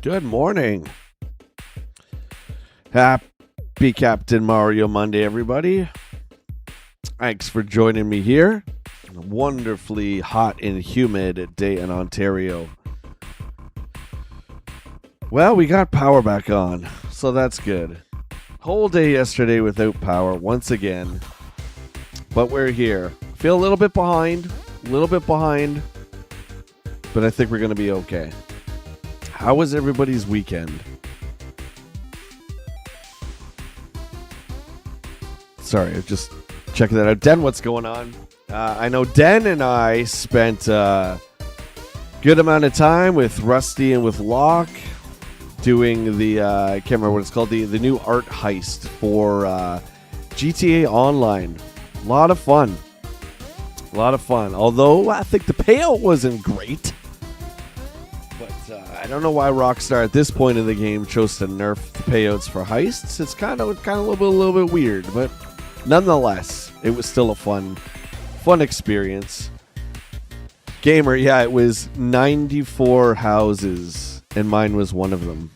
Good morning. Happy Captain Mario Monday, everybody. Thanks for joining me here. A wonderfully hot and humid day in Ontario. Well, we got power back on, so that's good. Whole day yesterday without power once again. But we're here. Feel a little bit behind, but I think we're going to be okay. How was everybody's weekend? Sorry, I'm just checking that out. Den, what's going on? I know Den and I spent a good amount of time with Rusty and with Locke doing the, I can't remember what it's called, the new art heist for GTA Online. A lot of fun. Although I think the payout wasn't great. But I don't know why Rockstar at this point in the game chose to nerf the payouts for heists. It's kind of a little bit weird, but nonetheless, it was still a fun experience. Gamer, yeah, it was 94 houses, and mine was one of them.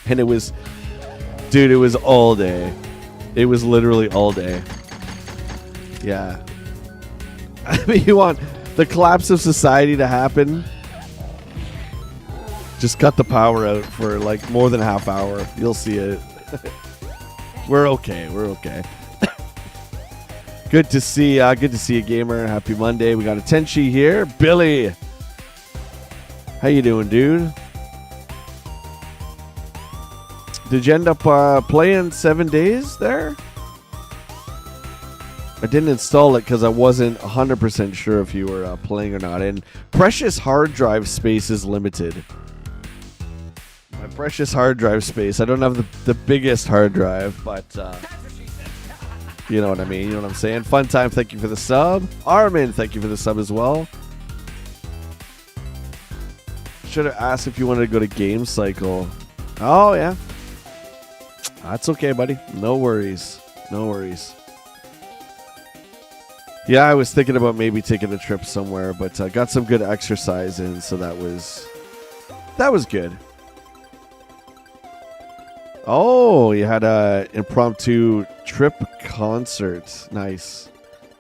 And it was all day. It was literally all day. Yeah. I mean, you want the collapse of society to happen? Just cut the power out for like more than a half hour. You'll see it. We're okay. Good to see you, gamer. Happy Monday. We got a Tenchi here. Billy. How you doing, dude? Did you end up playing 7 days there? I didn't install it because I wasn't 100% sure if you were playing or not. And precious hard drive space is limited. My precious hard drive space. I don't have the biggest hard drive, but you know what I mean. You know what I'm saying? Fun time. Thank you for the sub. Armin, thank you for the sub as well. Should have asked if you wanted to go to Game Cycle. Oh, yeah. That's okay, buddy. No worries. Yeah, I was thinking about maybe taking a trip somewhere, but I got some good exercise in, so that was good. Oh, you had a impromptu trip concert. Nice.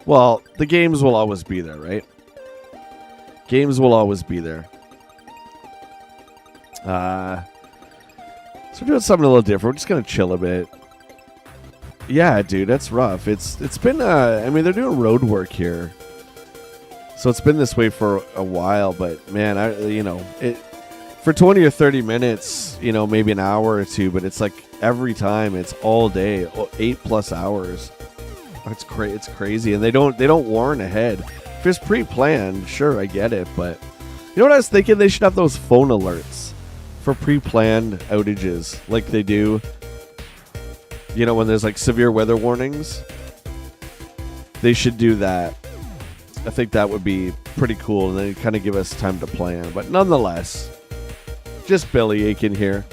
Well, the games will always be there, right? Games will always be there. So we're doing something a little different. We're just gonna chill a bit. Yeah, dude, that's rough. It's been I mean, they're doing road work here, so it's been this way for a while. But man, it for 20 or 30 minutes, maybe an hour or two. But it's like every time it's all day, 8+ hours. It's crazy, and they don't warn ahead. If it's pre-planned, sure, I get it. But you know what I was thinking? They should have those phone alerts for pre-planned outages like they do. When there's like severe weather warnings, they should do that. I think that would be pretty cool, and then kind of give us time to plan. But nonetheless, just Billy Aiken here.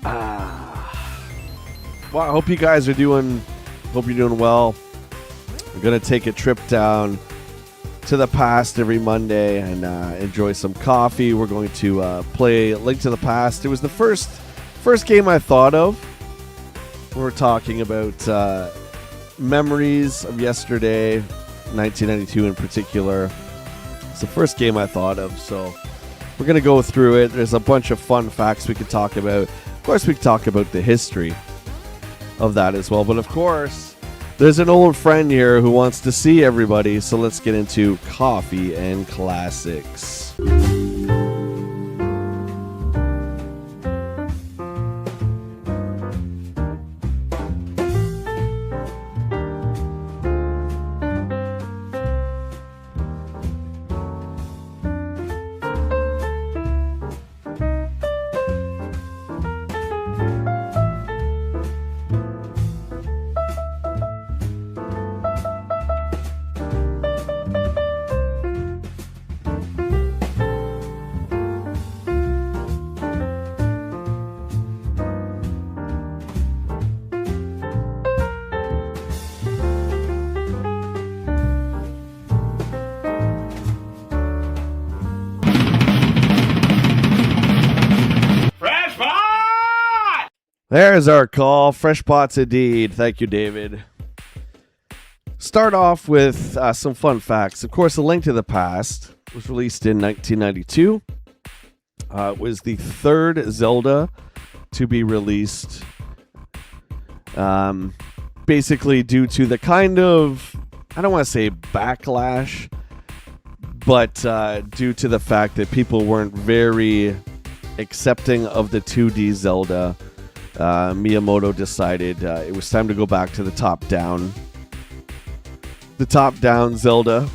Well, I hope you guys are doing well. We're gonna take a trip down to the past every Monday and enjoy some coffee. We're going to play Link to the Past. It was the first game I thought of. We were talking about memories of yesterday, 1992 in particular. It's the first game I thought of, so we're going to go through it. There's a bunch of fun facts we could talk about. Of course, we could talk about the history of that as well, but of course, there's an old friend here who wants to see everybody, so let's get into coffee and classics. There's our call. Fresh pots indeed. Thank you, David. Start off with some fun facts. Of course, A Link to the Past was released in 1992. It was the third Zelda to be released, basically due to the kind of, I don't want to say backlash, but due to the fact that people weren't very accepting of the 2D Zelda. Miyamoto decided it was time to go back to the top-down Zelda.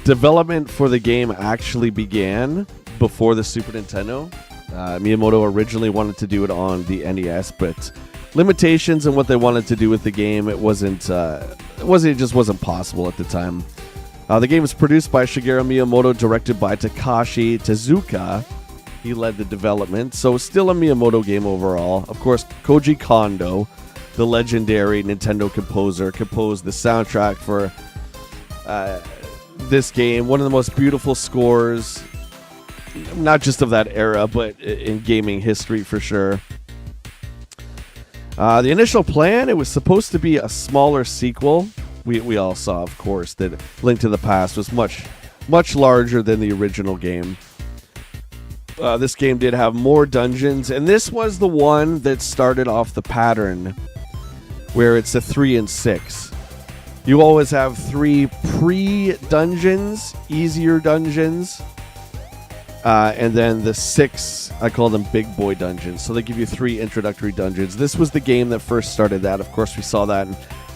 Development for the game actually began before the Super Nintendo. Miyamoto originally wanted to do it on the NES, but limitations in what they wanted to do with the game, it just wasn't possible at the time. The game was produced by Shigeru Miyamoto, directed by Takashi Tezuka. He led the development, so still a Miyamoto game overall. Of course, Koji Kondo, the legendary Nintendo composer, composed the soundtrack for this game. One of the most beautiful scores, not just of that era, but in gaming history for sure. The initial plan, it was supposed to be a smaller sequel. We all saw, of course, that Link to the Past was much, much larger than the original game. This game did have more dungeons, and this was the one that started off the pattern where it's a 3 and 6. You always have 3 pre-dungeons, easier dungeons, and then the 6, I call them big boy dungeons. So they give you 3 introductory dungeons. This was the game that first started that. Of course, we saw that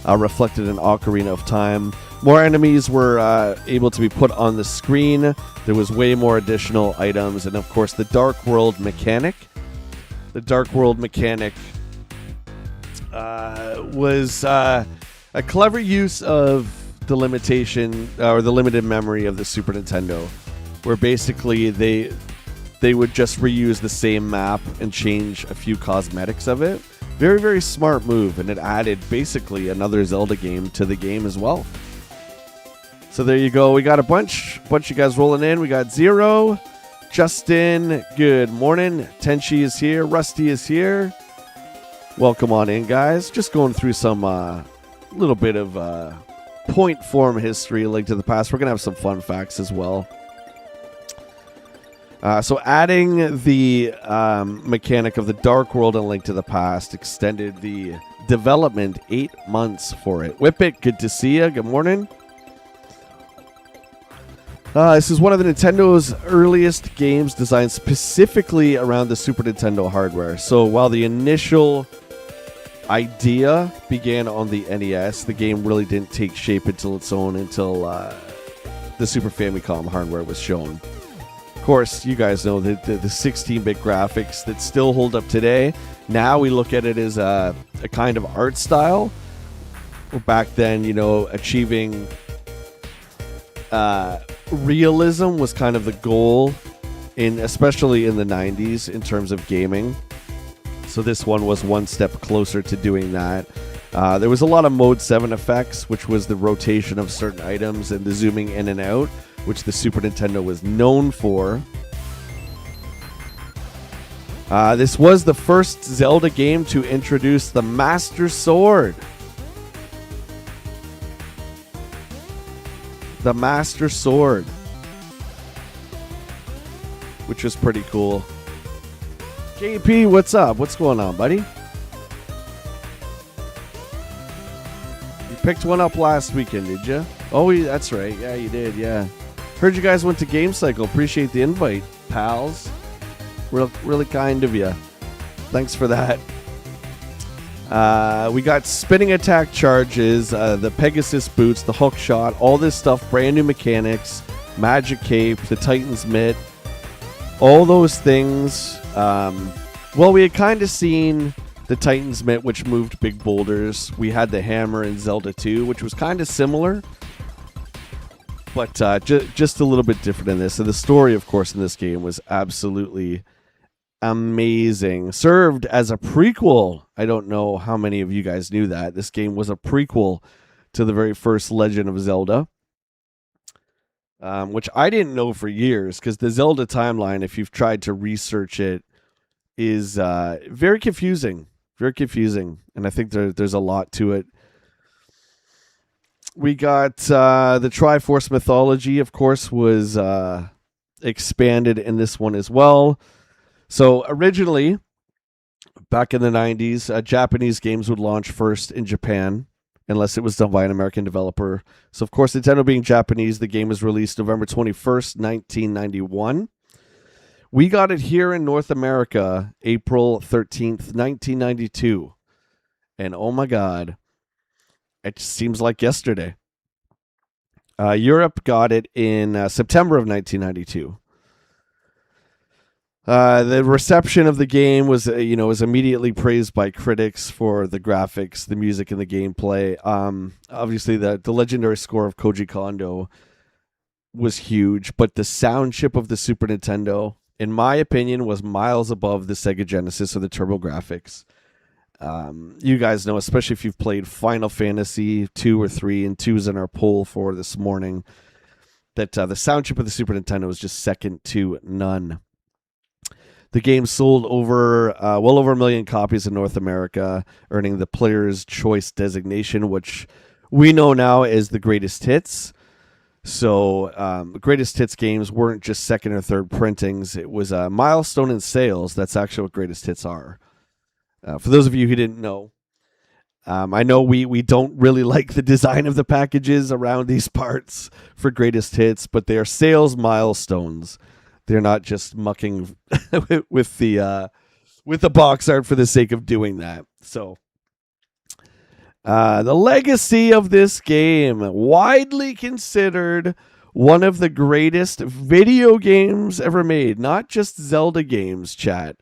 reflected in Ocarina of Time. More enemies were able to be put on the screen. There was way more additional items. And of course, the Dark World mechanic. The Dark World mechanic was a clever use of the limitation or the limited memory of the Super Nintendo, where basically they would just reuse the same map and change a few cosmetics of it. Very, very smart move, and it added basically another Zelda game to the game as well. So there you go. We got a bunch of guys rolling in. We got Zero, Justin, good morning. Tenchi is here. Rusty is here. Welcome on in, guys. Just going through some little bit of point form history, Link to the Past. We're going to have some fun facts as well. So adding the mechanic of the Dark World and Link to the Past extended the development 8 months for it. Whippet, good to see you. Good morning. This is one of the Nintendo's earliest games designed specifically around the Super Nintendo hardware. So while the initial idea began on the NES, the game really didn't take shape until the Super Famicom hardware was shown. Of course, you guys know the 16-bit graphics that still hold up today. Now we look at it as a kind of art style. Back then, achieving realism was kind of the goal, especially in the 90s in terms of gaming. So this one was one step closer to doing that. There was a lot of Mode 7 effects, which was the rotation of certain items and the zooming in and out, which the Super Nintendo was known for. This was the first Zelda game to introduce the Master Sword. The Master Sword, which was pretty cool. JP, what's up? What's going on, buddy? You picked one up last weekend, did you? Oh, that's right. Yeah, you did. Yeah. Heard you guys went to Game Cycle. Appreciate the invite, pals. Really kind of you. Thanks for that. We got spinning attack charges, the Pegasus boots, the hook shot, all this stuff, brand new mechanics, magic cape, the Titan's mitt, all those things. Well, we had kind of seen the Titan's mitt, which moved big boulders. We had the hammer in Zelda 2, which was kind of similar, but just a little bit different in this. And the story, of course, in this game was absolutely amazing. Served as a prequel. I don't know how many of you guys knew that. This game was a prequel to the very first Legend of Zelda, which I didn't know for years, because the Zelda timeline, if you've tried to research it, is very confusing. Very confusing. And I think there's a lot to it. We got the Triforce mythology, of course, was expanded in this one as well. So originally, back in the 90s, Japanese games would launch first in Japan, unless it was done by an American developer. So, of course, Nintendo being Japanese, the game was released November 21st, 1991. We got it here in North America, April 13th, 1992. And oh my God, it seems like yesterday. Europe got it in September of 1992. The reception of the game was immediately praised by critics for the graphics, the music, and the gameplay. Obviously, the legendary score of Koji Kondo was huge, but the sound chip of the Super Nintendo, in my opinion, was miles above the Sega Genesis or the TurboGrafx. You guys know, especially if you've played Final Fantasy 2 or 3, and 2 is in our poll for this morning, that the sound chip of the Super Nintendo is just second to none. The game sold well over 1 million copies in North America, earning the Player's Choice designation, which we know now is the greatest hits. So greatest hits games weren't just second or third printings. It was a milestone in sales. That's actually what greatest hits are. For those of you who didn't know, I know we don't really like the design of the packages around these parts for greatest hits, but they are sales milestones. They're not just mucking with the box art for the sake of doing that. So, the legacy of this game, widely considered one of the greatest video games ever made. Not just Zelda games, chat,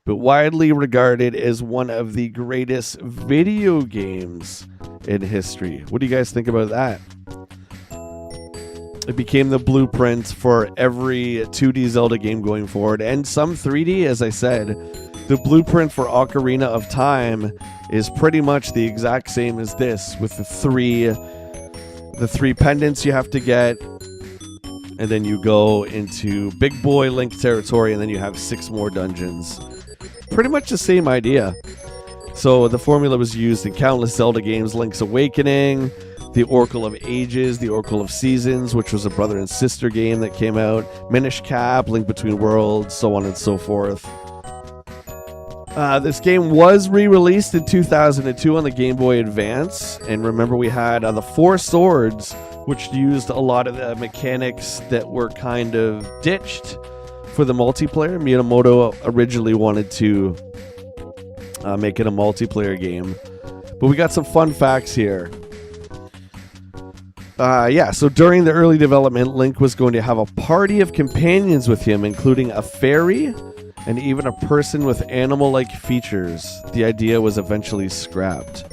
but widely regarded as one of the greatest video games in history. What do you guys think about that? It became the blueprint for every 2D Zelda game going forward, and some 3D, as I said. The blueprint for Ocarina of Time is pretty much the exact same as this, with the three pendants you have to get, and then you go into Big Boy Link territory, and then you have 6 more dungeons. Pretty much the same idea. So the formula was used in countless Zelda games: Link's Awakening, the Oracle of Ages, the Oracle of Seasons, which was a brother and sister game that came out, Minish Cap, Link Between Worlds, so on and so forth. This game was re-released in 2002 on the Game Boy Advance, and remember we had the 4 swords, which used a lot of the mechanics that were kind of ditched for the multiplayer. Miyamoto originally wanted to make it a multiplayer game, but we got some fun facts here. So during the early development, Link was going to have a party of companions with him, including a fairy and even a person with animal-like features. The idea was eventually scrapped.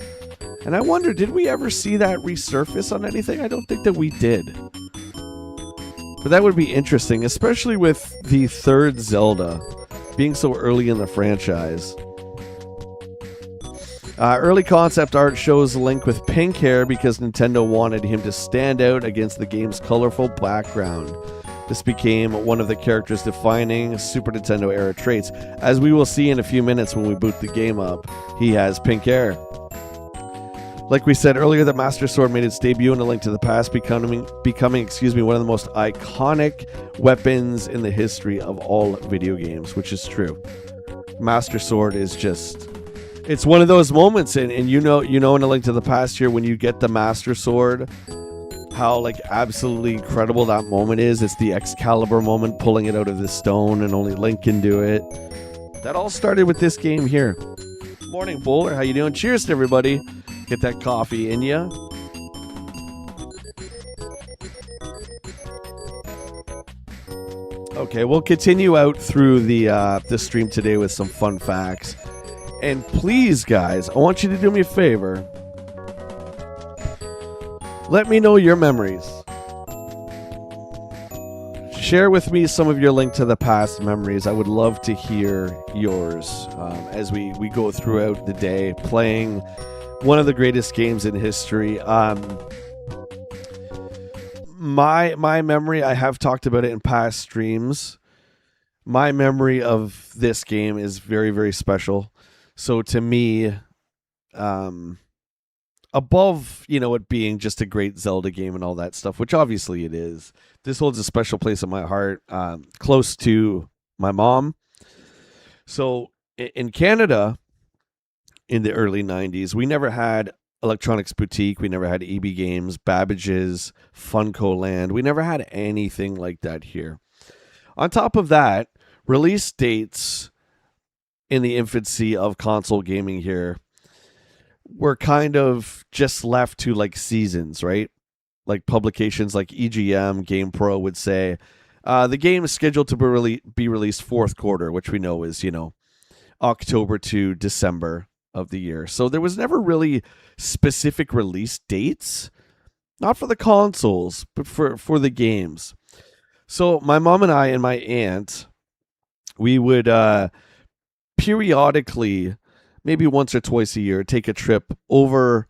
And I wonder, did we ever see that resurface on anything? I don't think that we did. But that would be interesting, especially with the third Zelda being so early in the franchise. Early concept art shows Link with pink hair because Nintendo wanted him to stand out against the game's colorful background. This became one of the character's defining Super Nintendo era traits. As we will see in a few minutes when we boot the game up, he has pink hair. Like we said earlier, the Master Sword made its debut in A Link to the Past, becoming one of the most iconic weapons in the history of all video games, which is true. Master Sword is just... it's one of those moments, and you know in A Link to the Past here, when you get the Master Sword, how absolutely incredible that moment is. It's the Excalibur moment, pulling it out of the stone, and only Link can do it. That all started with this game here. Morning, Bowler. How you doing? Cheers to everybody. Get that coffee in ya. Okay, we'll continue out through the stream today with some fun facts. And please, guys, I want you to do me a favor. Let me know your memories. Share with me some of your Link to the Past memories. I would love to hear yours as we go throughout the day playing one of the greatest games in history. My memory, I have talked about it in past streams. my memory of this game is very, very special. So to me, um, above it being just a great Zelda game and all that stuff, which obviously it is, this holds a special place in my heart, close to my mom. So in Canada, in the early 90s, we never had Electronics Boutique, we never had EB Games, Babbage's, Funko Land. We never had anything like that here. On top of that, release dates in the infancy of console gaming here were kind of just left to like seasons, right? Like publications like EGM, Game Pro would say, the game is scheduled to be released fourth quarter, which we know is, October to December of the year. So there was never really specific release dates, not for the consoles, but for the games. So my mom and I and my aunt, we would periodically, maybe once or twice a year, take a trip over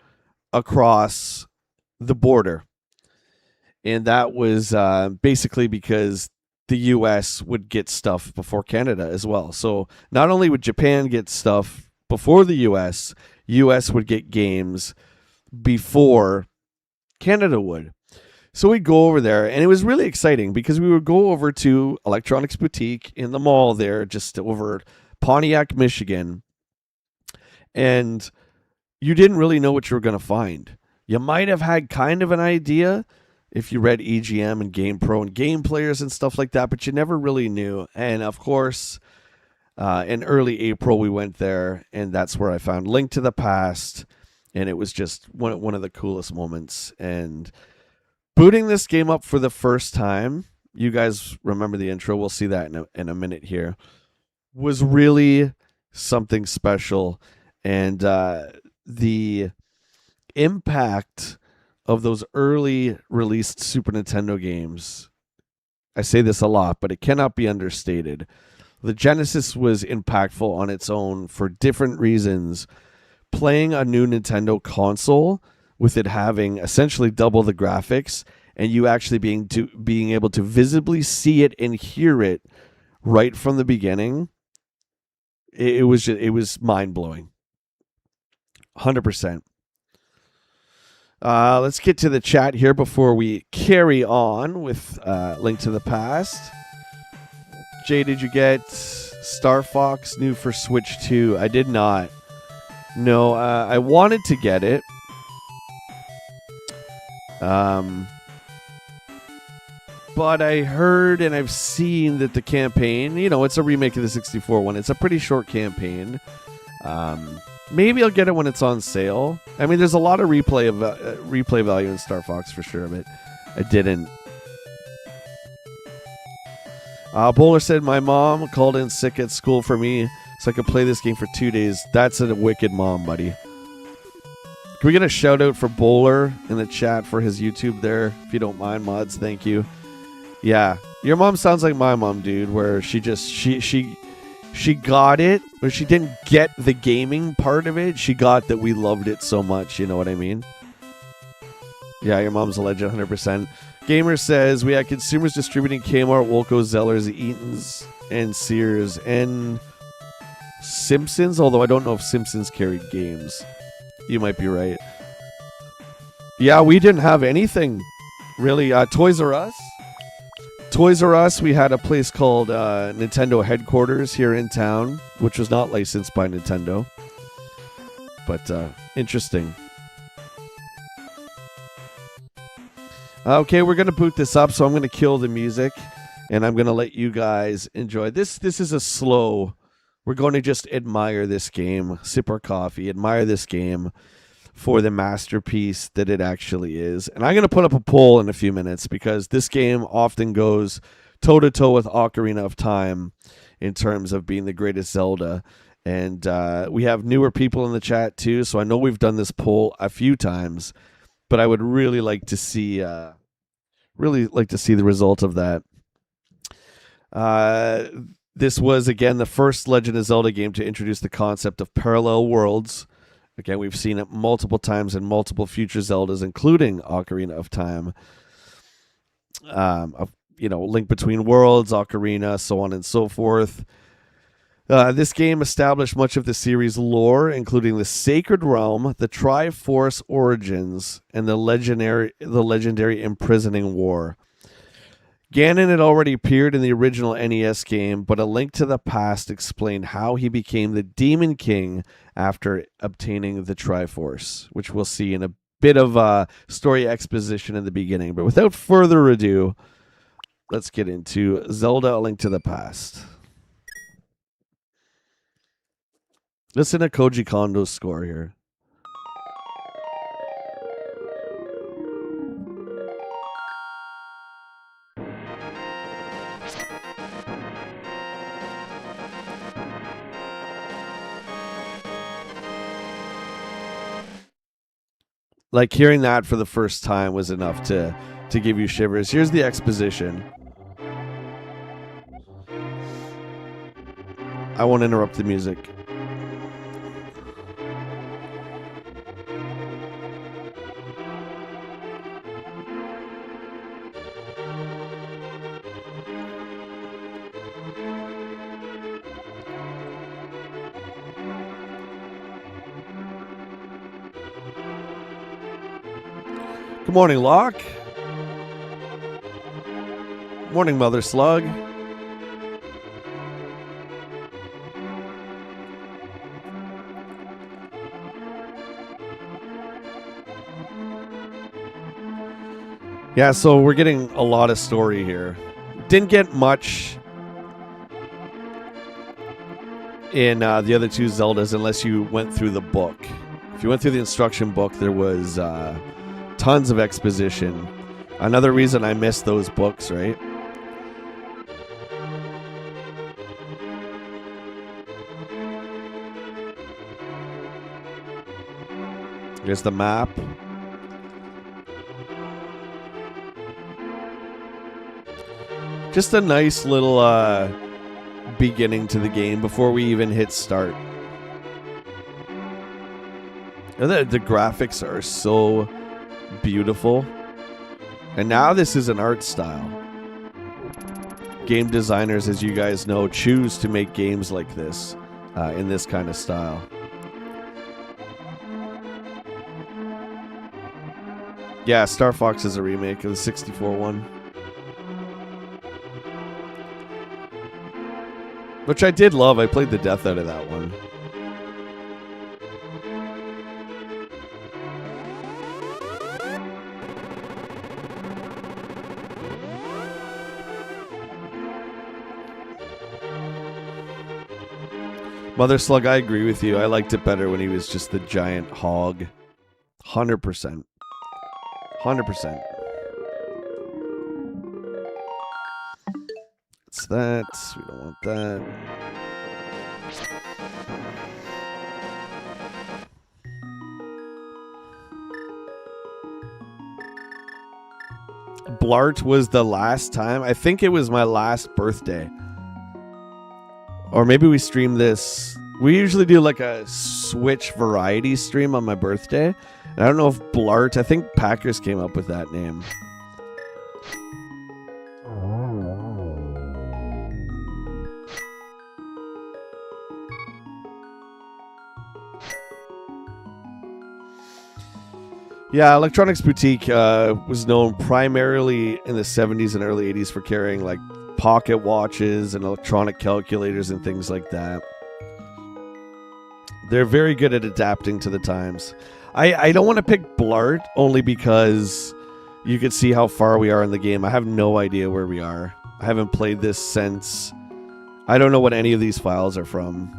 across the border. And that was basically because the US would get stuff before Canada as well. So not only would Japan get stuff before the US would get games before Canada would. So we'd go over there, and it was really exciting because we would go over to Electronics Boutique in the mall there, just over Pontiac, Michigan, and you didn't really know what you were going to find. You might have had kind of an idea if you read EGM and Game Pro and Game Players and stuff like that, but you never really knew. And of course, in early April, we went there, and that's where I found Link to the Past, and it was just one of the coolest moments. And booting this game up for the first time, you guys remember the intro, we'll see that in a minute here, was really something special. And the impact of those early released Super Nintendo games, I say this a lot, but it cannot be understated. The Genesis was impactful on its own for different reasons. Playing a new Nintendo console with it having essentially double the graphics and you actually being able to visibly see it and hear it right from the beginning, it was mind-blowing. 100%. Let's get to the chat here before we carry on with Link to the Past. Jay, did you get Star Fox new for Switch 2? I did not. No, I wanted to get it. But I heard and I've seen that the campaign, it's a remake of the 64 one. It's a pretty short campaign. Maybe I'll get it when it's on sale. I mean, there's a lot of replay value in Star Fox for sure, but I didn't. Bowler said, my mom called in sick at school for me so I could play this game for 2 days. That's a wicked mom, buddy. Can we get a shout out for Bowler in the chat for his YouTube there? If you don't mind, mods, thank you. Yeah, your mom sounds like my mom, dude, where she got it, but she didn't get the gaming part of it. She got that we loved it so much, you know what I mean? Yeah, your mom's a legend, 100%. Gamer says, we had consumers distributing Kmart, Woolco, Zellers, Eaton's, and Sears, and Simpsons, although I don't know if Simpsons carried games. You might be right. Yeah, we didn't have anything, really. Toys R Us. Toys R Us, we had a place called Nintendo Headquarters here in town, which was not licensed by Nintendo. But interesting. Okay, we're going to boot this up, so I'm going to kill the music, and I'm going to let you guys enjoy. This is a slow. We're going to just admire this game, sip our coffee, admire this game for the masterpiece that it actually is. And I'm going to put up a poll in a few minutes because this game often goes toe-to-toe with Ocarina of Time in terms of being the greatest Zelda. And we have newer people in the chat too, so I know we've done this poll a few times, but I would really like to see the result of that. This was, again, the first Legend of Zelda game to introduce the concept of parallel worlds. Again, we've seen it multiple times in multiple future Zeldas, including Ocarina of Time. Link Between Worlds, Ocarina, so on and so forth. This game established much of the series' lore, including the Sacred Realm, the Triforce origins, and the legendary Imprisoning War. Ganon had already appeared in the original NES game, but A Link to the Past explained how he became the Demon King after obtaining the Triforce, which we'll see in a bit of story exposition in the beginning. But without further ado, let's get into Zelda: A Link to the Past. Listen to Koji Kondo's score here. Like, hearing that for the first time was enough to give you shivers. Here's the exposition. I won't interrupt the music. Good morning, Locke. Morning, Mother Slug. Yeah, so we're getting a lot of story here. Didn't get much in the other two Zeldas unless you went through the book. If you went through the instruction book, there was tons of exposition. Another reason I missed those books, right? Here's the map. Just a nice little beginning to the game before we even hit start. The graphics are so beautiful. And now this is an art style. Game designers, as you guys know, choose to make games like this, in this kind of style. Yeah, Star Fox is a remake of the 64 one. Which I did love. I played the death out of that one. Mother Slug, I agree with you. I liked it better when he was just the giant hog. 100%. 100%. It's that. We don't want that. Blart was the last time. I think it was my last birthday. Or maybe we stream this. We usually do like a Switch variety stream on my birthday. And I don't know if Blart, I think Packers came up with that name. Yeah, Electronics Boutique was known primarily in the 70s and early 80s for carrying like pocket watches and electronic calculators and things like that. They're very good at adapting to the times. I don't want to pick Blart only because you can see how far we are in the game. I have no idea where we are. I haven't played this since... I don't know what any of these files are from.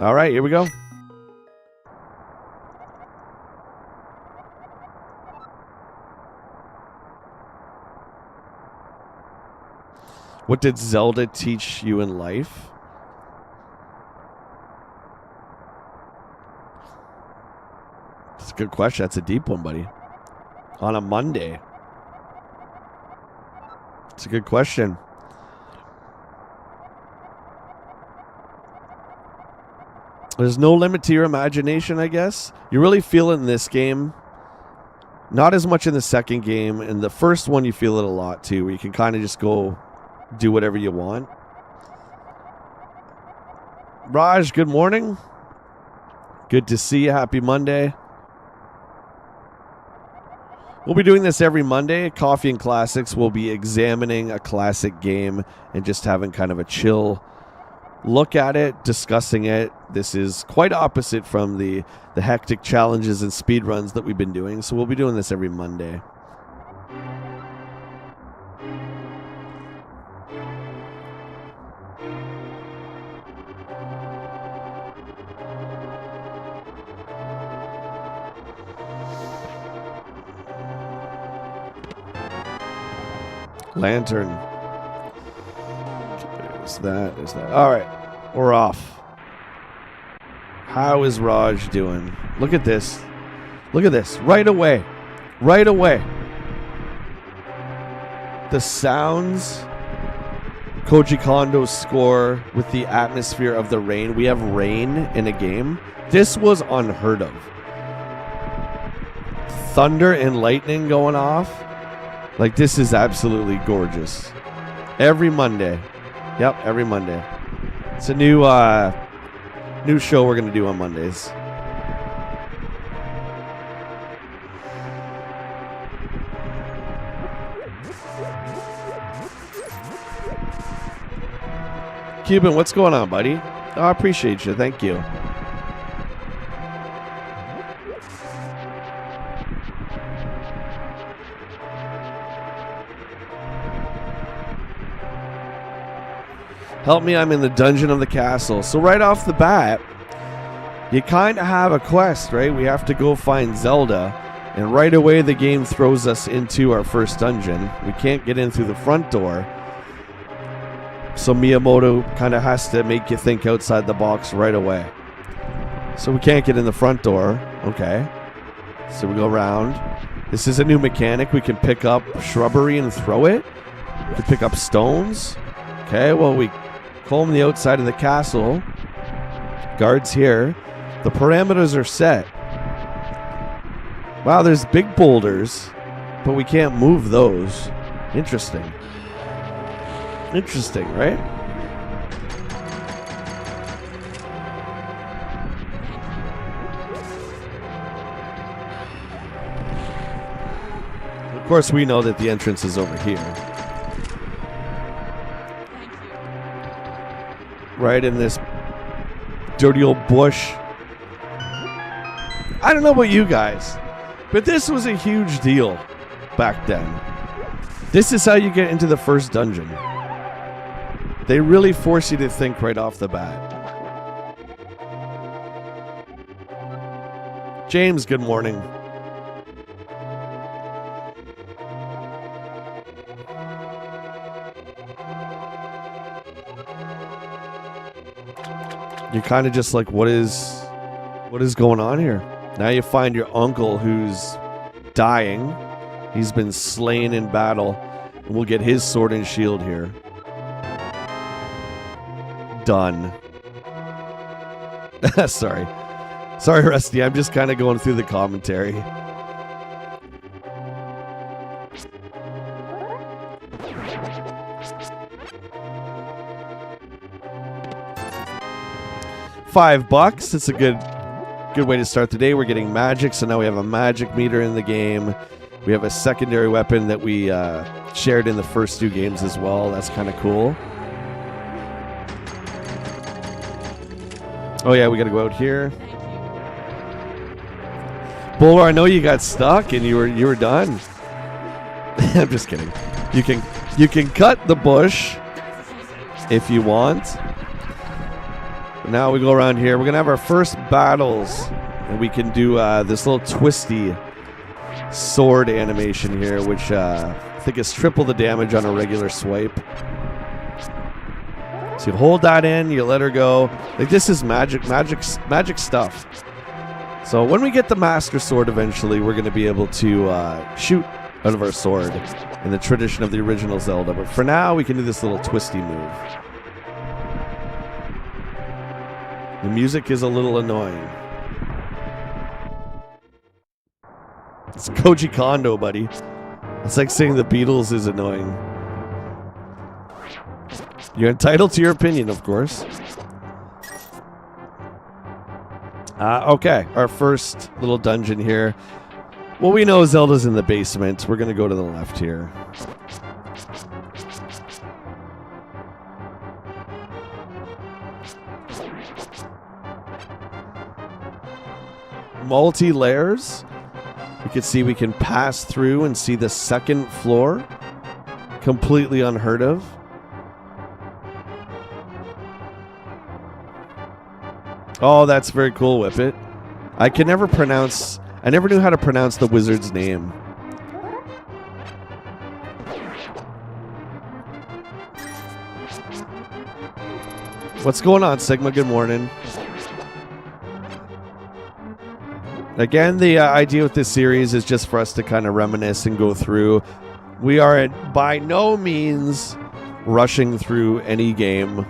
Alright, here we go. What did Zelda teach you in life? That's a good question. That's a deep one, buddy. On a Monday. It's a good question. There's no limit to your imagination, I guess. You really feel it in this game. Not as much in the second game. In the first one, you feel it a lot too, where you can kind of just go do whatever you want. Raj, good morning. Good to see you. Happy Monday. We'll be doing this every Monday. Coffee and Classics. We'll be examining a classic game and just having kind of a chill look at it, discussing it. This is quite opposite from the hectic challenges and speed runs that we've been doing. So we'll be doing this every Monday. Lantern. There's that. There's that. All right. We're off. How is Raj doing? Look at this. Look at this. Right away. Right away. The sounds. Koji Kondo's score with the atmosphere of the rain. We have rain in a game. This was unheard of. Thunder and lightning going off. Like, this is absolutely gorgeous. Every Monday. Yep, every Monday. It's a new show we're going to do on Mondays. Cuban, what's going on, buddy? Oh, I appreciate you. Thank you. Help me, I'm in the dungeon of the castle. So right off the bat, you kind of have a quest, right? We have to go find Zelda. And right away, the game throws us into our first dungeon. We can't get in through the front door. So Miyamoto kind of has to make you think outside the box right away. So we can't get in the front door. Okay. So we go around. This is a new mechanic. We can pick up shrubbery and throw it. We can pick up stones. Okay, well, we comb the outside of the castle. Guards here. The parameters are set. Wow, there's big boulders, but we can't move those. Interesting. Interesting, right? Of course, we know that the entrance is over here. Right in this dirty old bush. I don't know about you guys, but this was a huge deal back then. This is how you get into the first dungeon. They really force you to think right off the bat. James, good morning. You're kind of just like, what is going on here? Now you find your uncle who's dying. He's been slain in battle. And we'll get his sword and shield here. Done. Sorry, Rusty. I'm just kind of going through the commentary. $5. It's a good way to start the day. We're getting magic, so now we have a magic meter in the game. We have a secondary weapon that we shared in the first two games as well. That's kind of cool. Oh yeah, we got to go out here. Bowler, I know you got stuck and you were done. I'm just kidding. You can cut the bush if you want. Now we go around here. We're going to have our first battles. And we can do this little twisty sword animation here, which I think is triple the damage on a regular swipe. So you hold that in, you let her go. Like, this is magic stuff. So when we get the Master Sword eventually, we're going to be able to shoot out of our sword in the tradition of the original Zelda. But for now, we can do this little twisty move. The music is a little annoying. It's Koji Kondo, buddy. It's like saying the Beatles is annoying. You're entitled to your opinion, of course. Okay, our first little dungeon here. Well, we know Zelda's in the basement. We're going to go to the left here. Multi-layers. We can see we can pass through and see the second floor. Completely unheard of. Oh, that's very cool, Whippet. I never knew how to pronounce the wizard's name. What's going on, Sigma? Good morning. Again, the idea with this series is just for us to kind of reminisce and go through. We are by no means rushing through any game.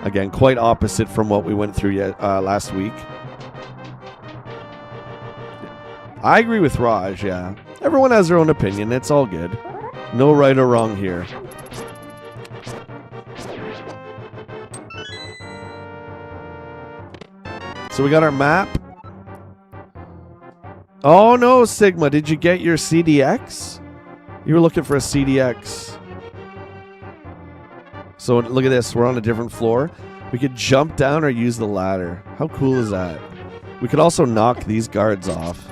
Again, quite opposite from what we went through last week. I agree with Raj, yeah. Everyone has their own opinion. It's all good. No right or wrong here. So we got our map. Oh no, Sigma, did you get your CDX? You were looking for a CDX. So look at this, we're on a different floor. We could jump down or use the ladder. How cool is that? We could also knock these guards off.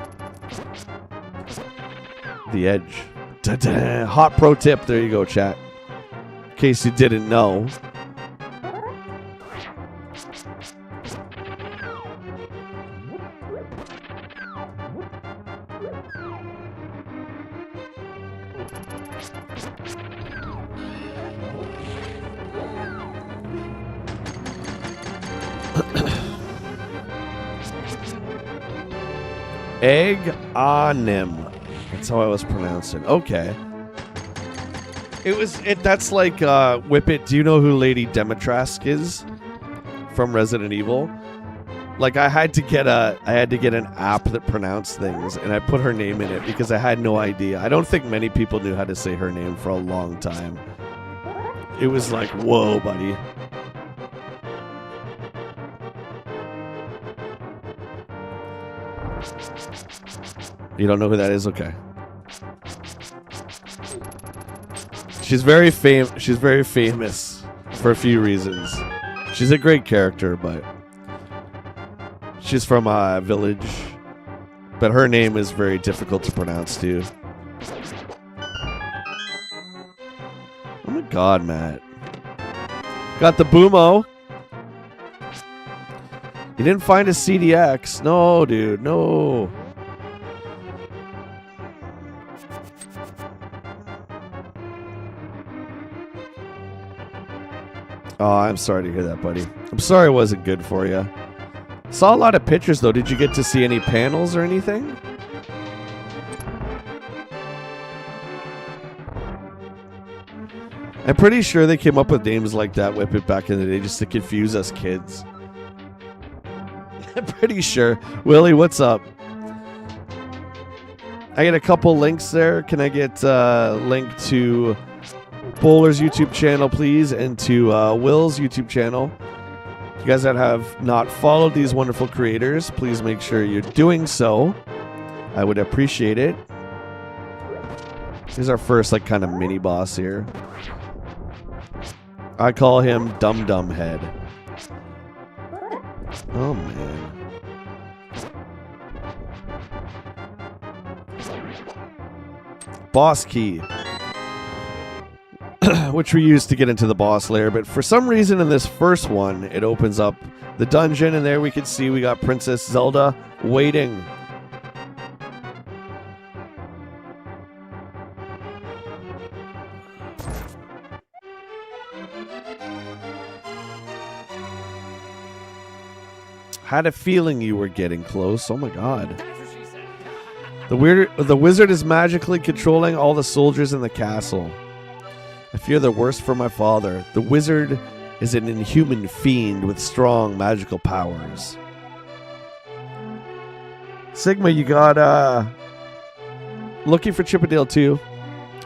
The edge. Ta-da! Hot pro tip, there you go, chat. In case you didn't know. Egg Anim. That's how I was pronouncing. Okay. That's like Whippet. Do you know who Lady Dimitrescu is from Resident Evil? Like I had to get an app that pronounced things, and I put her name in it because I had no idea. I don't think many people knew how to say her name for a long time. It was like, whoa, buddy. You don't know who that is? Okay. She's very famous for a few reasons. She's a great character, but she's from a village. But her name is very difficult to pronounce too. Oh my god, Matt. Got the Boomo. You didn't find a CDX. No, dude, no. Oh, I'm sorry to hear that, buddy. I'm sorry it wasn't good for you. Saw a lot of pictures, though. Did you get to see any panels or anything? I'm pretty sure they came up with names like that, Whippet, back in the day just to confuse us kids. I'm pretty sure. Willie, what's up? I get a couple links there. Can I get a link to Bowler's YouTube channel, please, and to Will's YouTube channel? If you guys that have not followed these wonderful creators, please make sure you're doing so. I would appreciate it. Here's our first, like, kind of mini boss here. I call him Dum Dum Head. Oh, man. Boss key. Which we use to get into the boss lair, but for some reason in this first one, it opens up the dungeon, and there we can see we got Princess Zelda waiting. Had a feeling you were getting close. Oh my god. The wizard is magically controlling all the soldiers in the castle. I fear the worst for my father. The wizard is an inhuman fiend with strong magical powers. Sigma, you got Looking for Chip 'n Dale 2,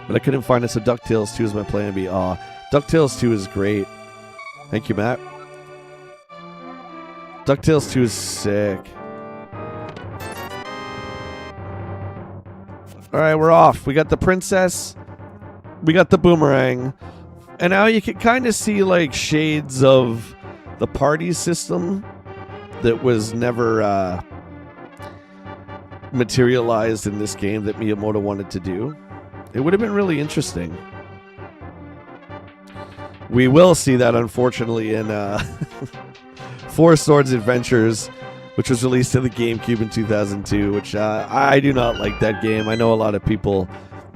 but I couldn't find it, so DuckTales 2 is my plan B. Aw, DuckTales 2 is great. Thank you, Matt. DuckTales 2 is sick. Alright, we're off. We got the princess. We got the boomerang. And now you can kind of see like shades of the party system that was never materialized in this game that Miyamoto wanted to do. It would have been really interesting. We will see that, unfortunately, in Four Swords Adventures, which was released to the GameCube in 2002, which I do not like that game. I know a lot of people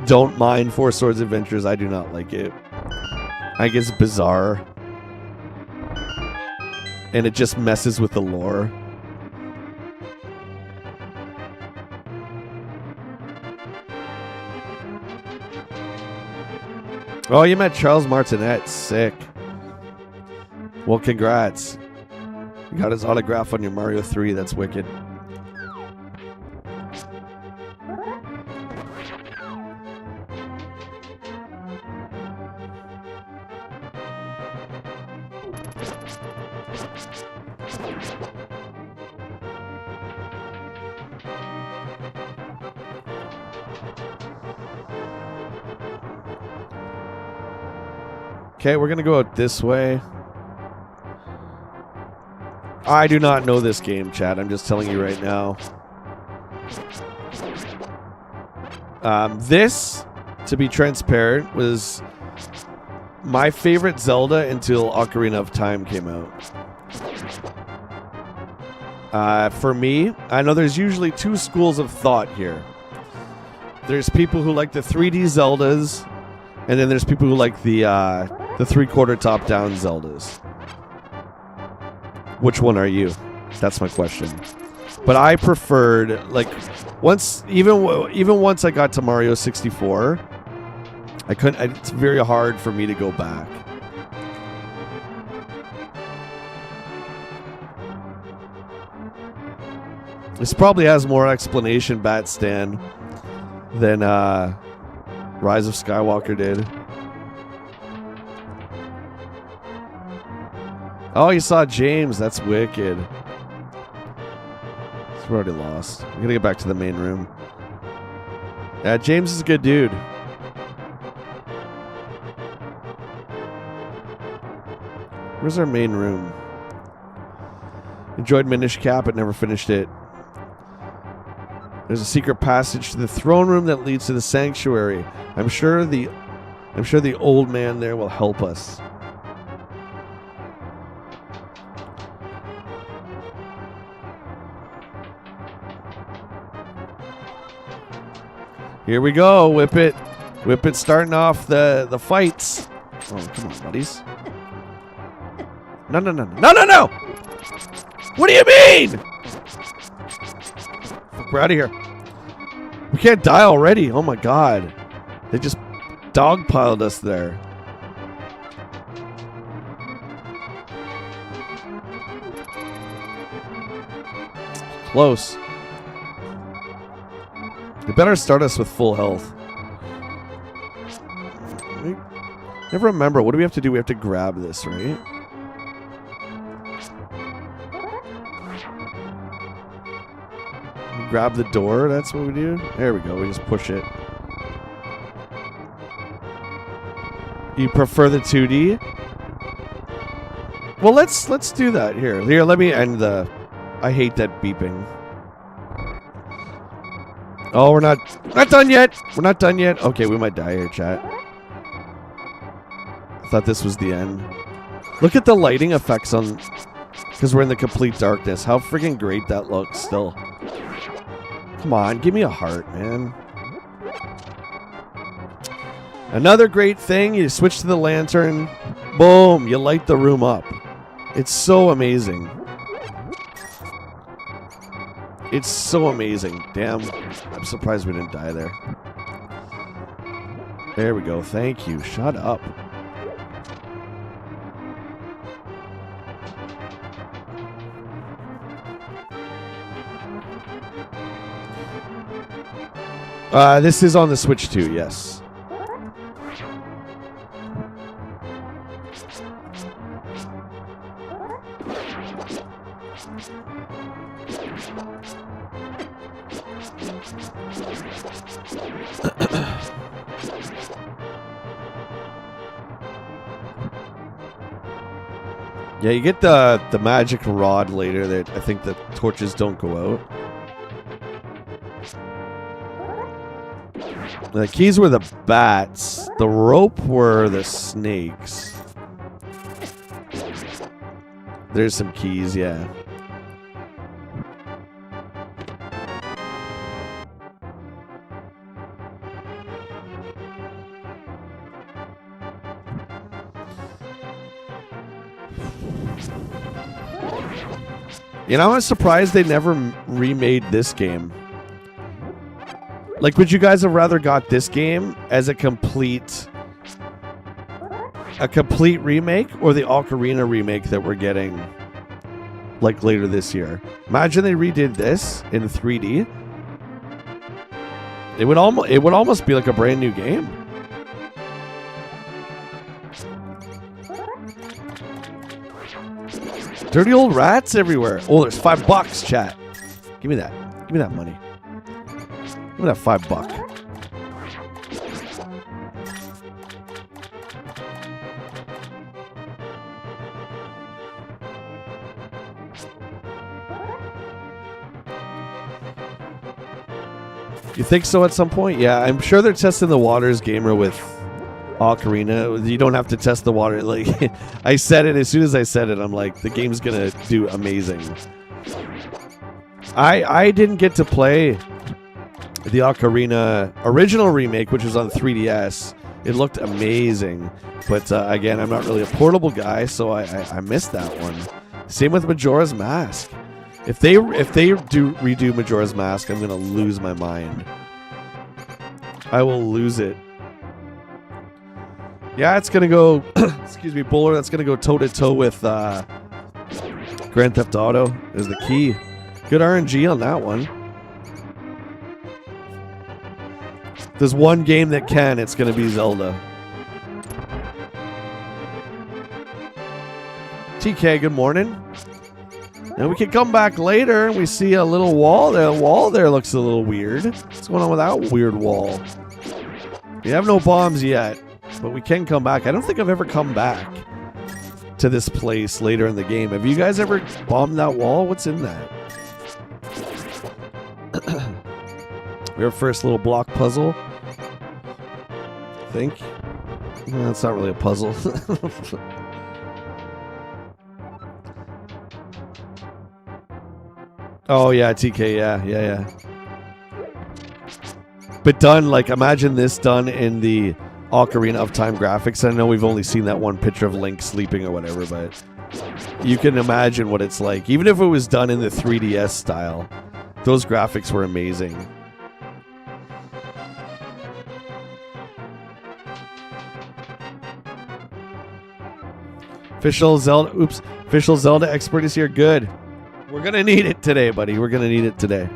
don't mind Four Swords Adventures. I do not like it. I think it's bizarre. And it just messes with the lore. Oh, you met Charles Martinet. Sick. Well, congrats. You got his autograph on your Mario 3. That's wicked. Okay, we're going to go out this way. I do not know this game, chat. I'm just telling you right now. This, to be transparent, was my favorite Zelda until Ocarina of Time came out. For me, I know there's usually two schools of thought here. There's people who like the 3D Zeldas, and then there's people who like the three-quarter top-down Zeldas. Which one are you? That's my question. But I preferred, like, even once I got to Mario 64, I couldn't. It's very hard for me to go back. This probably has more explanation, Bat Stan, than Rise of Skywalker did. Oh, you saw James. That's wicked. We're already lost. I'm gonna get back to the main room. Yeah, James is a good dude. Where's our main room? Enjoyed Minish Cap, but never finished it. There's a secret passage to the throne room that leads to the sanctuary. I'm sure the old man there will help us. Here we go, Whip It. Whip It starting off the fights. Oh, come on, buddies. No. What do you mean? We're out of here. We can't die already. Oh my god. They just dogpiled us there. Close. They better start us with full health. I never remember. What do we have to do? We have to grab this, right? Grab the door. That's what we do. There we go. We just push it. You prefer the 2D? Well, let's do that. Here, let me end the... I hate that beeping. Oh, we're not done yet. We're not done yet. Okay, we might die here, chat. I thought this was the end. Look at the lighting effects on... Because we're in the complete darkness. How freaking great that looks still. Come on, give me a heart, man. Another great thing, you switch to the lantern. Boom, you light the room up. It's so amazing. It's so amazing. Damn, I'm surprised we didn't die there. There we go. Thank you. Shut up. This is on the Switch too, yes. Yeah, you get the magic rod later that I think the torches don't go out. The keys were the bats. The rope were the snakes. There's some keys, yeah. You know, I'm surprised they never remade this game. Like, would you guys have rather got this game as a complete remake, or the Ocarina remake that we're getting like later this year? Imagine they redid this in 3D. It would almost be like a brand new game. Dirty old rats everywhere. Oh, there's $5, chat. Give me that. Give me that money. Give me that $5. You think so at some point? Yeah, I'm sure they're testing the waters, gamer, with Ocarina. You don't have to test the water. Like, I said it as soon as I said it. I'm like, the game's gonna do amazing. I didn't get to play the Ocarina original remake, which was on 3DS. It looked amazing, but again, I'm not really a portable guy, so I missed that one. Same with Majora's Mask. If they do redo Majora's Mask, I'm gonna lose my mind. I will lose it. Yeah, it's gonna go. Excuse me, Bowler. That's gonna go toe to toe with Grand Theft Auto. Is the key. Good RNG on that one. There's one game that can. It's gonna be Zelda. TK, good morning. And we can come back later and we see a little wall there. The wall there looks a little weird. What's going on with that weird wall? We have no bombs yet, but we can come back. I don't think I've ever come back to this place later in the game. Have you guys ever bombed that wall? What's in that? Our first little block puzzle. I think. No, it's not really a puzzle. Oh, yeah, TK, yeah. But done, like, imagine this done in the Ocarina of Time graphics. I know we've only seen that one picture of Link sleeping or whatever, but you can imagine what it's like. Even if it was done in the 3DS style, those graphics were amazing. Official Zelda expert is here. Good. We're going to need it today, buddy. We're going to need it today.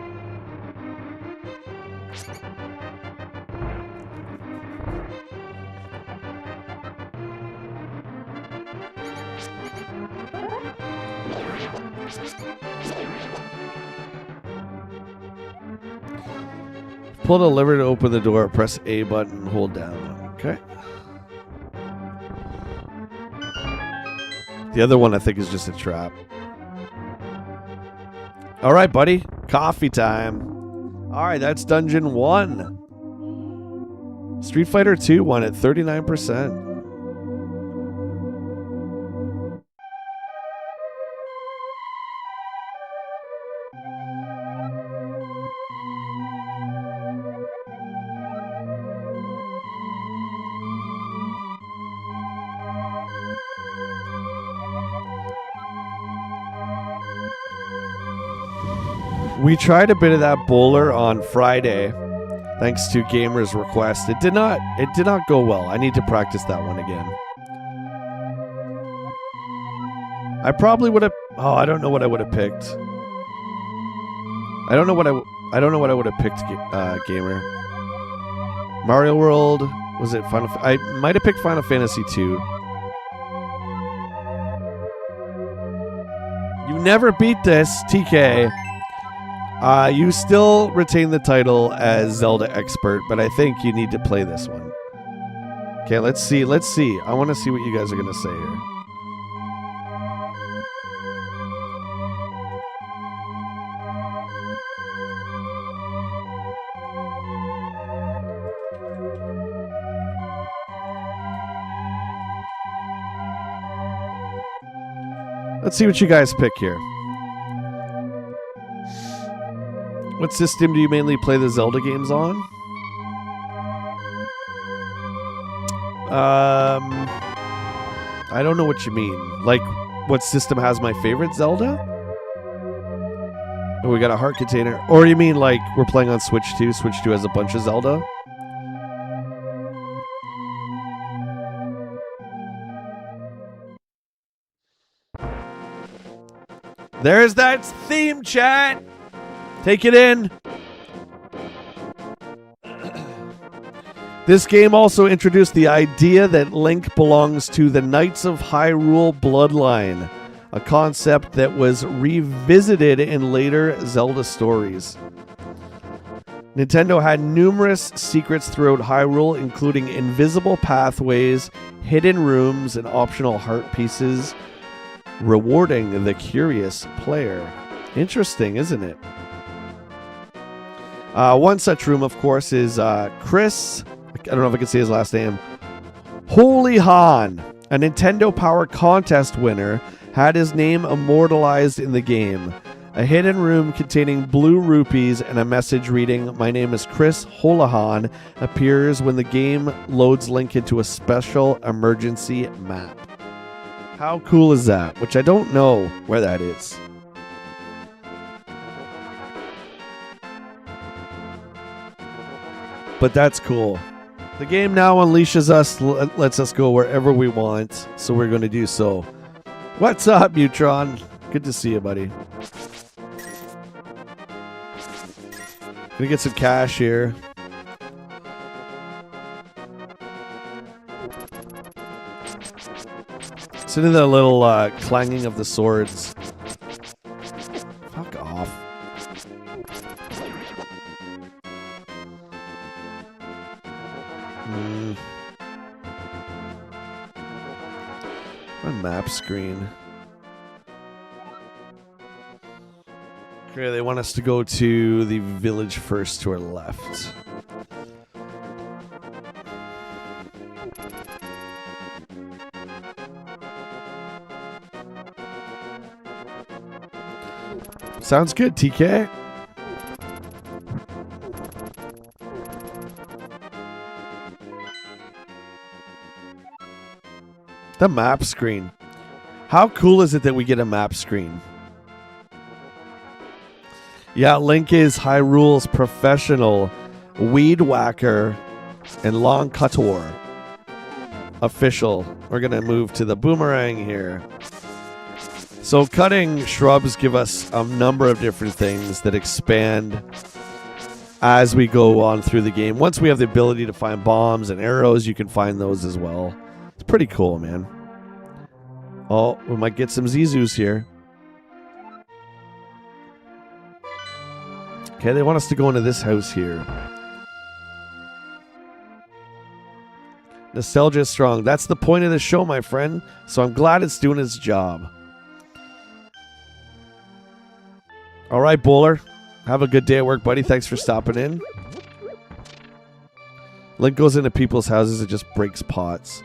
Pull the lever to open the door. Press A button. Hold down. Okay. The other one, I think, is just a trap. All right, buddy. Coffee time. All right, that's Dungeon 1. Street Fighter 2 won at 39%. We tried a bit of that bowler on Friday, thanks to gamers' request. It did not go well. I need to practice that one again. I probably would have. Oh, I don't know what I would have picked. I don't know what I would have picked, gamer. Mario World. Was it Final? I might have picked Final Fantasy 2. You never beat this, TK. You still retain the title as Zelda expert, but I think you need to play this one. Okay, let's see. Let's see. I want to see what you guys are going to say here. Let's see what you guys pick here. What system do you mainly play the Zelda games on? I don't know what you mean. Like, what system has my favorite Zelda? Oh, we got a heart container. Or you mean like we're playing on Switch 2? Switch 2 has a bunch of Zelda? There's that theme, chat. Take it in. This game also introduced the idea that Link belongs to the Knights of Hyrule bloodline, a concept that was revisited in later Zelda stories. Nintendo had numerous secrets throughout Hyrule, including invisible pathways, hidden rooms, and optional heart pieces, rewarding the curious player. Interesting, isn't it? One such room, of course, is Chris. I don't know if I can say his last name. Holy Han, a Nintendo Power Contest winner, had his name immortalized in the game. A hidden room containing blue rupees and a message reading, "My name is Chris Holahan," appears when the game loads Link into a special emergency map. How cool is that? Which I don't know where that is. But that's cool. The game now unleashes us, lets us go wherever we want, so we're going to do so. What's up, Mutron? Good to see you, buddy. Gonna get some cash here. Listen to the little clanging of the swords. Fuck off. My map screen. Okay, they want us to go to the village first to our left. Sounds good, TK. The map screen. How cool is it that we get a map screen? Yeah, Link is Hyrule's professional weed whacker and long couture official. We're going to move to the boomerang here. So cutting shrubs give us a number of different things that expand as we go on through the game. Once we have the ability to find bombs and arrows, you can find those as well. It's pretty cool, man. Oh, we might get some Zizus here. Okay, they want us to go into this house here. Nostalgia is strong. That's the point of the show, my friend. So I'm glad it's doing its job. All right, Bowler. Have a good day at work, buddy. Thanks for stopping in. Link goes into people's houses and just breaks pots.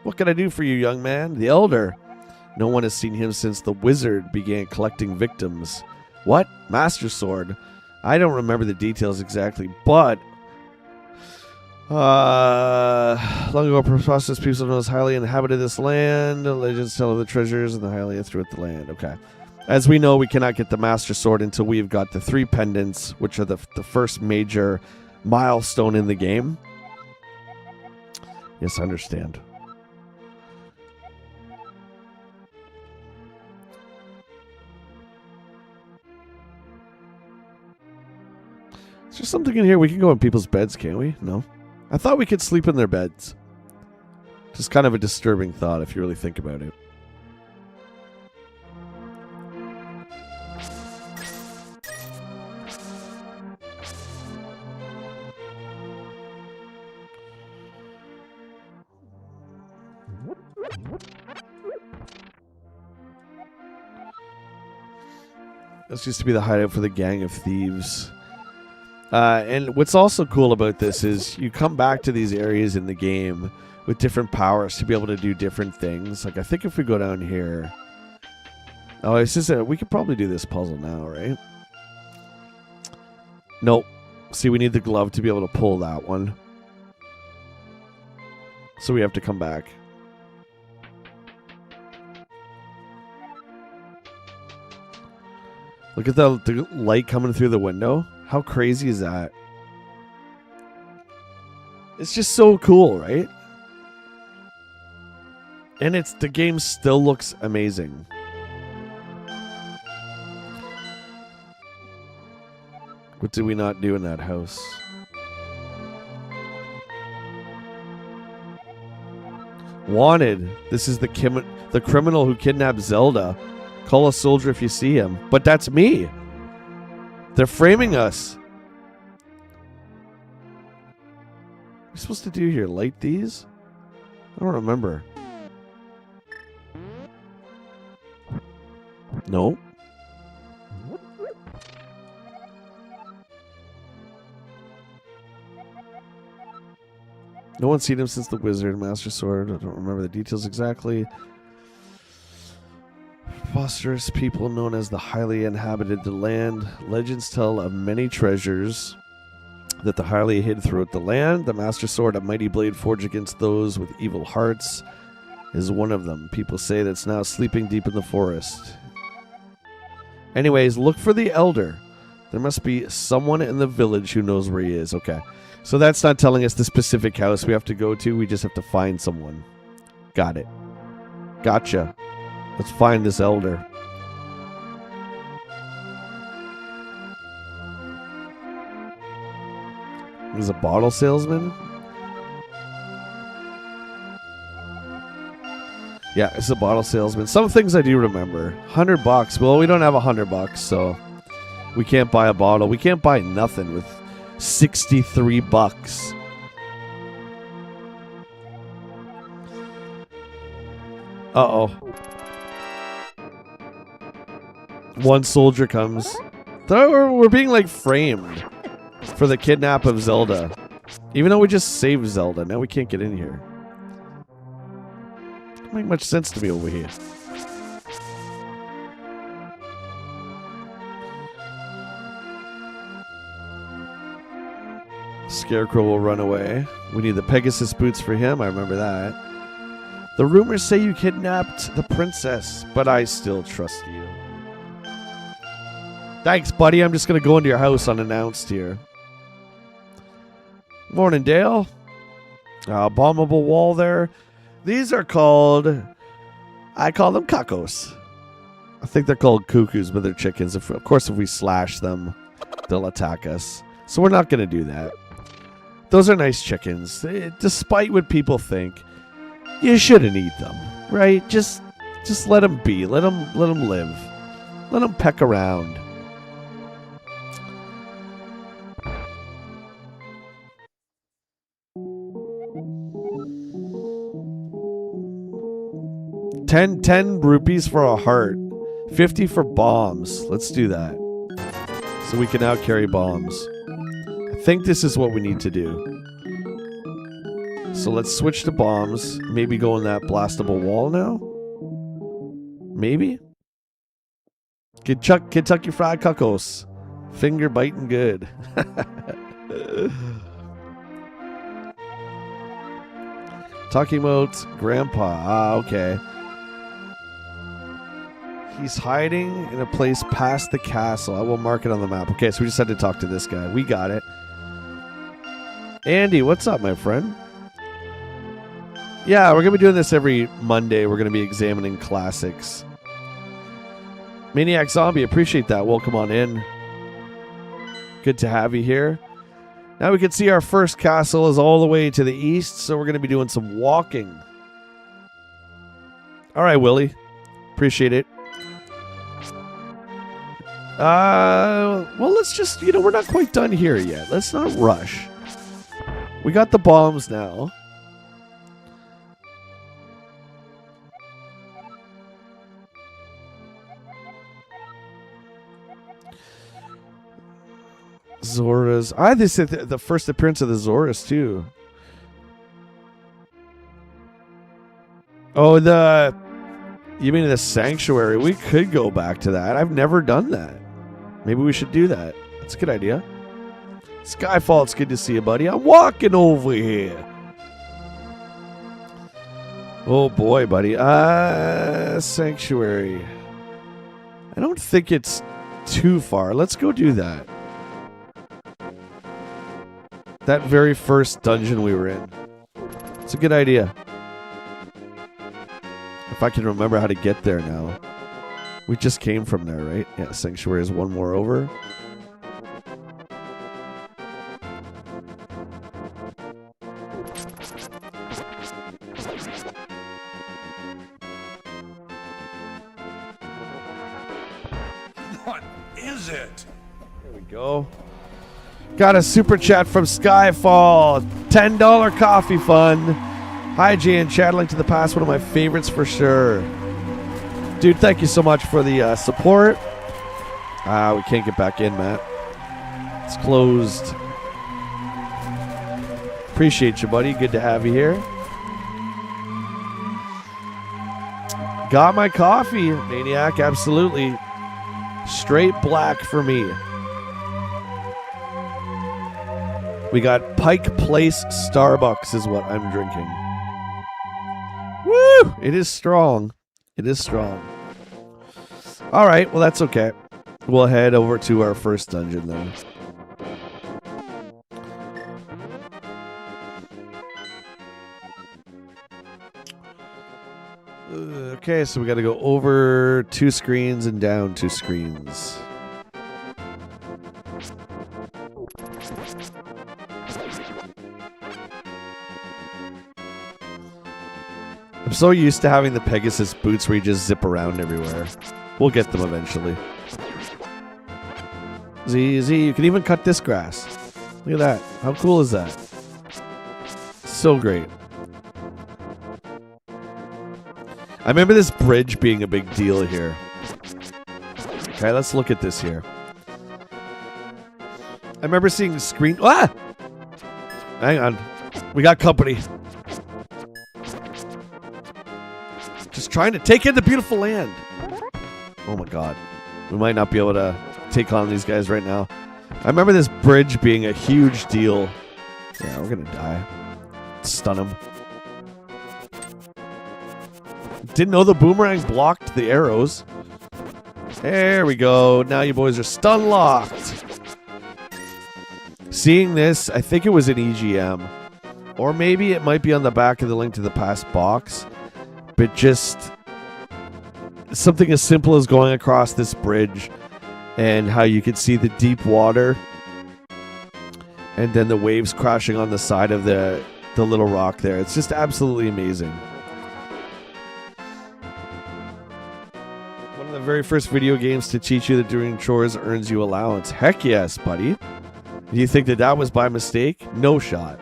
What can I do for you, young man? The Elder. No one has seen him since the wizard began collecting victims. What? Master Sword? I don't remember the details exactly, but long ago, prosperous people known as highly inhabited this land. Legends tell of the treasures and the highly throughout the land. Okay. As we know, we cannot get the Master Sword until we've got the 3 pendants, which are the first major milestone in the game. Yes, I understand. there something in here? We can go in people's beds, can't we? No. I thought we could sleep in their beds. Just kind of a disturbing thought if you really think about it. This used to be the hideout for the gang of thieves. And what's also cool about this is you come back to these areas in the game with different powers to be able to do different things. Like, I think if we go down here... Oh, it's just we could probably do this puzzle now, right? Nope. See, we need the glove to be able to pull that one. So we have to come back. Look at the light coming through the window. How crazy is that? It's just so cool, right? And the game still looks amazing. What did we not do in that house? Wanted. This is the criminal who kidnapped Zelda. Call a soldier if you see him. But that's me. They're framing us. What are we supposed to do here? Light these? I don't remember. No. No one's seen him since the Wizard Master Sword. I don't remember the details exactly. Preposterous people known as the highly inhabited the land. Legends tell of many treasures that the highly hid throughout the land. The Master Sword, a mighty blade forged against those with evil hearts, is one of them. People say that it's now sleeping deep in the forest. Anyways, look for the elder. There must be someone in the village who knows where he is. Okay. So that's not telling us the specific house we have to go to. We just have to find someone. Got it. Gotcha. Let's find this elder. He's a bottle salesman? Yeah, it's a bottle salesman. Some things I do remember. $100. Well, we don't have $100, so we can't buy a bottle. We can't buy nothing with $63. Uh-oh. One soldier comes. We're being, like, framed for the kidnap of Zelda. Even though we just saved Zelda, now we can't get in here. Doesn't make much sense to me over here. Scarecrow will run away. We need the Pegasus boots for him. I remember that. The rumors say you kidnapped the princess, but I still trust you. Thanks, buddy. I'm just going to go into your house unannounced here. Morning, Dale. Bombable wall there. These are called... I call them cuckoos. I think they're called cuckoos, but they're chickens. Of course, if we slash them, they'll attack us. So we're not going to do that. Those are nice chickens. Despite what people think, you shouldn't eat them, right? Just let them be. Let them live. Let them peck around. $10 rupees for a heart. 50 for bombs. Let's do that. So we can now carry bombs. I think this is what we need to do. So let's switch to bombs. Maybe go in that blastable wall now? Maybe? Kentucky Fried Cuckos. Finger biting good. Talking about Grandpa. Ah, okay. He's hiding in a place past the castle. I will mark it on the map. Okay, so we just had to talk to this guy. We got it. Andy, what's up, my friend? Yeah, we're going to be doing this every Monday. We're going to be examining classics. Maniac Zombie, appreciate that. Welcome on in. Good to have you here. Now we can see our first castle is all the way to the east, so we're going to be doing some walking. All right, Willie. Appreciate it. Well, let's just, we're not quite done here yet. Let's not rush. We got the bombs now. Zora's. This is the first appearance of the Zoras, too. Oh, you mean the Sanctuary? We could go back to that. I've never done that. Maybe we should do that. That's a good idea. Skyfall, it's good to see you, buddy. I'm walking over here. Oh, boy, buddy. Sanctuary. I don't think it's too far. Let's go do that. That very first dungeon we were in. It's a good idea. If I can remember how to get there now. We just came from there, right? Yeah, Sanctuary is one more over. What is it? There we go. Got a super chat from Skyfall. $10 coffee fund. Hi, Jay and Chad. Link to the Past, one of my favorites for sure. Dude, thank you so much for the support. We can't get back in, Matt. It's closed. Appreciate you, buddy. Good to have you here. Got my coffee, Maniac. Absolutely. Straight black for me. We got Pike Place Starbucks is what I'm drinking. Woo! It is strong. It is strong. All right. Well, that's okay. We'll head over to our first dungeon then. Okay, so we got to go over 2 screens and down 2 screens. I'm so used to having the Pegasus boots where you just zip around everywhere. We'll get them eventually. Z, you can even cut this grass. Look at that. How cool is that? So great. I remember this bridge being a big deal here. Okay, let's look at this here. I remember seeing the screen. Ah! Hang on. We got company. Just trying to take in the beautiful land. Oh my god. We might not be able to take on these guys right now. I remember this bridge being a huge deal. Yeah, we're gonna die. Stun him. Didn't know the boomerang blocked the arrows. There we go. Now you boys are stun locked. Seeing this, I think it was an EGM. Or maybe it might be on the back of the Link to the Past box. But just something as simple as going across this bridge and how you can see the deep water and then the waves crashing on the side of the little rock there. It's just absolutely amazing. One of the very first video games to teach you that doing chores earns you allowance. Heck yes, buddy. Do you think that was by mistake? No shot.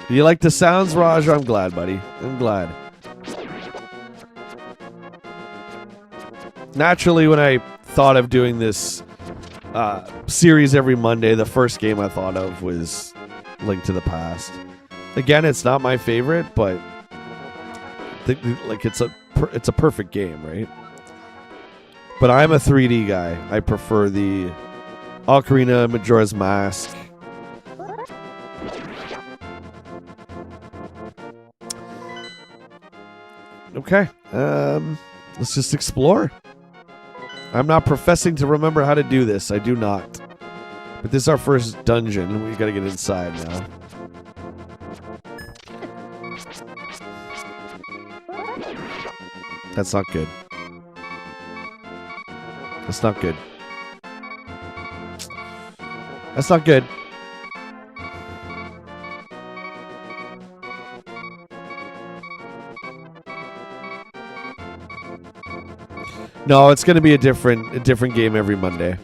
Do you like the sounds, Raj? I'm glad, buddy. I'm glad. Naturally, when I thought of doing this series every Monday, the first game I thought of was Link to the Past. Again, it's not my favorite, but like it's a perfect game, right? But I'm a 3D guy. I prefer the Ocarina, Majora's Mask. Okay, let's just explore. I'm not professing to remember how to do this. I do not. But this is our first dungeon. We gotta get inside now. That's not good. That's not good. No, it's going to be a different game every Monday.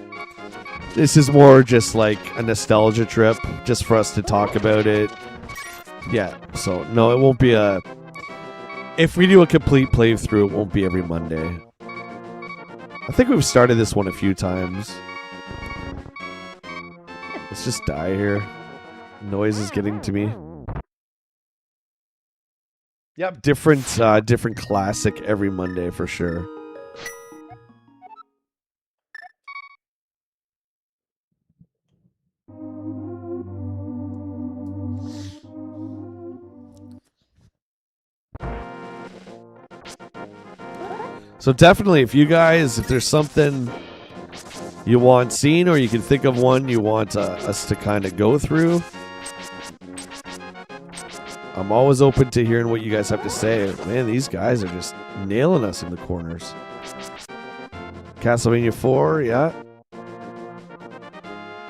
This is more just like a nostalgia trip, just for us to talk about it. Yeah, so no, it won't be a... If we do a complete playthrough, it won't be every Monday. I think we've started this one a few times. Let's just die here. Noise is getting to me. Yep, different classic every Monday for sure. So definitely, if there's something you want seen, or you can think of one you want us to kind of go through, I'm always open to hearing what you guys have to say. Man, these guys are just nailing us in the corners. Castlevania 4, yeah.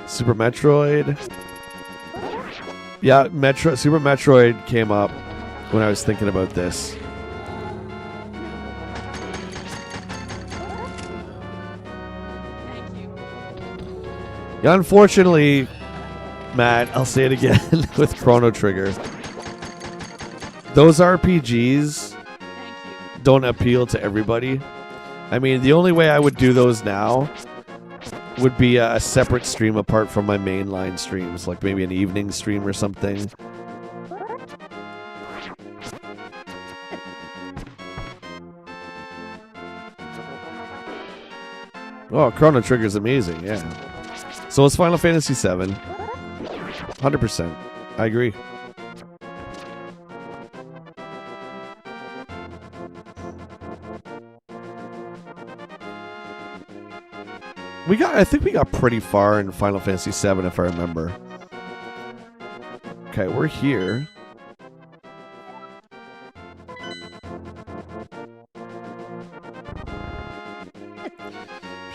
Super Metroid. Yeah, Super Metroid came up when I was thinking about this. Yeah, unfortunately, Matt, I'll say it again with Chrono Trigger. Those RPGs don't appeal to everybody. I mean, the only way I would do those now would be a separate stream apart from my mainline streams, like maybe an evening stream or something. Oh, Chrono Trigger is amazing, yeah. So it's Final Fantasy VII. 100%. I agree. I think we got pretty far in Final Fantasy VII, if I remember. Okay, we're here.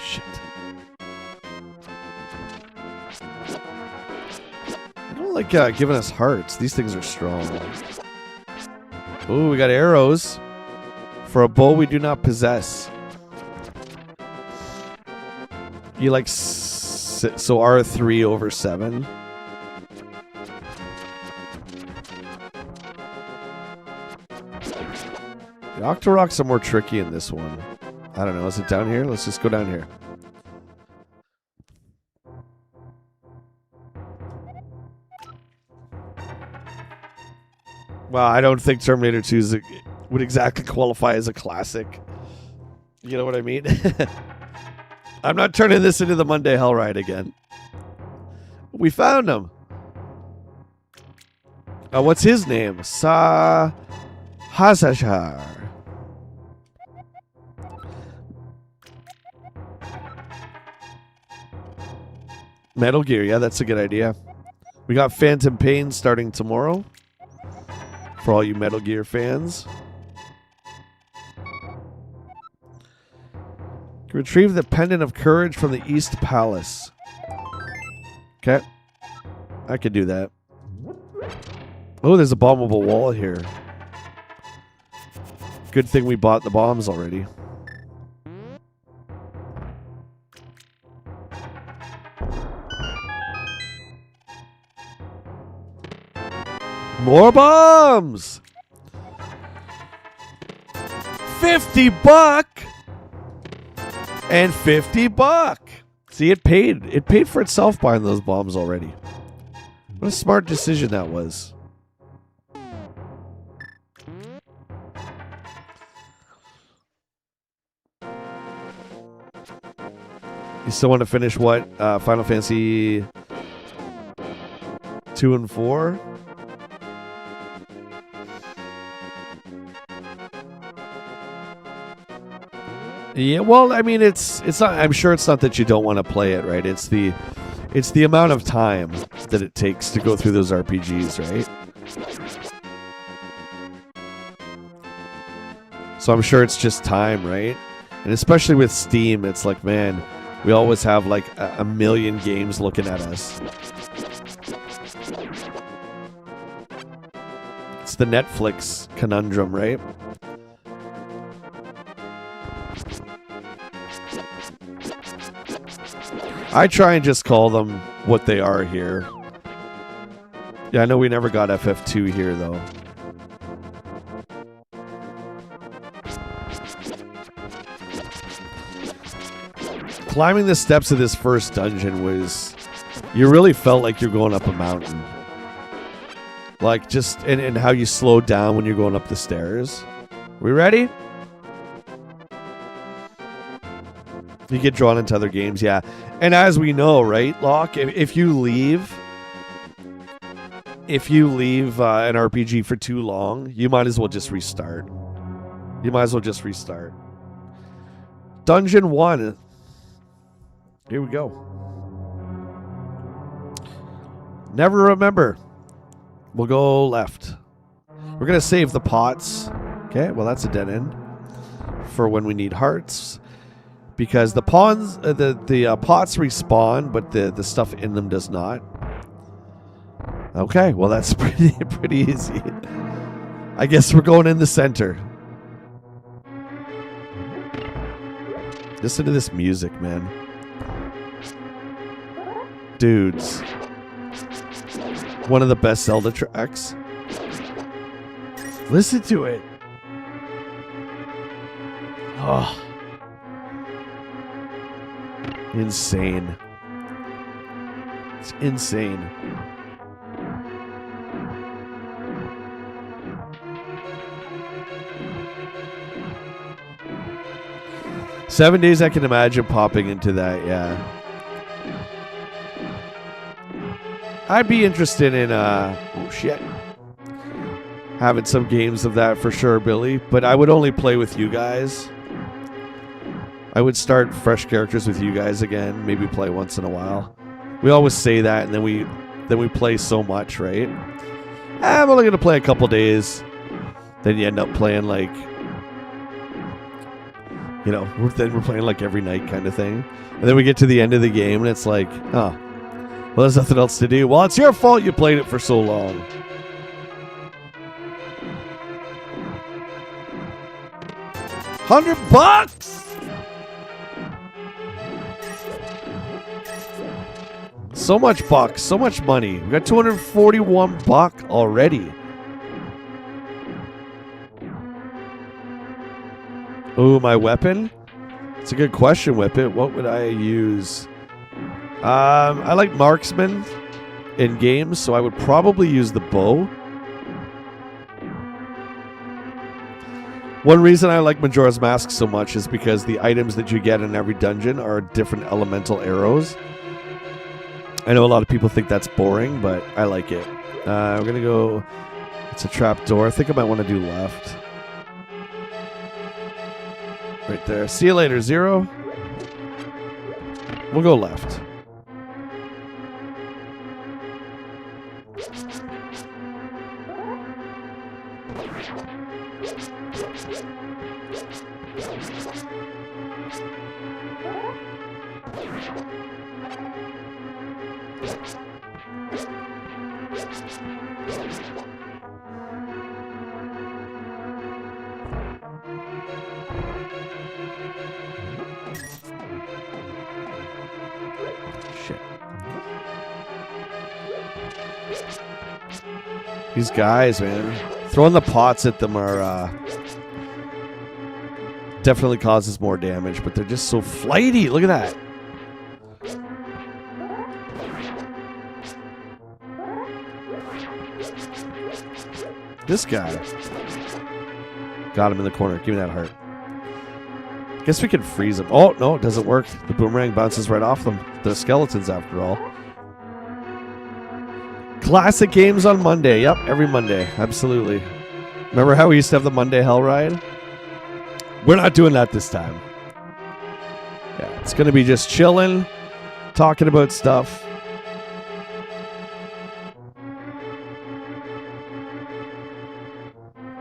Shit. I don't like giving us hearts. These things are strong. Ooh, we got arrows. For a bow we do not possess. You like... So R3 over 7. The Octoroks are more tricky in this one. I don't know. Is it down here? Let's just go down here. Well, I don't think Terminator 2 would exactly qualify as a classic. You know what I mean? I'm not turning this into the Monday Hell Ride again. We found him. What's his name? Hazashar. Metal Gear, yeah, that's a good idea. We got Phantom Pain starting tomorrow. For all you Metal Gear fans. Retrieve the Pendant of Courage from the East Palace. Okay. I could do that. Oh, there's a bombable wall here. Good thing we bought the bombs already. More bombs! $50 and $50. See, it paid. It paid for itself buying those bombs already. What a smart decision that was. You still want to finish what? Final Fantasy 2 and 4? Yeah, well, I mean, it's not. I'm sure it's not that you don't want to play it, right? It's the amount of time that it takes to go through those RPGs, right? So I'm sure it's just time, right? And especially with Steam, it's like, man, We always have like a million games looking at us. It's the Netflix conundrum, right? I try and just call them what they are here. Yeah, I know we never got FF2 here, though. Climbing the steps of this first dungeon was... You really felt like you're going up a mountain. Like, just... And how you slow down when you're going up the stairs. We ready? You get drawn into other games, yeah. And as we know, right, Locke, if you leave an RPG for too long, you might as well just restart. Dungeon 1. Here we go. Never remember. We'll go left. We're going to save the pots. Okay, well, that's a dead end. For when we need hearts. Because the pots respawn, but the stuff in them does not. Okay, well that's pretty easy. I guess we're going in the center. Listen to this music, man. Dudes. One of the best Zelda tracks. Listen to it. Oh. Insane. It's insane. Seven days I can imagine popping into that, yeah. I'd be interested in, oh shit. Having some games of that for sure, Billy. But I would only play with you guys. I would start fresh characters with you guys again. Maybe play once in a while. We always say that, and then we play so much, right? I'm only gonna play a couple days. Then you end up playing like, you know, we're playing like every night kind of thing. And then we get to the end of the game, and it's like, oh, well, there's nothing else to do. Well, it's your fault you played it for so long. $100. So much bucks, so much money. We got 241 buck already. Ooh, my weapon? It's a good question, Whippet. What would I use? I like marksman in games, so I would probably use the bow. One reason I like Majora's Mask so much is because the items that you get in every dungeon are different elemental arrows. I know a lot of people think that's boring, but I like it. We're going to go... It's a trap door. I think I might want to do left. Right there. See you later, Zero. We'll go left. These guys, man. Throwing the pots at them are definitely causes more damage, but they're just so flighty. Look at that. This guy. Got him in the corner. Give me that heart. Guess we can freeze him. Oh, no, it doesn't work. The boomerang bounces right off them. They're skeletons after all. Classic games on Monday. Yep, every Monday. Absolutely. Remember how we used to have the Monday Hell Ride? We're not doing that this time. Yeah, it's going to be just chilling, talking about stuff.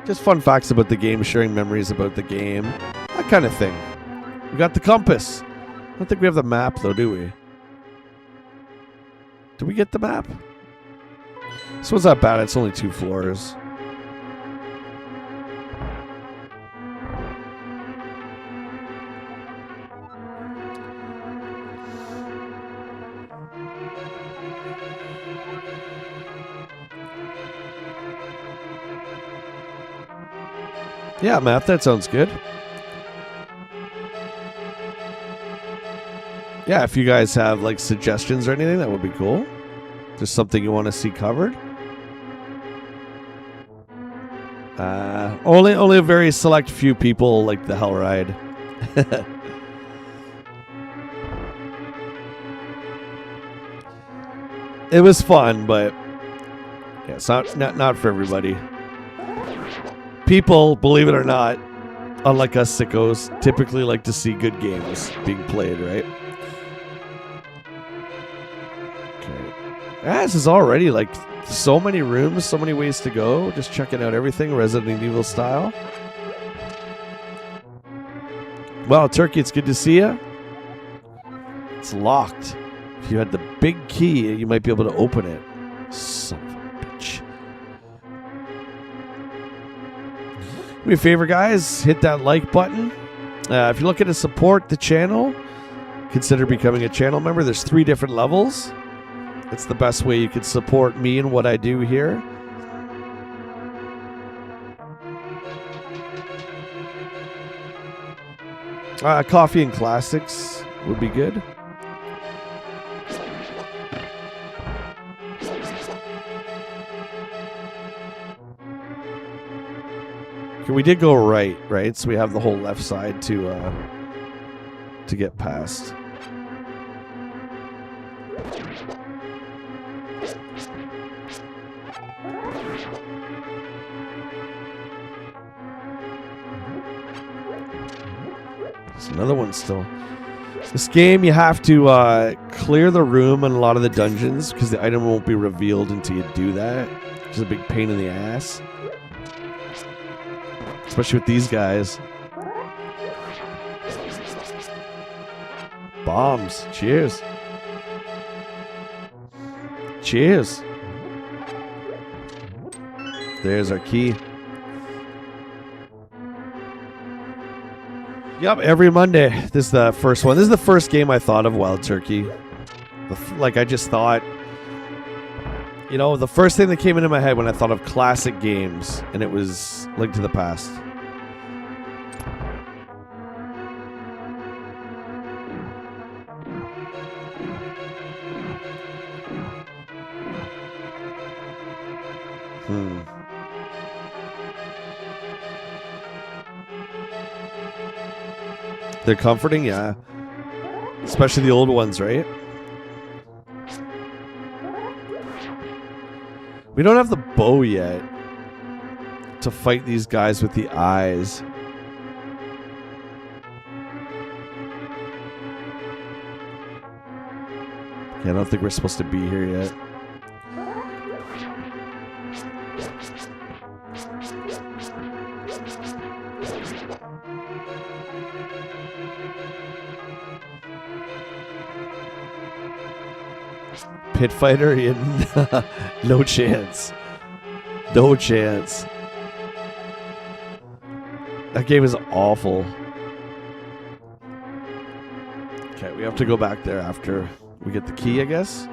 Just fun facts about the game, sharing memories about the game. That kind of thing. We got the compass. don't think we have the map, though, do we? Did we get the map? This one's not bad. It's only 2 floors. Yeah, map. That sounds good. Yeah, if you guys have like suggestions or anything, that would be cool. Just something you want to see covered. Only a very select few people like the Hell Ride. It was fun, but yeah, it's not for everybody. People, believe it or not, unlike us sickos, typically like to see good games being played, right? Okay. Yeah, this is already like so many rooms, so many ways to go. Just checking out everything Resident Evil style. Well, Turkey, it's good to see you. It's locked. If you had the big key, you might be able to open it. Son of a bitch. Do me a favor, guys. Hit that like button. If you're looking to support the channel, consider becoming a channel member. There's 3 different levels. It's the best way you can support me and what I do here. Coffee and classics would be good. Okay, we did go right? So we have the whole left side to get past. There's another one still. This game, you have to clear the room and a lot of the dungeons because the item won't be revealed until you do that. Which is a big pain in the ass. Especially with these guys. Bombs. Cheers. Cheers. There's our key. Yep, every Monday. This is the first one. This is the first game I thought of Wild Turkey. Like, I just thought... You know, the first thing that came into my head when I thought of classic games, and it was Link to the Past. They're comforting, yeah. Especially the old ones, right? We don't have the bow yet to fight these guys with the eyes. Yeah, I don't think we're supposed to be here yet. Pit fighter? No chance. No chance. That game is awful. Okay, we have to go back there after we get the key, I guess.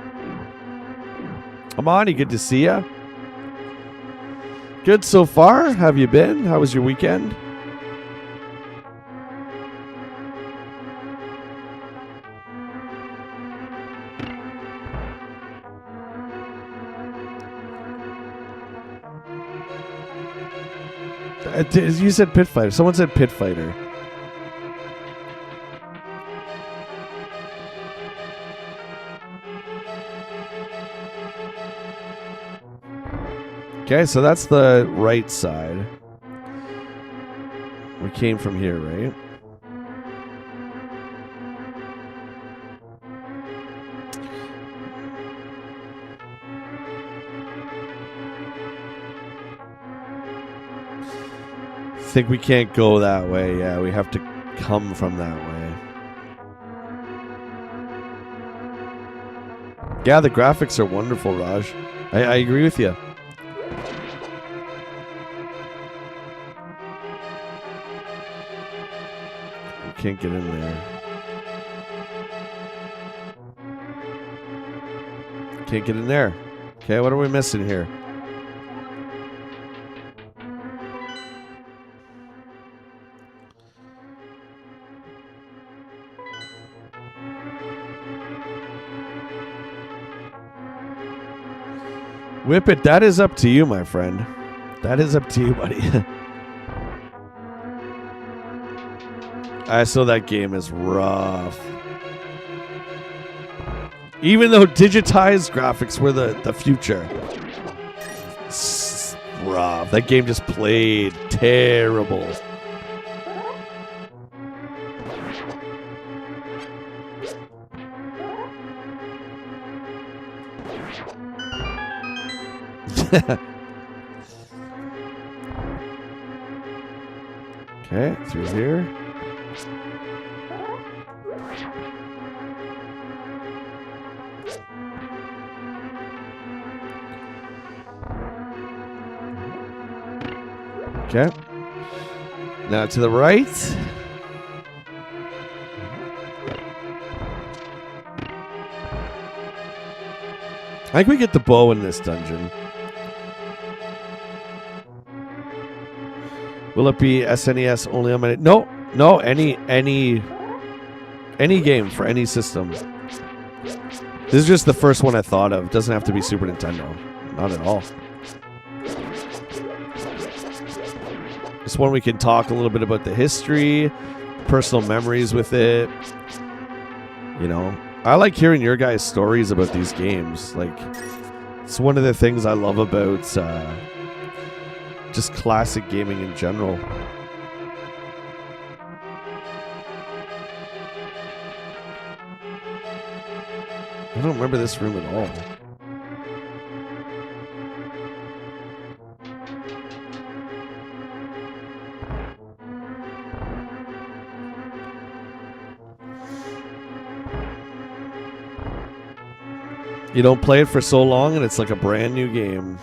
Amani, good to see ya. Good so far. How have you been? How was your weekend? You said pit fighter. Someone said pit fighter. Okay, so that's the right side. We came from here, right? Think we can't go that way. Yeah, we have to come from that way. Yeah, the graphics are wonderful, Raj. I agree with you. You can't get in there. Can't get in there. Okay, what are we missing here? Whip it, that is up to you, my friend. That is up to you, buddy. I saw that game is rough. Even though digitized graphics were the future. It's rough. That game just played terrible. Okay, through here. Okay. Now to the right. I think we get the bow in this dungeon. Will it be SNES only on my... No, any game for any system. This is just the first one I thought of. It doesn't have to be Super Nintendo. Not at all. This one we can talk a little bit about the history, personal memories with it. You know, I like hearing your guys' stories about these games. Like, it's one of the things I love about just classic gaming in general. I don't remember this room at all. You don't play it for so long and it's like a brand new game.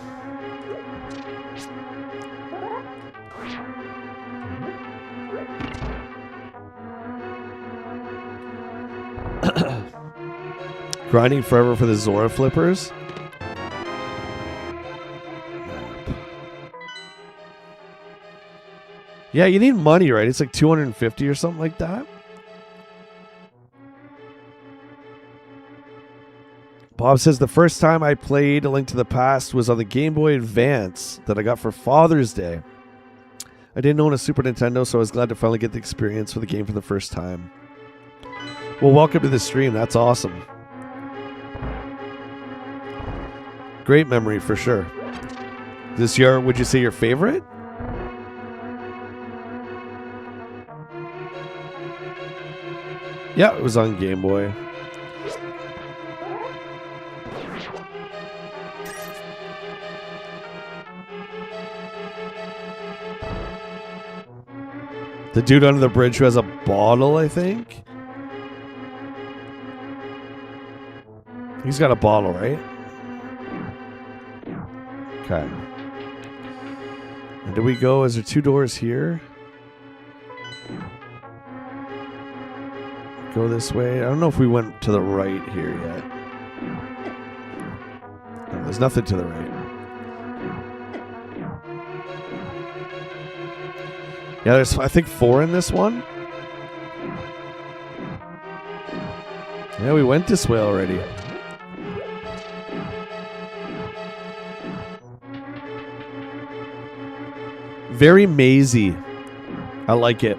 Grinding forever for the Zora flippers. Yeah, you need money, right? It's like 250 or something like that. Bob says the first time I played A Link to the Past was on the Game Boy Advance that I got for Father's Day. I didn't own a Super Nintendo, so I was glad to finally get the experience for the game for the first time. Well, welcome to the stream. That's awesome. Great memory for sure. This year, would you say your favorite? Yeah, it was on Game Boy. The dude under the bridge who has a bottle, I think. He's got a bottle, right? Okay. And do we go? Is there two doors here? Go this way. I don't know if we went to the right here yet. No, there's nothing to the right. Yeah, there's, I think, 4 in this one. Yeah, we went this way already. Very mazy. I like it.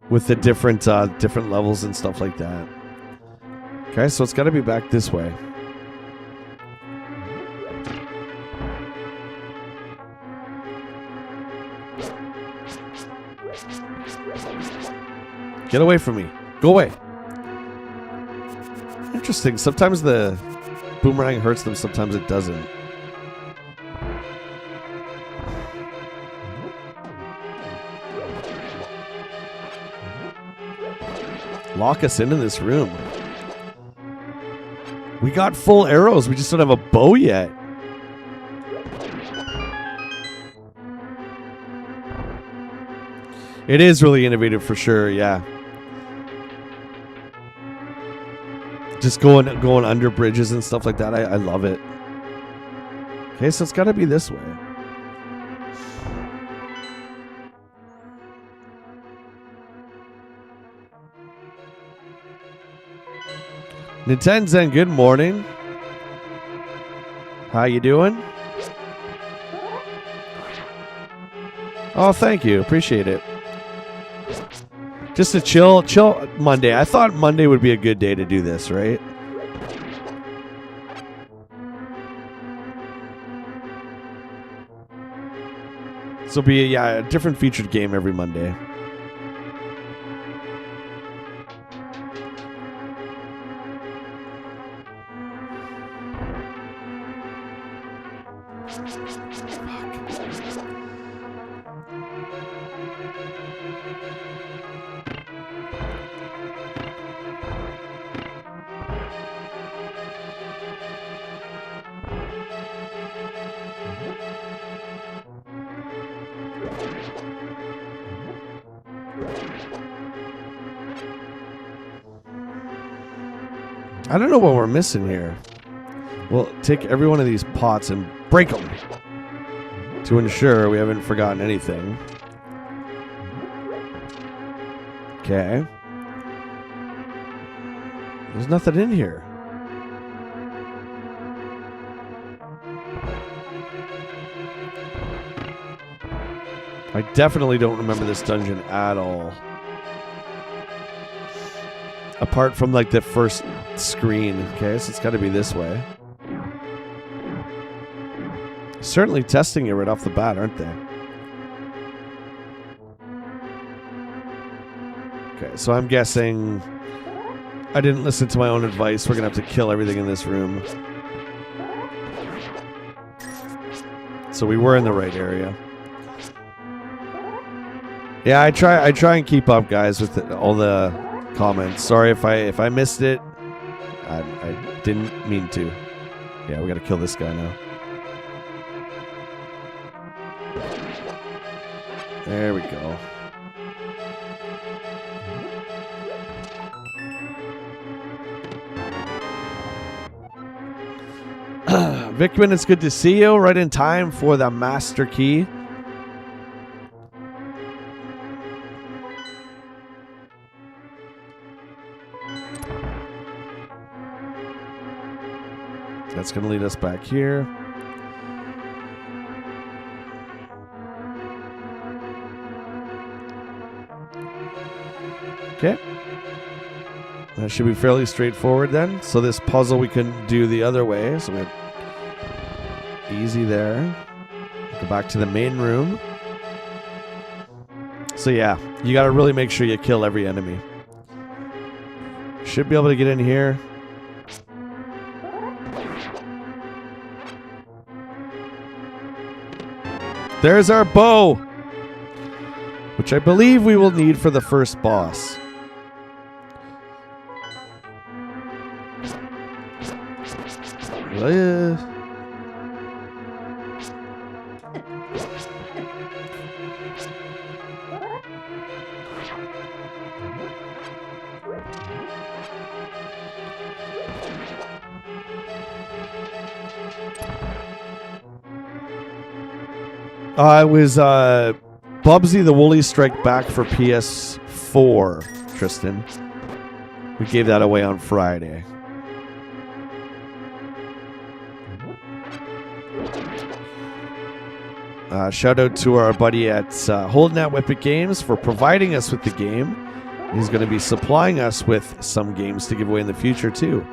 With the different levels and stuff like that. Okay, so it's got to be back this way. Get away from me. Go away. Interesting. Sometimes the boomerang hurts them, sometimes it doesn't. Lock us into this room. We got full arrows. We just don't have a bow yet. It is really innovative for sure, yeah. Just going under bridges and stuff like that. I love it. Okay, so it's got to be this way. Nintenzen, good morning. How you doing? Oh, thank you. Appreciate it. Just a chill Monday. I thought Monday would be a good day to do this, right? This will be a different featured game every Monday. I don't know what we're missing here. We'll take every one of these pots and break them to ensure we haven't forgotten anything. Okay. There's nothing in here. I definitely don't remember this dungeon at all. Apart from like the first screen. Okay, so it's got to be this way. Certainly testing it right off the bat, aren't they? Okay, so I'm guessing I didn't listen to my own advice. We're going to have to kill everything in this room. So we were in the right area. Yeah, I try and keep up, guys, with all the comments. Sorry if I missed it. I didn't mean to. Yeah, we got to kill this guy now. There we go. Vickman, it's good to see you. Right in time for the master key. That's going to lead us back here. Okay. That should be fairly straightforward then. So this puzzle we can do the other way. So we have easy there. Go back to the main room. So yeah, you got to really make sure you kill every enemy. Should be able to get in here. There's our bow, which I believe we will need for the first boss. It was Bubsy the Woolly Strike Back for PS4, Tristan. We gave that away on Friday. Shout out to our buddy at Holding Out Epic Games for providing us with the game. He's going to be supplying us with some games to give away in the future too.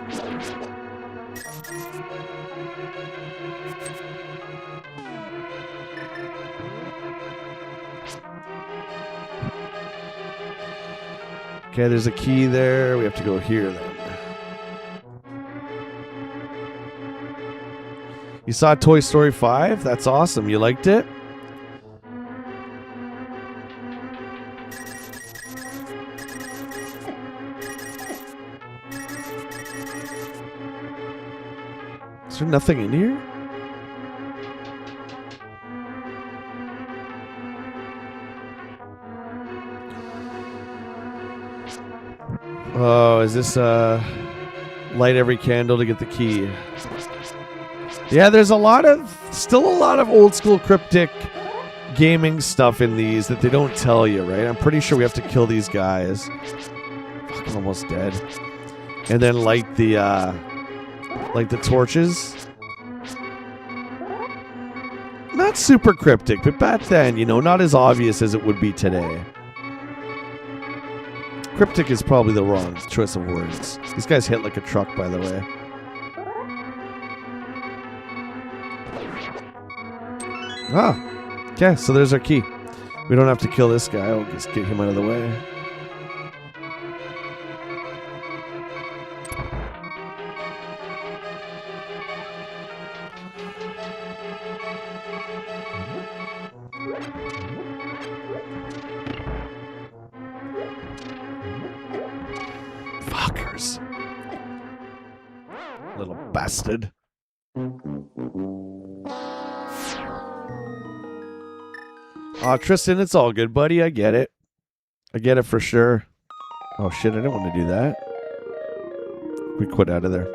Okay, there's a key there. We have to go here then. You saw Toy Story 5? That's awesome. You liked it? Is there nothing in here? Oh, is this light every candle to get the key? Yeah, there's still a lot of old school cryptic gaming stuff in these that they don't tell you, right? I'm pretty sure we have to kill these guys. Fuck, I'm almost dead. And then light the torches. Not super cryptic, but back then, not as obvious as it would be today. Cryptic is probably the wrong choice of words. These guys hit like a truck, by the way. Ah, okay, so there's our key. We don't have to kill this guy. We'll just get him out of the way. Fuckers. Little bastard. Aw, Tristan, it's all good, buddy. I get it. I get it for sure. Oh, shit, I didn't want to do that. We quit out of there.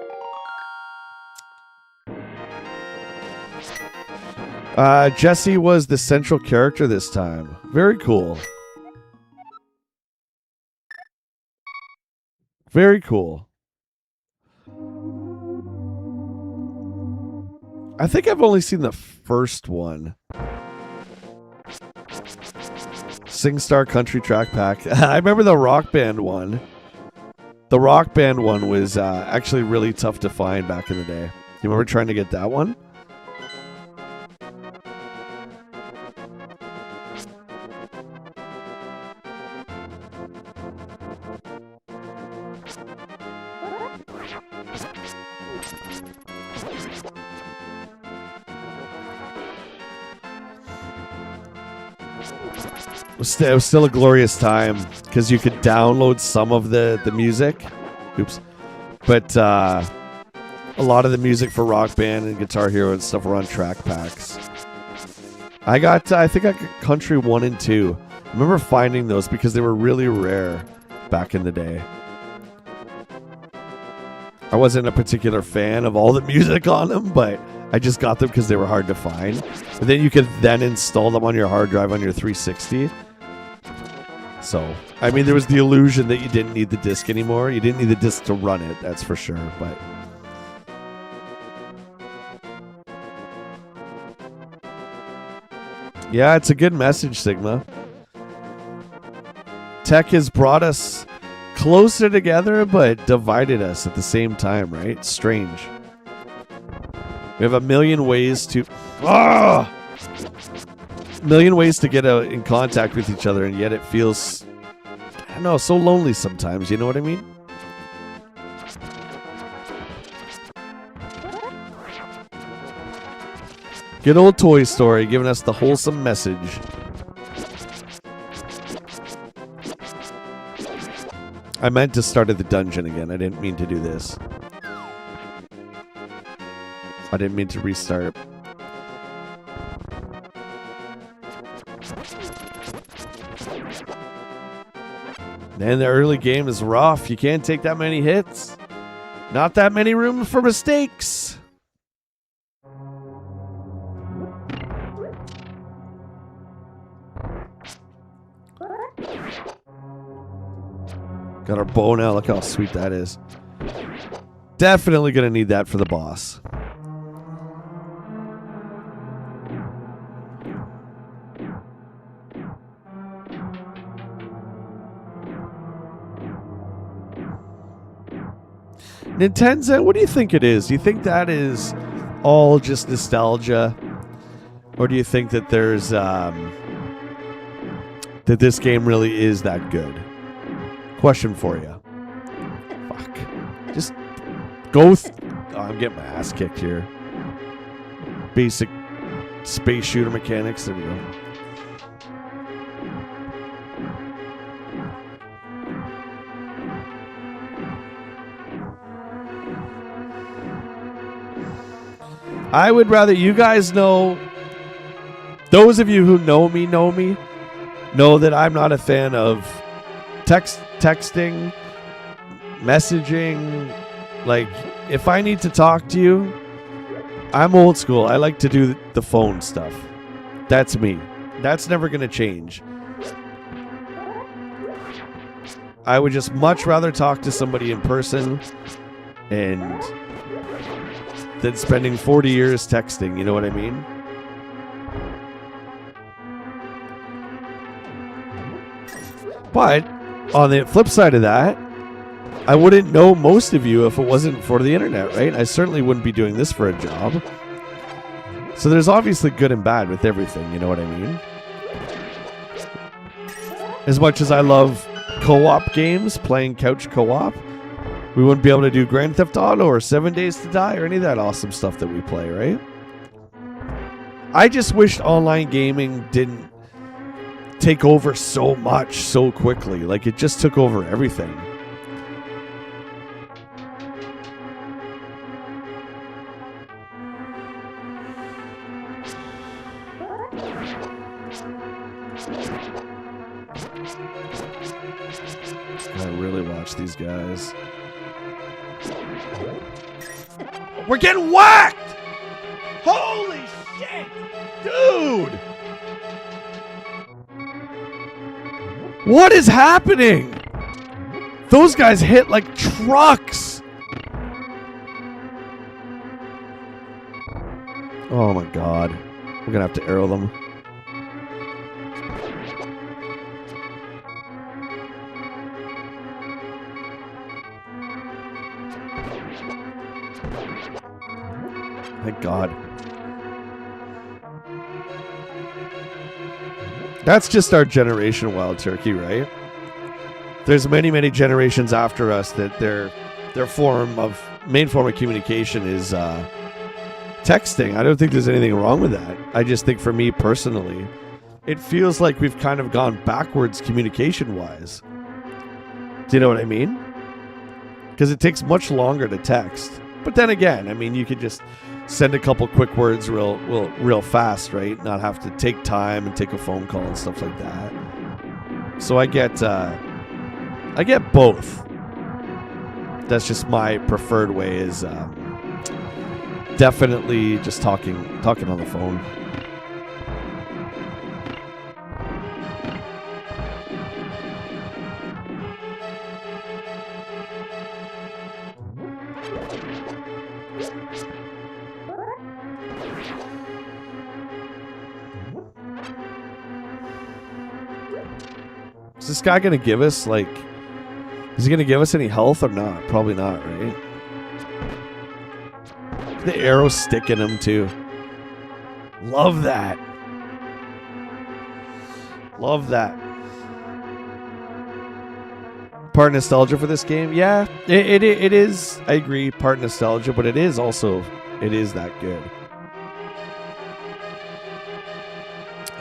Jesse was the central character this time. Very cool. Very cool. I think I've only seen the first one. SingStar Country Track Pack. I remember the Rock Band one. The Rock Band one was actually really tough to find back in the day. You remember trying to get that one? It was still a glorious time because you could download some of the music. Oops. But a lot of the music for Rock Band and Guitar Hero and stuff were on track packs. I think I got Country 1 and 2. I remember finding those because they were really rare back in the day. I wasn't a particular fan of all the music on them, but I just got them because they were hard to find. And then you could then install them on your hard drive on your 360. So, I mean, there was the illusion that you didn't need the disc anymore. You didn't need the disc to run it, that's for sure. But yeah, it's a good message, Sigma. Tech has brought us closer together, but divided us at the same time, right? Strange. We have a million ways to... Ah! Million ways to get in contact with each other, and yet it feels, I don't know, so lonely sometimes. You know what I mean? Good old Toy Story giving us the wholesome message. I meant to start at the dungeon again. I didn't mean to do this. I didn't mean to restart. Man, the early game is rough. You can't take that many hits. Not that many room for mistakes. Got our bow now. Look how sweet that is. Definitely going to need that for the boss. Nintendo, what do you think it is? Do you think that is all just nostalgia? Or do you think that there's that this game really is that good? Question for you. Fuck. Just go. I'm getting my ass kicked here. Basic space shooter mechanics. There we go. I would rather you guys know, those of you who know me, know that I'm not a fan of texting, messaging. Like, if I need to talk to you, I'm old school. I like to do the phone stuff. That's me. That's never going to change. I would just much rather talk to somebody in person and than spending 40 years texting. You know what I mean? But on the flip side of that, I wouldn't know most of you if it wasn't for the internet, right? I certainly wouldn't be doing this for a job. So there's obviously good and bad with everything, you know what I mean? As much as I love co-op games, playing couch co-op, we wouldn't be able to do Grand Theft Auto or 7 Days to Die or any of that awesome stuff that we play, right? I just wished online gaming didn't take over so much so quickly. Like, it just took over everything. Gotta really watch these guys. We're getting whacked! Holy shit! Dude! What is happening? Those guys hit like trucks. Oh my god. We're gonna have to arrow them. Thank God. That's just our generation, Wild Turkey, right? There's many generations after us that their main form of communication is texting. I don't think there's anything wrong with that. I just think for me personally, it feels like we've kind of gone backwards communication-wise. Do you know what I mean? Because it takes much longer to text. But then again, I mean, you could just send a couple quick words real fast, right? Not have to take time and take a phone call and stuff like that. So I get both. That's just my preferred way, is definitely just talking on the phone. Is this guy going to give us, like, is he going to give us any health or not? Probably not, right? The arrow stick in him, too. Love that. Love that. Part nostalgia for this game? Yeah, it is. I agree, part nostalgia, but it is also, it is that good.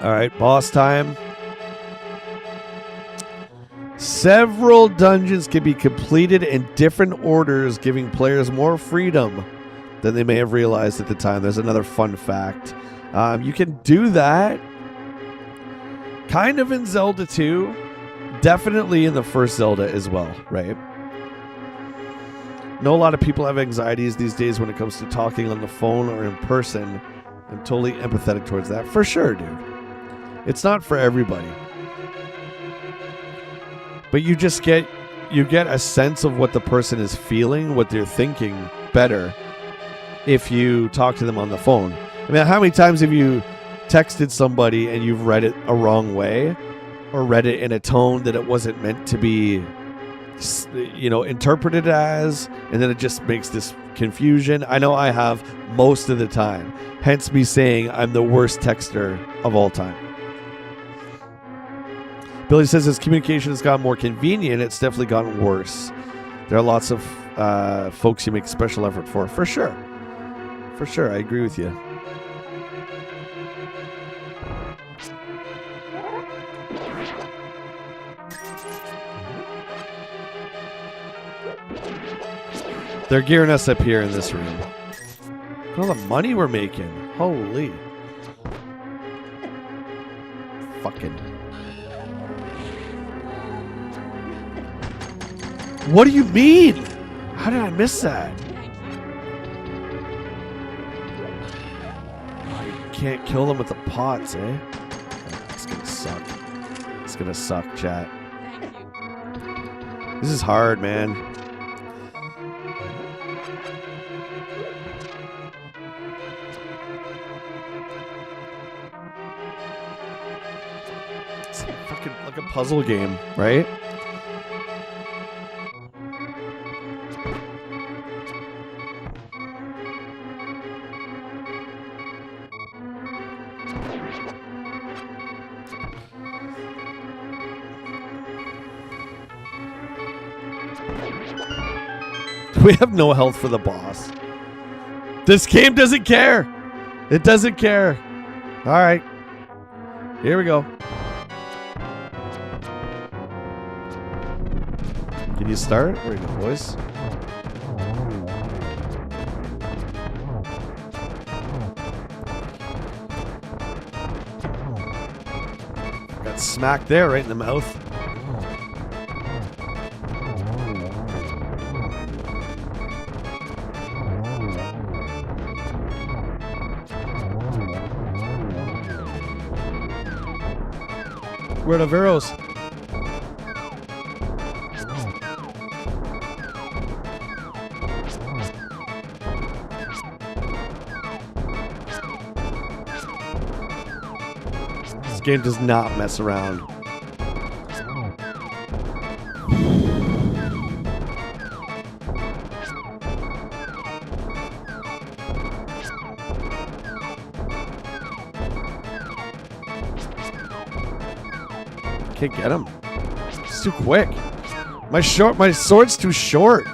All right, boss time. Several dungeons can be completed in different orders, giving players more freedom than they may have realized at the time. There's another fun fact. You can do that kind of in Zelda 2. Definitely in the first Zelda as well, right? Know a lot of people have anxieties these days when it comes to talking on the phone or in person. I'm totally empathetic towards that. For sure, dude. It's not for everybody. But you just get a sense of what the person is feeling, what they're thinking better if you talk to them on the phone. I mean, how many times have you texted somebody and you've read it a wrong way or read it in a tone that it wasn't meant to be, interpreted as, and then it just makes this confusion? I know I have most of the time. Hence me saying I'm the worst texter of all time. Billy says as communication has gotten more convenient, it's definitely gotten worse. There are lots of folks you make special effort for. For sure. For sure. I agree with you. They're gearing us up here in this room. Look at all the money we're making. Holy. Fucking. What do you mean? How did I miss that? Oh, you can't kill them with the pots, eh? It's gonna suck. It's gonna suck, chat. This is hard, man. It's fucking like a puzzle game, right? We have no health for the boss. This game doesn't care. It doesn't care. All right. Here we go. Can you start? There we go, boys. Got smacked there right in the mouth. Where are the arrows? This game does not mess around. Can't get him. It's too quick. My sword's too short.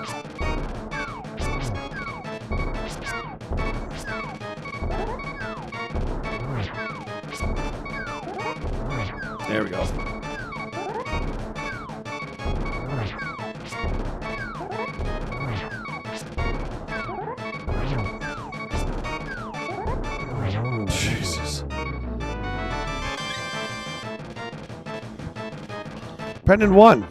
There we go. Jesus. Brendan won.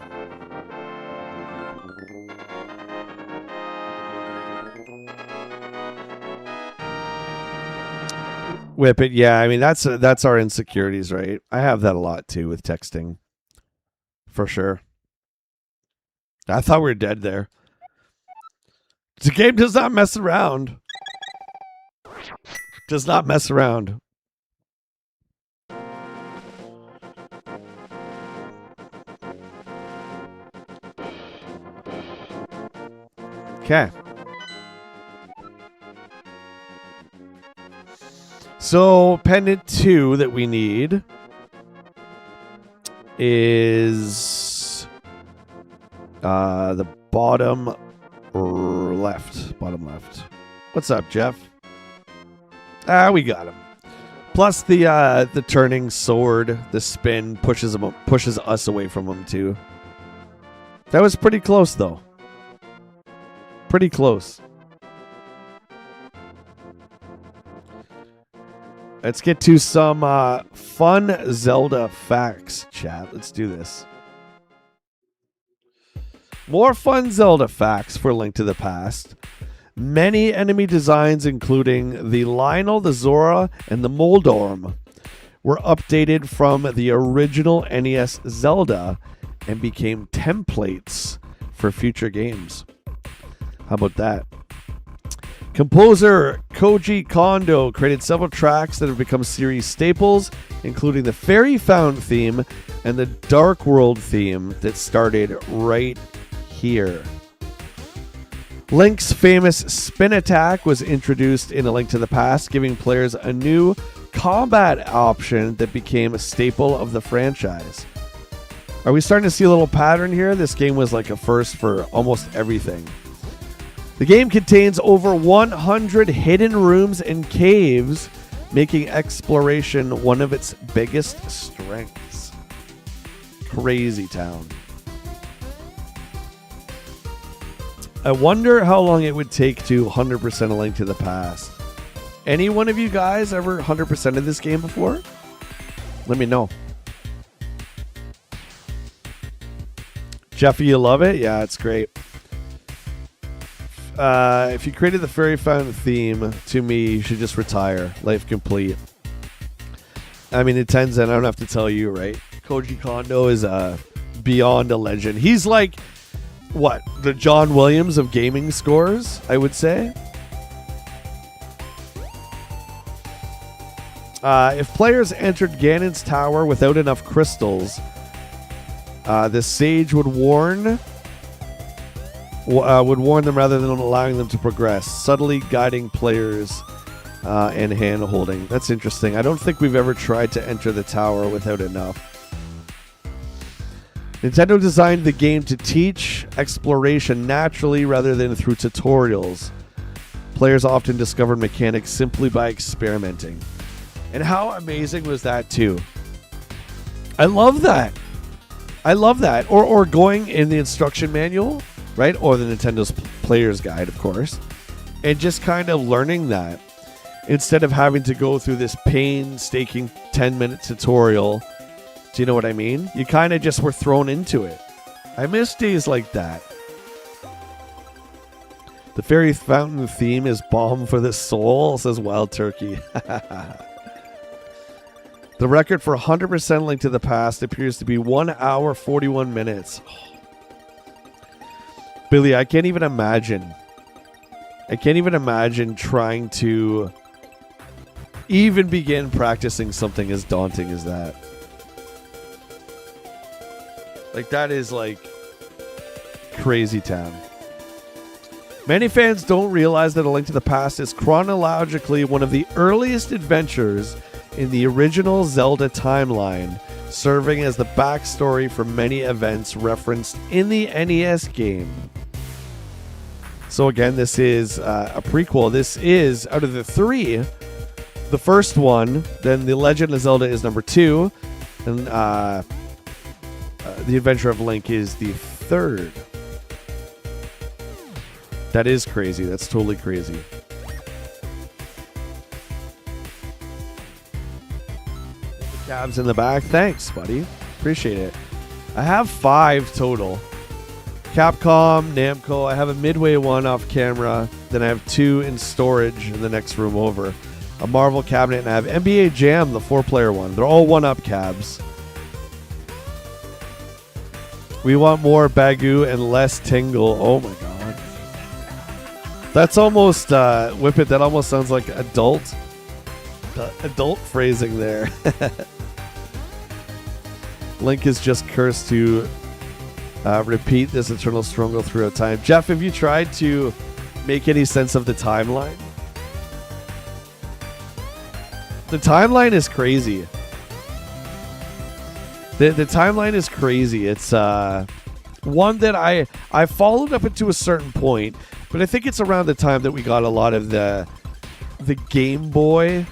Whip it, yeah. I mean, that's our insecurities, right? I have that a lot too with texting, for sure. I thought we were dead there. The game does not mess around. Does not mess around. Okay. So, pendant 2 that we need is the bottom left. Bottom left. What's up, Jeff? We got him. Plus the turning sword, the spin pushes us away from him too. That was pretty close though. Pretty close. Let's get to some fun Zelda facts, chat. Let's do this. More fun Zelda facts for Link to the Past. Many enemy designs, including the Lionel, the Zora, and the Moldorm, were updated from the original NES Zelda and became templates for future games. How about that? Composer Koji Kondo created several tracks that have become series staples, including the Fairy Found theme and the Dark World theme that started right here. Link's famous spin attack was introduced in A Link to the Past, giving players a new combat option that became a staple of the franchise. Are we starting to see a little pattern here? This game was like a first for almost everything. The game contains over 100 hidden rooms and caves, making exploration one of its biggest strengths. Crazy town. I wonder how long it would take to 100% A Link to the Past. Any one of you guys ever 100% of this game before? Let me know. Jeffy, you love it? Yeah, it's great. If you created the Fairy Fountain theme to me, you should just retire. Life complete. I mean, in Tencent, I don't have to tell you, right? Koji Kondo is beyond a legend. He's like, what? The John Williams of gaming scores, I would say. If players entered Ganon's tower without enough crystals, the sage would warn them rather than allowing them to progress, subtly guiding players and hand-holding. That's interesting. I don't think we've ever tried to enter the tower without enough. Nintendo designed the game to teach exploration naturally rather than through tutorials. Players often discovered mechanics simply by experimenting. And how amazing was that too? I love that. I love that. Or going in the instruction manual, right? Or the Nintendo's player's guide, of course. And just kind of learning that. Instead of having to go through this painstaking 10-minute tutorial. Do you know what I mean? You kind of just were thrown into it. I miss days like that. The Fairy Fountain theme is balm for the soul, says Wild Turkey. The record for 100% Link to the Past appears to be 1 hour, 41 minutes. Billy, I can't even imagine. I can't even imagine trying to even begin practicing something as daunting as that. Like, that is like crazy town. Many fans don't realize that A Link to the Past is chronologically one of the earliest adventures in the original Zelda timeline, serving as the backstory for many events referenced in the NES game. So again, this is a prequel. This is, out of the three, the first one. Then The Legend of Zelda is number 2. And The Adventure of Link is the third. That is crazy. That's totally crazy. Cabs in the back. Thanks, buddy. Appreciate it. I have 5 total. Capcom, Namco. I have a Midway one off camera. Then I have 2 in storage in the next room over. A Marvel cabinet, and I have NBA Jam, the 4-player one. They're all 1-up cabs. We want more Bagu and less Tingle. Oh my god. That's almost, Whippet, that almost sounds like adult phrasing there. Link is just cursed to repeat this eternal struggle throughout time. Jeff, have you tried to make any sense of the timeline? The timeline is crazy. The timeline is crazy. It's one that I followed up into a certain point, but I think it's around the time that we got a lot of the Game Boy,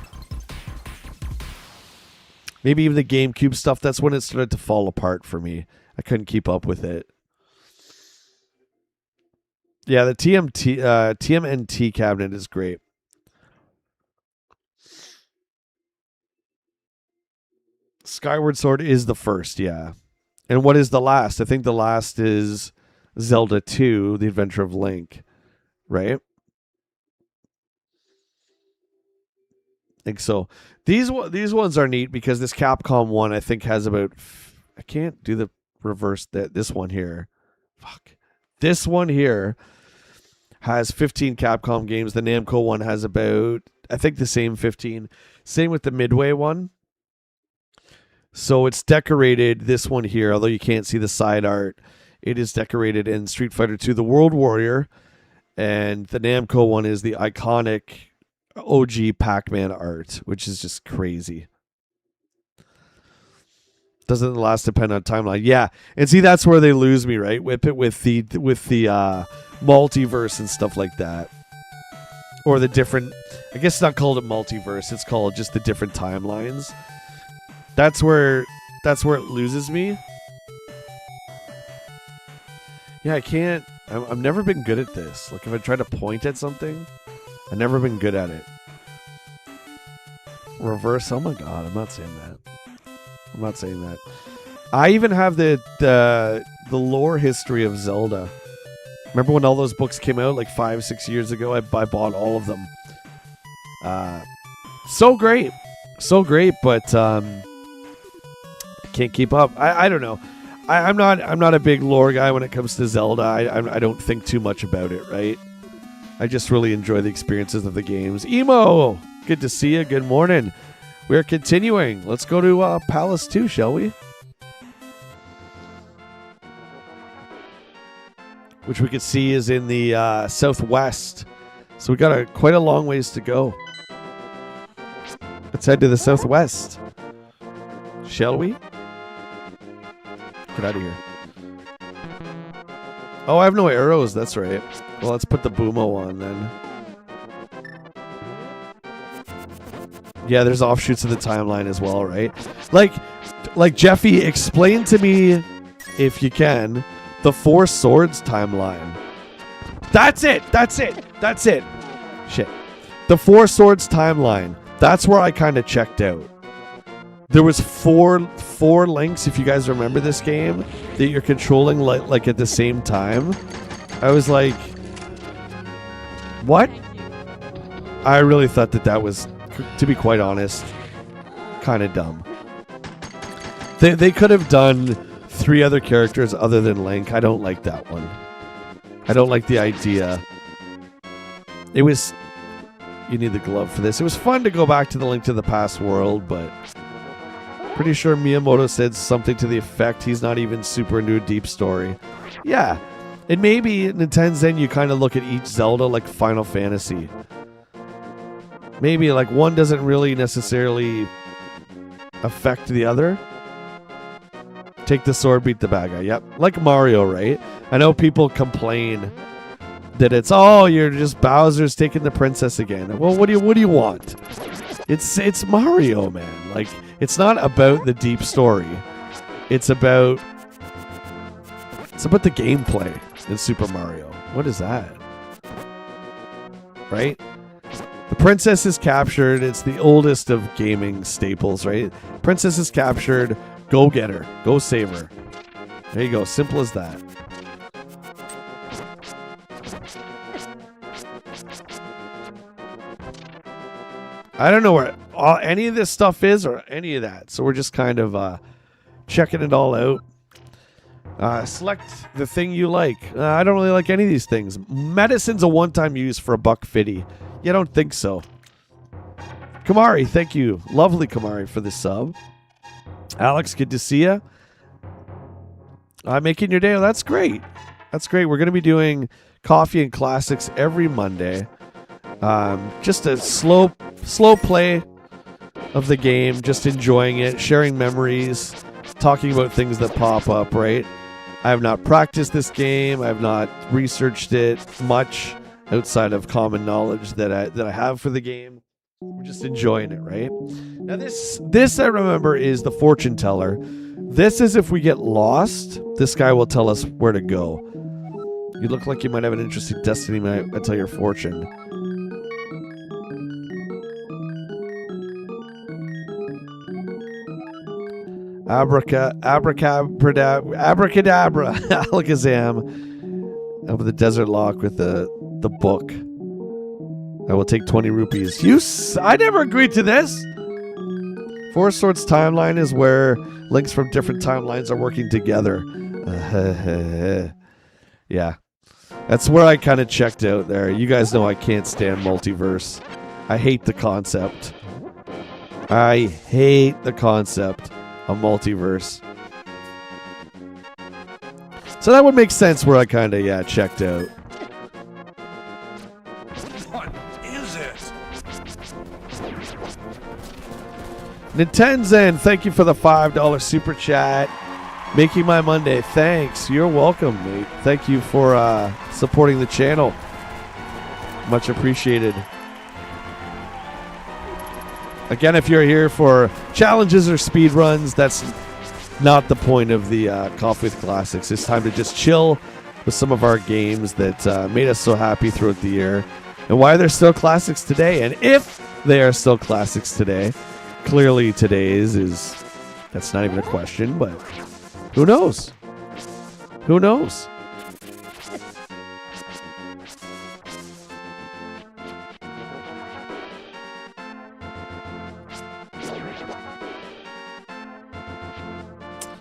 maybe even the GameCube stuff. That's when it started to fall apart for me. I couldn't keep up with it. Yeah, the TMNT cabinet is great. Skyward Sword is the first, yeah. And what is the last? I think the last is Zelda 2, The Adventure of Link, right? I think so. These ones are neat because this Capcom one, I think, has about... I can't do the reverse. This one here. Fuck. This one here has 15 Capcom games. The Namco one has about, I think, the same 15. Same with the Midway one. So it's decorated, this one here, although you can't see the side art, it is decorated in Street Fighter 2, the World Warrior, and the Namco one is the iconic OG Pac-Man art, which is just crazy. Doesn't the last depend on timeline? Yeah, and see, that's where they lose me, right? With the multiverse and stuff like that, or the different. I guess it's not called a multiverse; it's called just the different timelines. That's where it loses me. Yeah, I can't. I've never been good at this. Like, if I try to point at something, I've never been good at it. reverse. Oh my god, I'm not saying that. I even have the lore history of Zelda. Remember when all those books came out like 5-6 years ago? I bought all of them. So great, but can't keep up. I don't know. I'm not a big lore guy when it comes to Zelda. I don't think too much about it, right? I just really enjoy the experiences of the games. Emo, good to see you. Good morning. We're continuing. Let's go to Palace 2, shall we? Which we can see is in the southwest. So we got quite a long ways to go. Let's head to the southwest. Shall we? Get out of here. Oh, I have no arrows. That's right. Well, let's put the Boomo on then. Yeah, there's offshoots of the timeline as well, right? Like Jeffy, explain to me, if you can, the Four Swords timeline. That's it. Shit. The Four Swords timeline. That's where I kind of checked out. There was four links, if you guys remember this game, that you're controlling like at the same time. I was like, what? I really thought that was, to be quite honest, kind of dumb. They could have done 3 other characters other than Link. I don't like that one. I don't like the idea. You need the glove for this. It was fun to go back to the Link to the Past world, but pretty sure Miyamoto said something to the effect he's not even super into a deep story. Yeah. And maybe in Nintendo you kind of look at each Zelda like Final Fantasy. Maybe like one doesn't really necessarily affect the other. Take the sword, beat the bad guy. Yep. Like Mario, right? I know people complain that it's, oh, you're just Bowser's taking the princess again. Well, what do you want? It's Mario, man. Like, it's not about the deep story. It's about the gameplay in Super Mario. What is that? Right? The princess is captured. It's the oldest of gaming staples, right? Princess is captured. Go get her. Go save her. There you go. Simple as that. I don't know where any of this stuff is or any of that. So we're just kind of checking it all out. Select the thing you like. I don't really like any of these things. Medicine's a one-time use for $1.50. You don't think so? Kamari, thank you. Lovely Kamari for the sub. Alex, good to see you. Making your day. Oh, that's great. That's great. We're going to be doing coffee and classics every Monday. Just a slow play of the game, just enjoying it, sharing memories, talking about things that pop up, right? I have not practiced this game. I have not researched it much outside of common knowledge that I have for the game. We're just enjoying it, right? Now this I remember is the fortune teller. This is if we get lost, this guy will tell us where to go. You look like you might have an interesting destiny, might tell your fortune. Abracadabra, alakazam, over the desert lock with the book. I will take 20 rupees. I never agreed to this. Four Swords timeline is where links from different timelines are working together. Yeah. That's where I kind of checked out there. You guys know I can't stand multiverse. I hate the concept. I hate the concept of multiverse. So that would make sense where I kind of, checked out. What is it? Nintenzen, thank you for the $5 super chat. Making my Monday. Thanks. You're welcome, mate. Thank you for supporting the channel. Much appreciated. Again, if you're here for challenges or speed runs, that's not the point of the Coffee with Classics. It's time to just chill with some of our games that made us so happy throughout the year and why they're still classics today. And if they are still classics today, Clearly today's is, that's not even a question, but who knows? Who knows?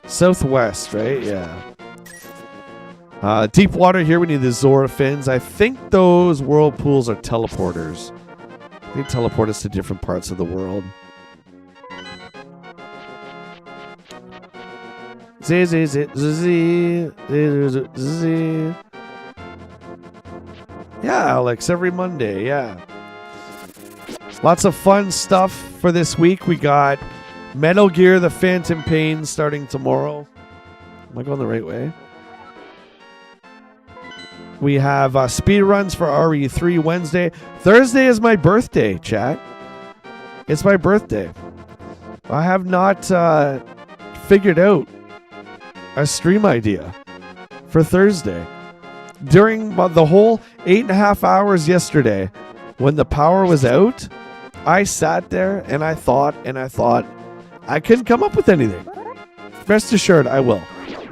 Southwest, right? Yeah. Deep water here, we need the Zora fins. I think those whirlpools are teleporters. They teleport us to different parts of the world. Yeah, Alex, every Monday, yeah. Lots of fun stuff for this week. We got Metal Gear The Phantom Pain starting tomorrow. Am I going the right way? We have speed runs for RE3 Wednesday. Thursday is my birthday, chat. It's my birthday. I have not figured out a stream idea for Thursday. During the whole 8.5 hours yesterday, when the power was out, I sat there and I thought, I couldn't come up with anything. Rest assured, I will.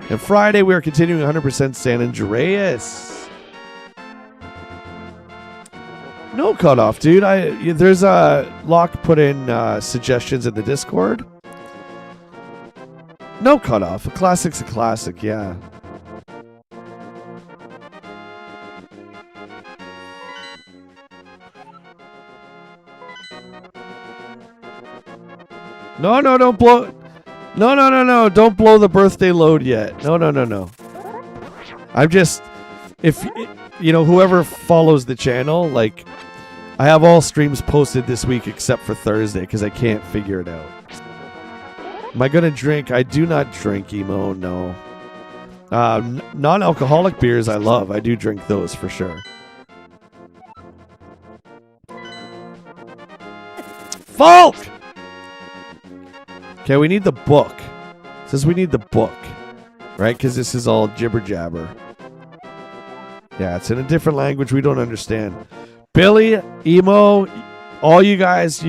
And Friday, we are continuing 100% San Andreas. No cutoff, dude. There's a Locke put in suggestions in the Discord. No cutoff. A classic's a classic, yeah. No, don't blow. No. Don't blow the birthday load yet. No. I'm just, if whoever follows the channel, like, I have all streams posted this week except for Thursday because I can't figure it out. Am I gonna drink? I do not drink, emo. No. Non-alcoholic beers I love. I do drink those for sure. Falk! Okay, we need the book. It says we need the book, right? Because this is all jibber jabber. Yeah, it's in a different language we don't understand. Billy, emo, all you guys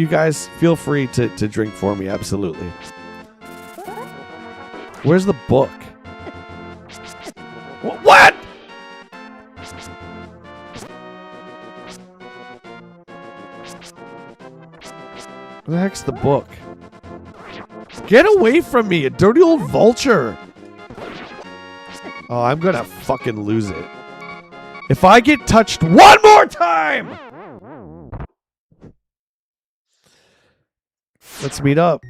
feel free to drink for me, absolutely. Where's the book? What? Where the heck's the book? Get away from me, a dirty old vulture. Oh, I'm gonna fucking lose it. If I get touched one more time! Let's meet up.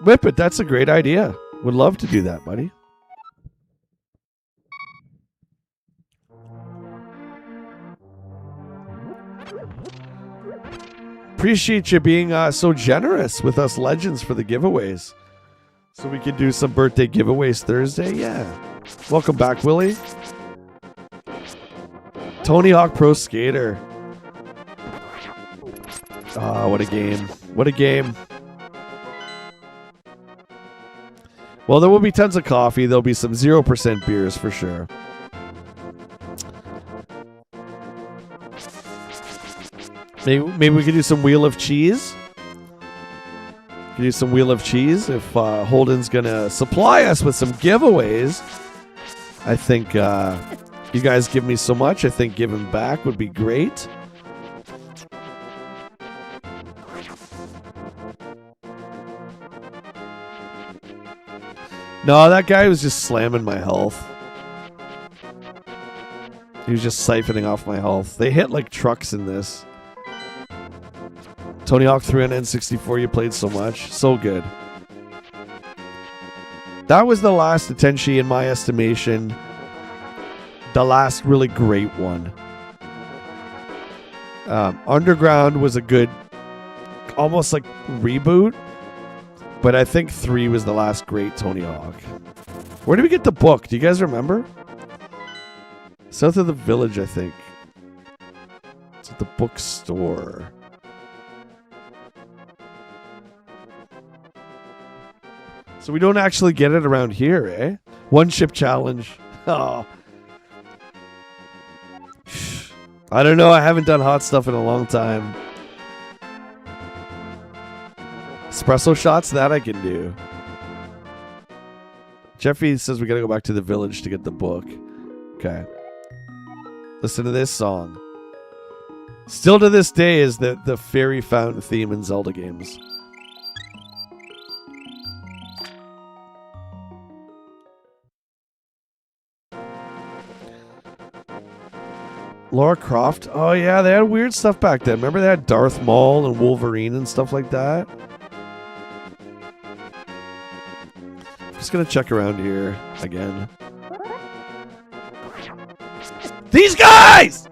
Whip it, that's a great idea. Would love to do that, buddy. Appreciate you being so generous with us legends for the giveaways. So we can do some birthday giveaways Thursday. Yeah. Welcome back, Willie. Tony Hawk Pro Skater. Ah, what a game. What a game. Well, there will be tons of coffee. There'll be some 0% beers for sure. Maybe we could do some Wheel of Cheese. Could do some Wheel of Cheese if Holden's going to supply us with some giveaways. I think you guys give me so much. I think giving back would be great. No, that guy was just slamming my health. He was just siphoning off my health. They hit like trucks in this. Tony Hawk 3 on N64, you played so much. So good. That was the last Attenshi, in my estimation. The last really great one. Underground was a good, almost like reboot. But I think 3 was the last great Tony Hawk. Where did we get the book? Do you guys remember? South of the village, I think. It's at the bookstore. So we don't actually get it around here, eh? One ship challenge. Oh. I don't know. I haven't done hot stuff in a long time. Espresso shots, that I can do. Jeffy says we gotta go back to the village to get the book. Okay. Listen to this song. Still to this day is the fairy fountain theme in Zelda games. Lara Croft? Oh yeah, they had weird stuff back then. Remember they had Darth Maul and Wolverine and stuff like that? Just gonna check around here again. These guys!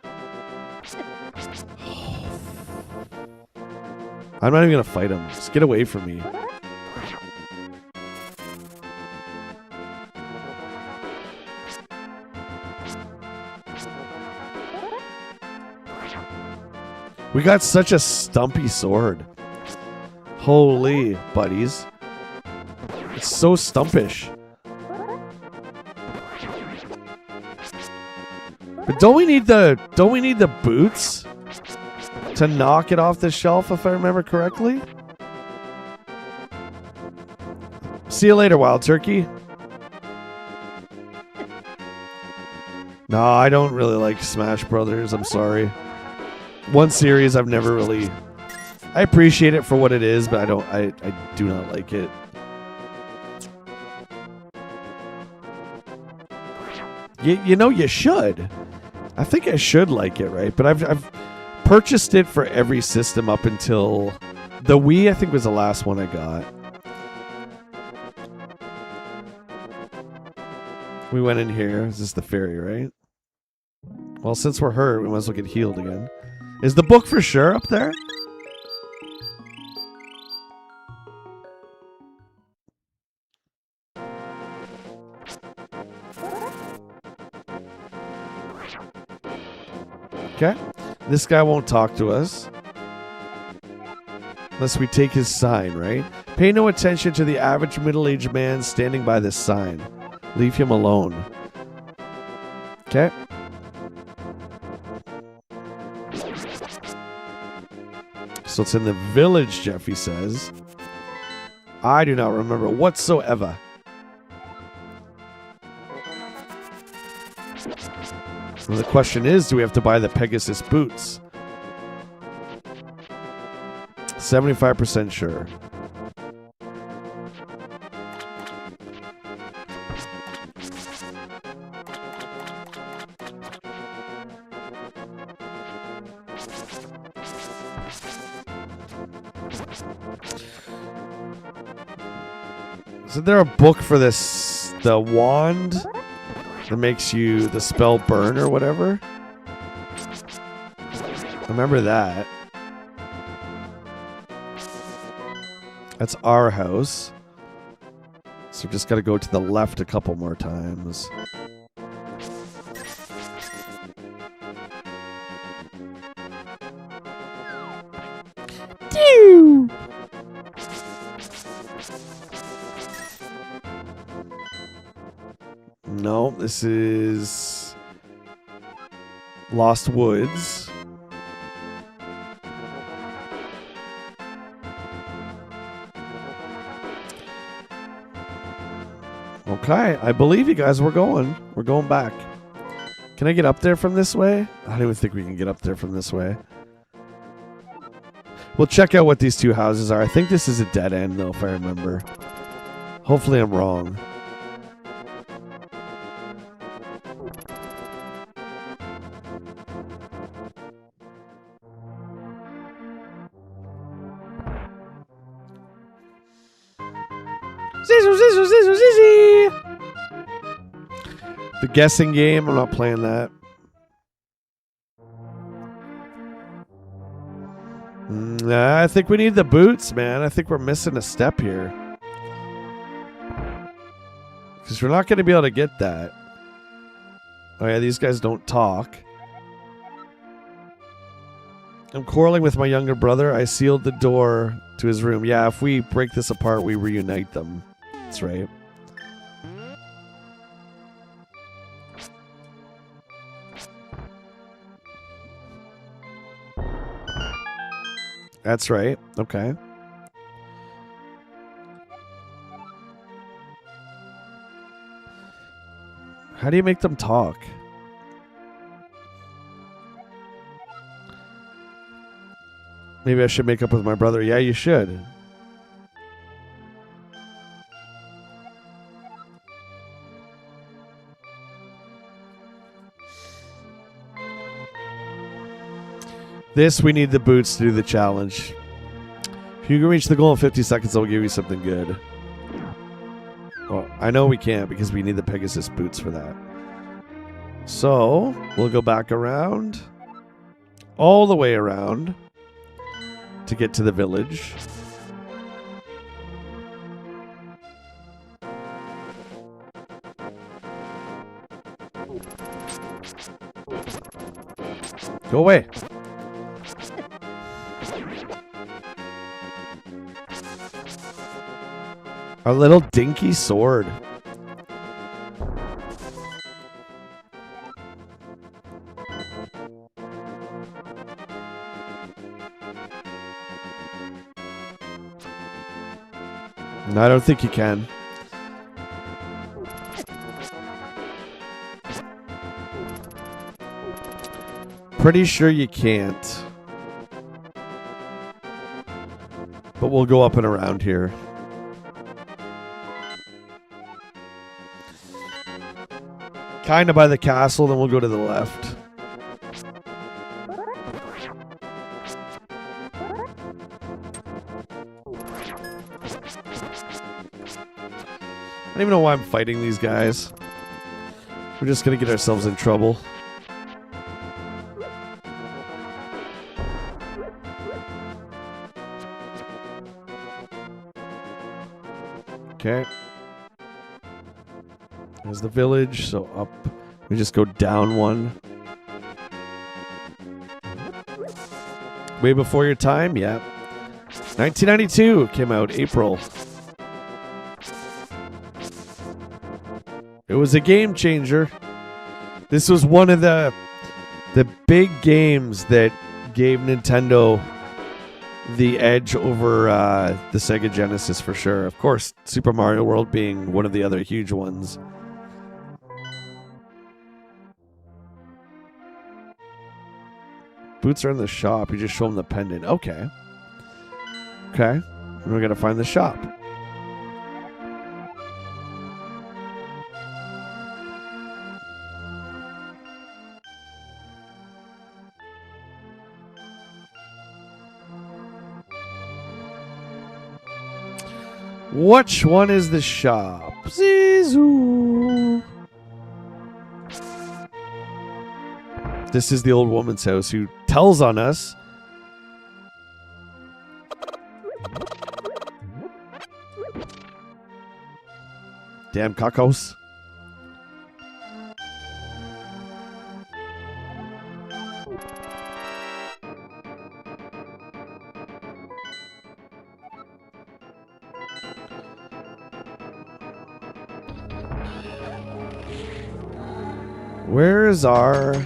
I'm not even gonna fight them. Just get away from me. We got such a stumpy sword. Holy buddies. It's so stumpish. But don't we need the boots to knock it off the shelf if I remember correctly? See you later, Wild Turkey. No, I don't really like Smash Brothers. I'm sorry. One series I've never really... I appreciate it for what it is, but I do not like it. You know, you should. I think I should like it, right? But I've purchased it for every system up until the Wii. I think was the last one I got. We went in here. Is this the fairy, right? Well, since we're hurt, we might as well get healed again. Is the book for sure up there? Okay. This guy won't talk to us. Unless we take his sign, right? Pay no attention to the average middle-aged man standing by this sign. Leave him alone. Okay. So it's in the village, Jeffy says. I do not remember whatsoever. And the question is, do we have to buy the Pegasus boots? 75% sure. Isn't there a book for this, the wand that makes you the spell burn or whatever? I remember that. That's our house. So just gotta go to the left a couple more times. Doo! No, this is Lost Woods. Okay, I believe you guys. We're going back. Can I get up there from this way? I don't even think we can get up there from this way. We'll check out what these two houses are. I think this is a dead end, though, if I remember. Hopefully I'm wrong. The guessing game, I'm not playing that. Nah, I think we need the boots, man. I think we're missing a step here. Because we're not going to be able to get that. Oh yeah, these guys don't talk. I'm quarreling with my younger brother. I sealed the door to his room. Yeah, if we break this apart, we reunite them. That's right. That's right. Okay. How do you make them talk? Maybe I should make up with my brother. Yeah, you should. This, we need the boots to do the challenge. If you can reach the goal in 50 seconds, I'll give you something good. Well, I know we can't because we need the Pegasus boots for that. So, we'll go back around. All the way around. To get to the village. Go away. A little dinky sword. No, I don't think you can. Pretty sure you can't. But we'll go up and around here. Kind of by the castle, then we'll go to the left. I don't even know why I'm fighting these guys. We're just going to get ourselves in trouble. Okay. There's the village, so up. We just go down one. Way before your time? Yeah. 1992 came out, April. It was a game changer. This was one of the big games that gave Nintendo the edge over the Sega Genesis for sure. Of course, Super Mario World being one of the other huge ones. Boots are in the shop. You just show them the pendant. Okay. Okay. And we're going to find the shop. Which one is the shop? Zizoo. This is the old woman's house who tells on us. Damn cacos. Where is our...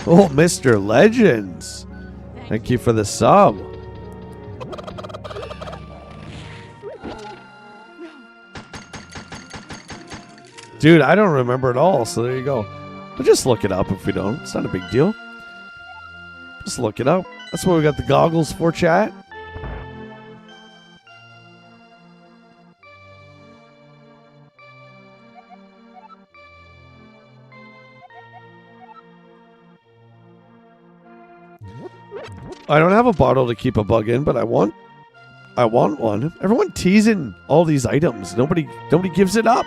Oh, Mr. Legends. Thank you for the sub. Dude, I don't remember it all, so there you go. We'll just look it up if we don't. It's not a big deal. Just look it up. That's what we got the goggles for, chat. I don't have a bottle to keep a bug in, but I want one. Everyone teasing all these items. Nobody gives it up.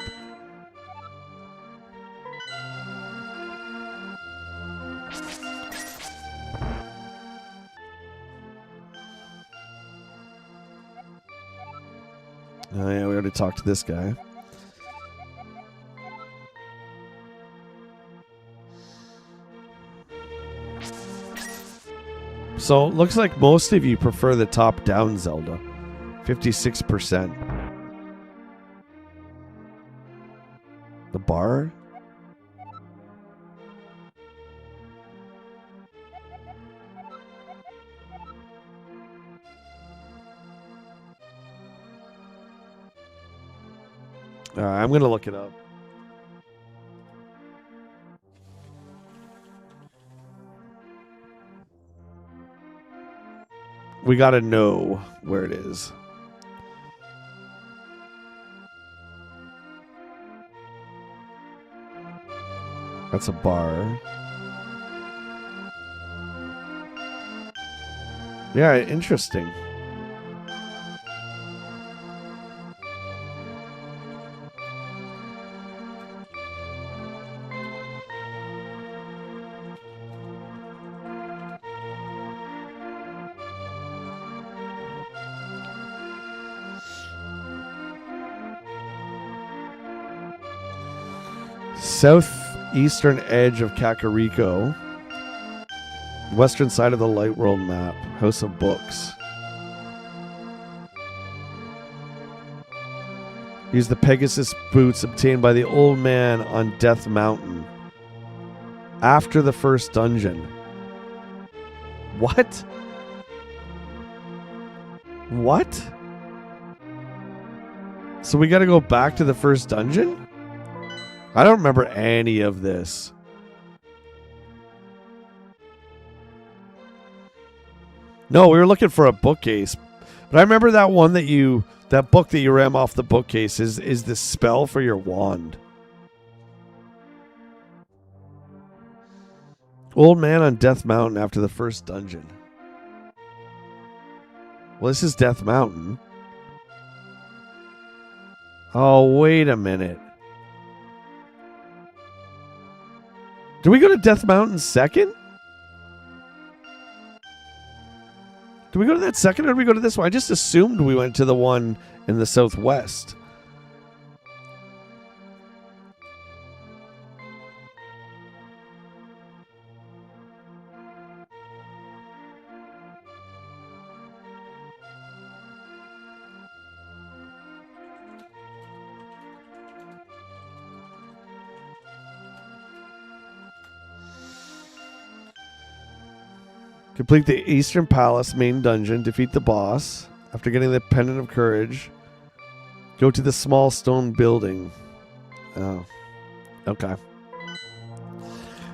Oh yeah, we already talked to this guy. So, looks like most of you prefer the top-down Zelda. 56%. The bar? I'm going to look it up. We gotta know where it is. That's a bar. Yeah, interesting. Southeastern edge of Kakariko. Western side of the Light World map. House of Books. Use the Pegasus boots obtained by the old man on Death Mountain. After the first dungeon. What? What? So we gotta go back to the first dungeon? I don't remember any of this. No, we were looking for a bookcase. But I remember that one that book that you ram off the bookcase is the spell for your wand. Old man on Death Mountain after the first dungeon. Well, this is Death Mountain. Oh, wait a minute. Do we go to Death Mountain second? Do we go to that second or do we go to this one? I just assumed we went to the one in the southwest. Complete the Eastern Palace main dungeon. Defeat the boss. After getting the Pendant of Courage, go to the small stone building. Oh. Okay.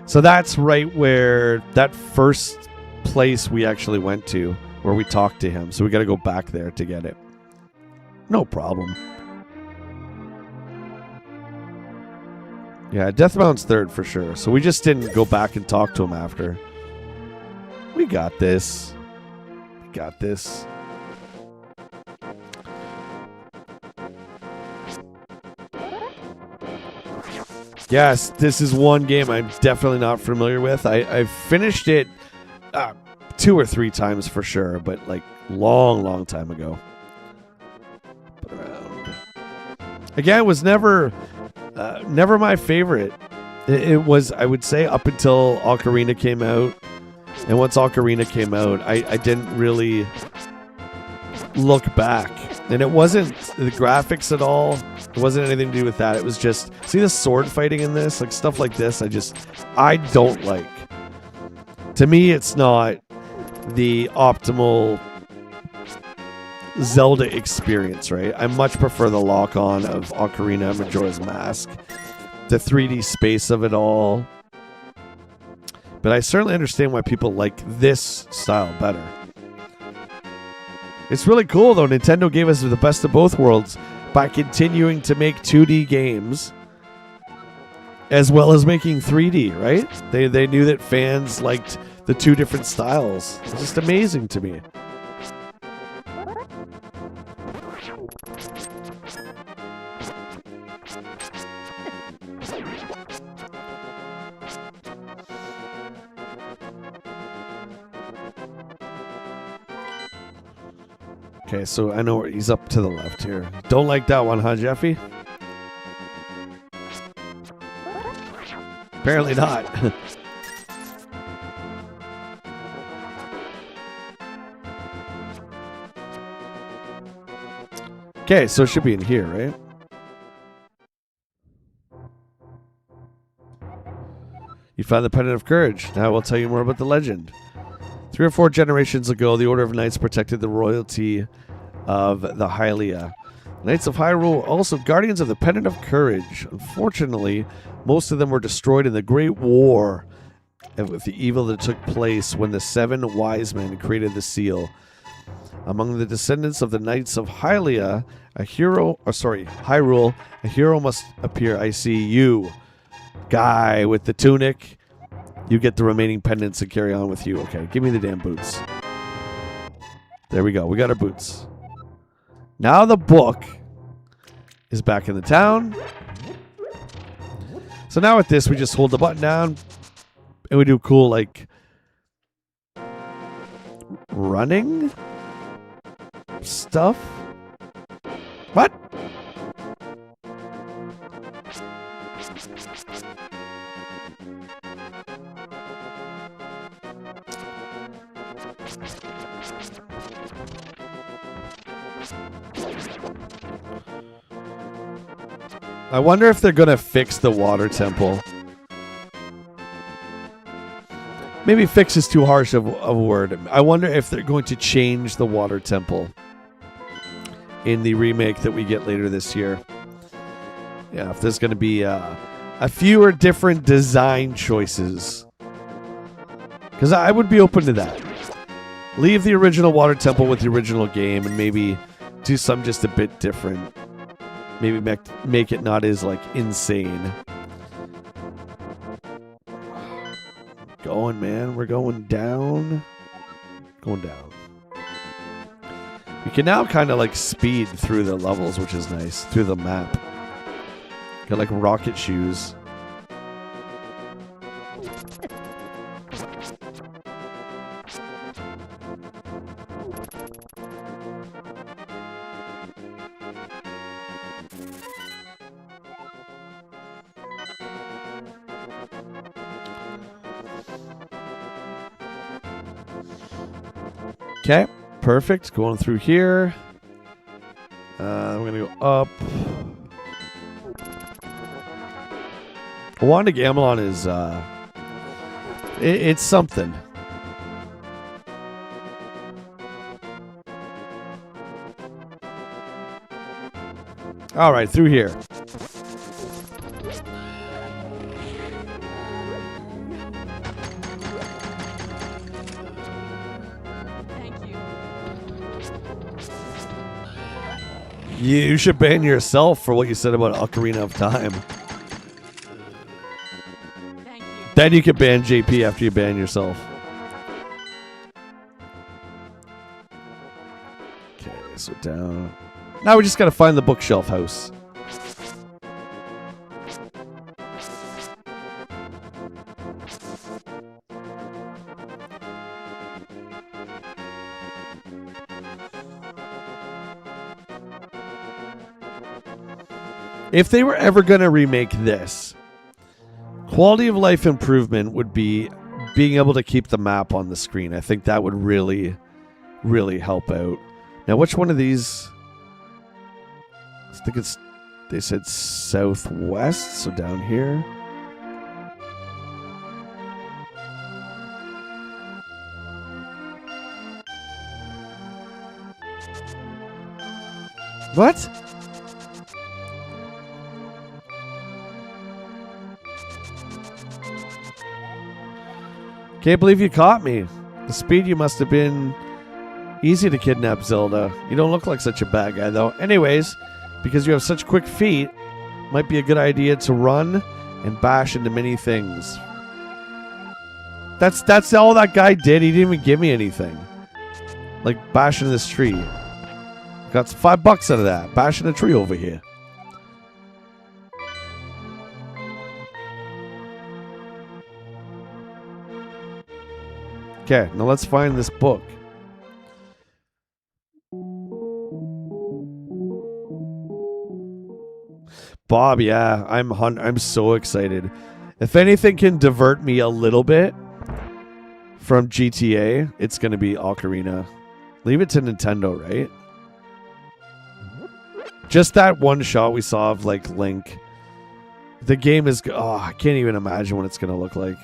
So that's right where that first place we actually went to, where we talked to him. So we got to go back there to get it. No problem. Yeah, Death Mountain's third for sure. So we just didn't go back and talk to him after. We got this. We got this. Yes, this is one game I'm definitely not familiar with. I've finished it 2 or 3 times for sure, but like long time ago. But around. Again, it was never my favorite. It was, I would say, up until Ocarina came out. And once Ocarina came out, I didn't really look back. And it wasn't the graphics at all. It wasn't anything to do with that. It was just, see the sword fighting in this? Like stuff like this, I don't like. To me, it's not the optimal Zelda experience, right? I much prefer the lock-on of Ocarina and Majora's Mask. The 3D space of it all. But I certainly understand why people like this style better. It's really cool, though. Nintendo gave us the best of both worlds by continuing to make 2D games as well as making 3D, right? They knew that fans liked the 2 different styles. It's just amazing to me. Okay, so I know where he's up to the left here. Don't like that one, huh, Jeffy? Apparently not. Okay, so it should be in here, right? You found the Pendant of Courage. Now I will tell you more about the legend. 3 or 4 generations ago, the Order of Knights protected the royalty of the Hylia. Knights of Hyrule were also guardians of the Pendant of Courage. Unfortunately, most of them were destroyed in the Great War with the evil that took place when the 7 wise men created the seal. Among the descendants of the Knights of Hyrule, a hero must appear. I see you, guy with the tunic. You get the remaining pendants and carry on with you. Okay, give me the damn boots. There we go. We got our boots. Now the book is back in the town. So now with this, we just hold the button down and we do cool, like, running stuff. What? I wonder if they're going to fix the water temple. Maybe fix is too harsh of a word. I wonder if they're going to change the water temple in the remake that we get later this year. Yeah, if there's going to be a fewer different design choices. Because I would be open to that. Leave the original water temple with the original game and maybe do something just a bit different. Maybe make it not as, like, insane. Going, man. We're going down. Going down. We can now kind of, like, speed through the levels, which is nice. Through the map. Got, like, rocket shoes. Okay, perfect. Going through here. We're going to go up. Wand of Gamelon is, it's something. All right, through here. You should ban yourself for what you said about Ocarina of Time. Thank you. Then you can ban JP after you ban yourself. Okay, so down. Now we just gotta find the bookshelf house. If they were ever going to remake this, quality of life improvement would be being able to keep the map on the screen. I think that would really, really help out. Now, which one of these? I think it's, they said southwest, so down here. What? Can't believe you caught me. The speed you must have been easy to kidnap, Zelda. You don't look like such a bad guy, though. Anyways, because you have such quick feet, might be a good idea to run and bash into many things. That's all that guy did. He didn't even give me anything. Like bashing this tree. Got $5 out of that. Bashing a tree over here. Okay, now let's find this book. Bob, yeah, I'm so excited. If anything can divert me a little bit from GTA, it's going to be Ocarina. Leave it to Nintendo, right? Just that one shot we saw of, like, Link. The game is... Oh, I can't even imagine what it's going to look like.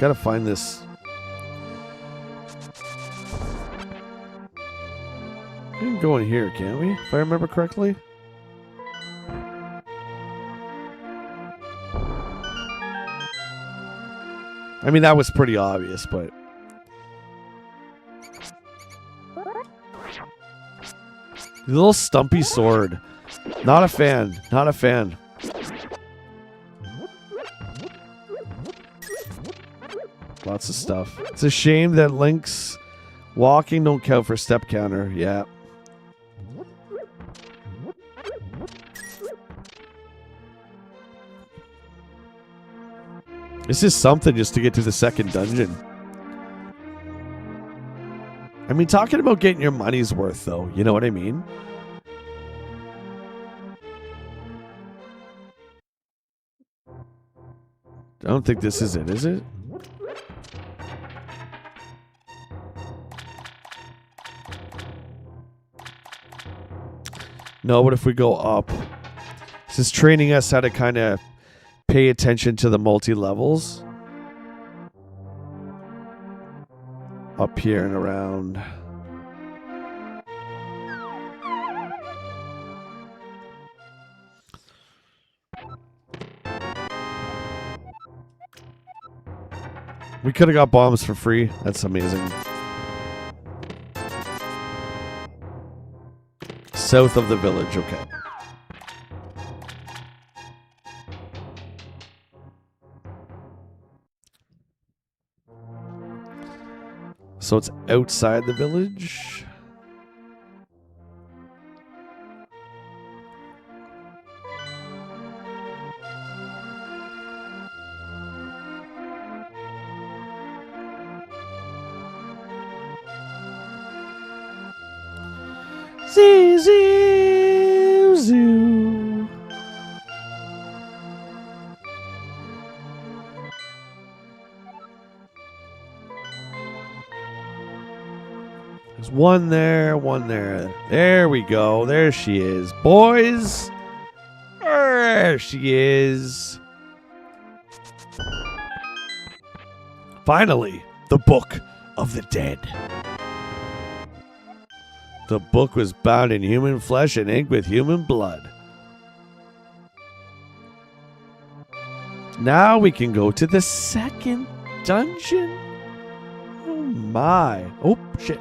Gotta find this. We can go in here, can't we? If I remember correctly. I mean, that was pretty obvious, but... The little stumpy sword. Not a fan. Not a fan. Lots of stuff. It's a shame that Link's walking don't count for step counter. Yeah. This is something just to get to the second dungeon. I mean, talking about getting your money's worth, though. You know what I mean? I don't think this is it, is it? No, but if we go up, this is training us how to kind of pay attention to the multi-levels. Up here and around. We could have got bombs for free. That's amazing. South of the village, okay. So it's outside the village. Zoo, zoo, zoo. There's one there, one there. There we go. There she is. Boys. There she is. Finally, the Book of the Dead. The book was bound in human flesh and inked with human blood. Now we can go to the second dungeon. Oh my. Oh, shit.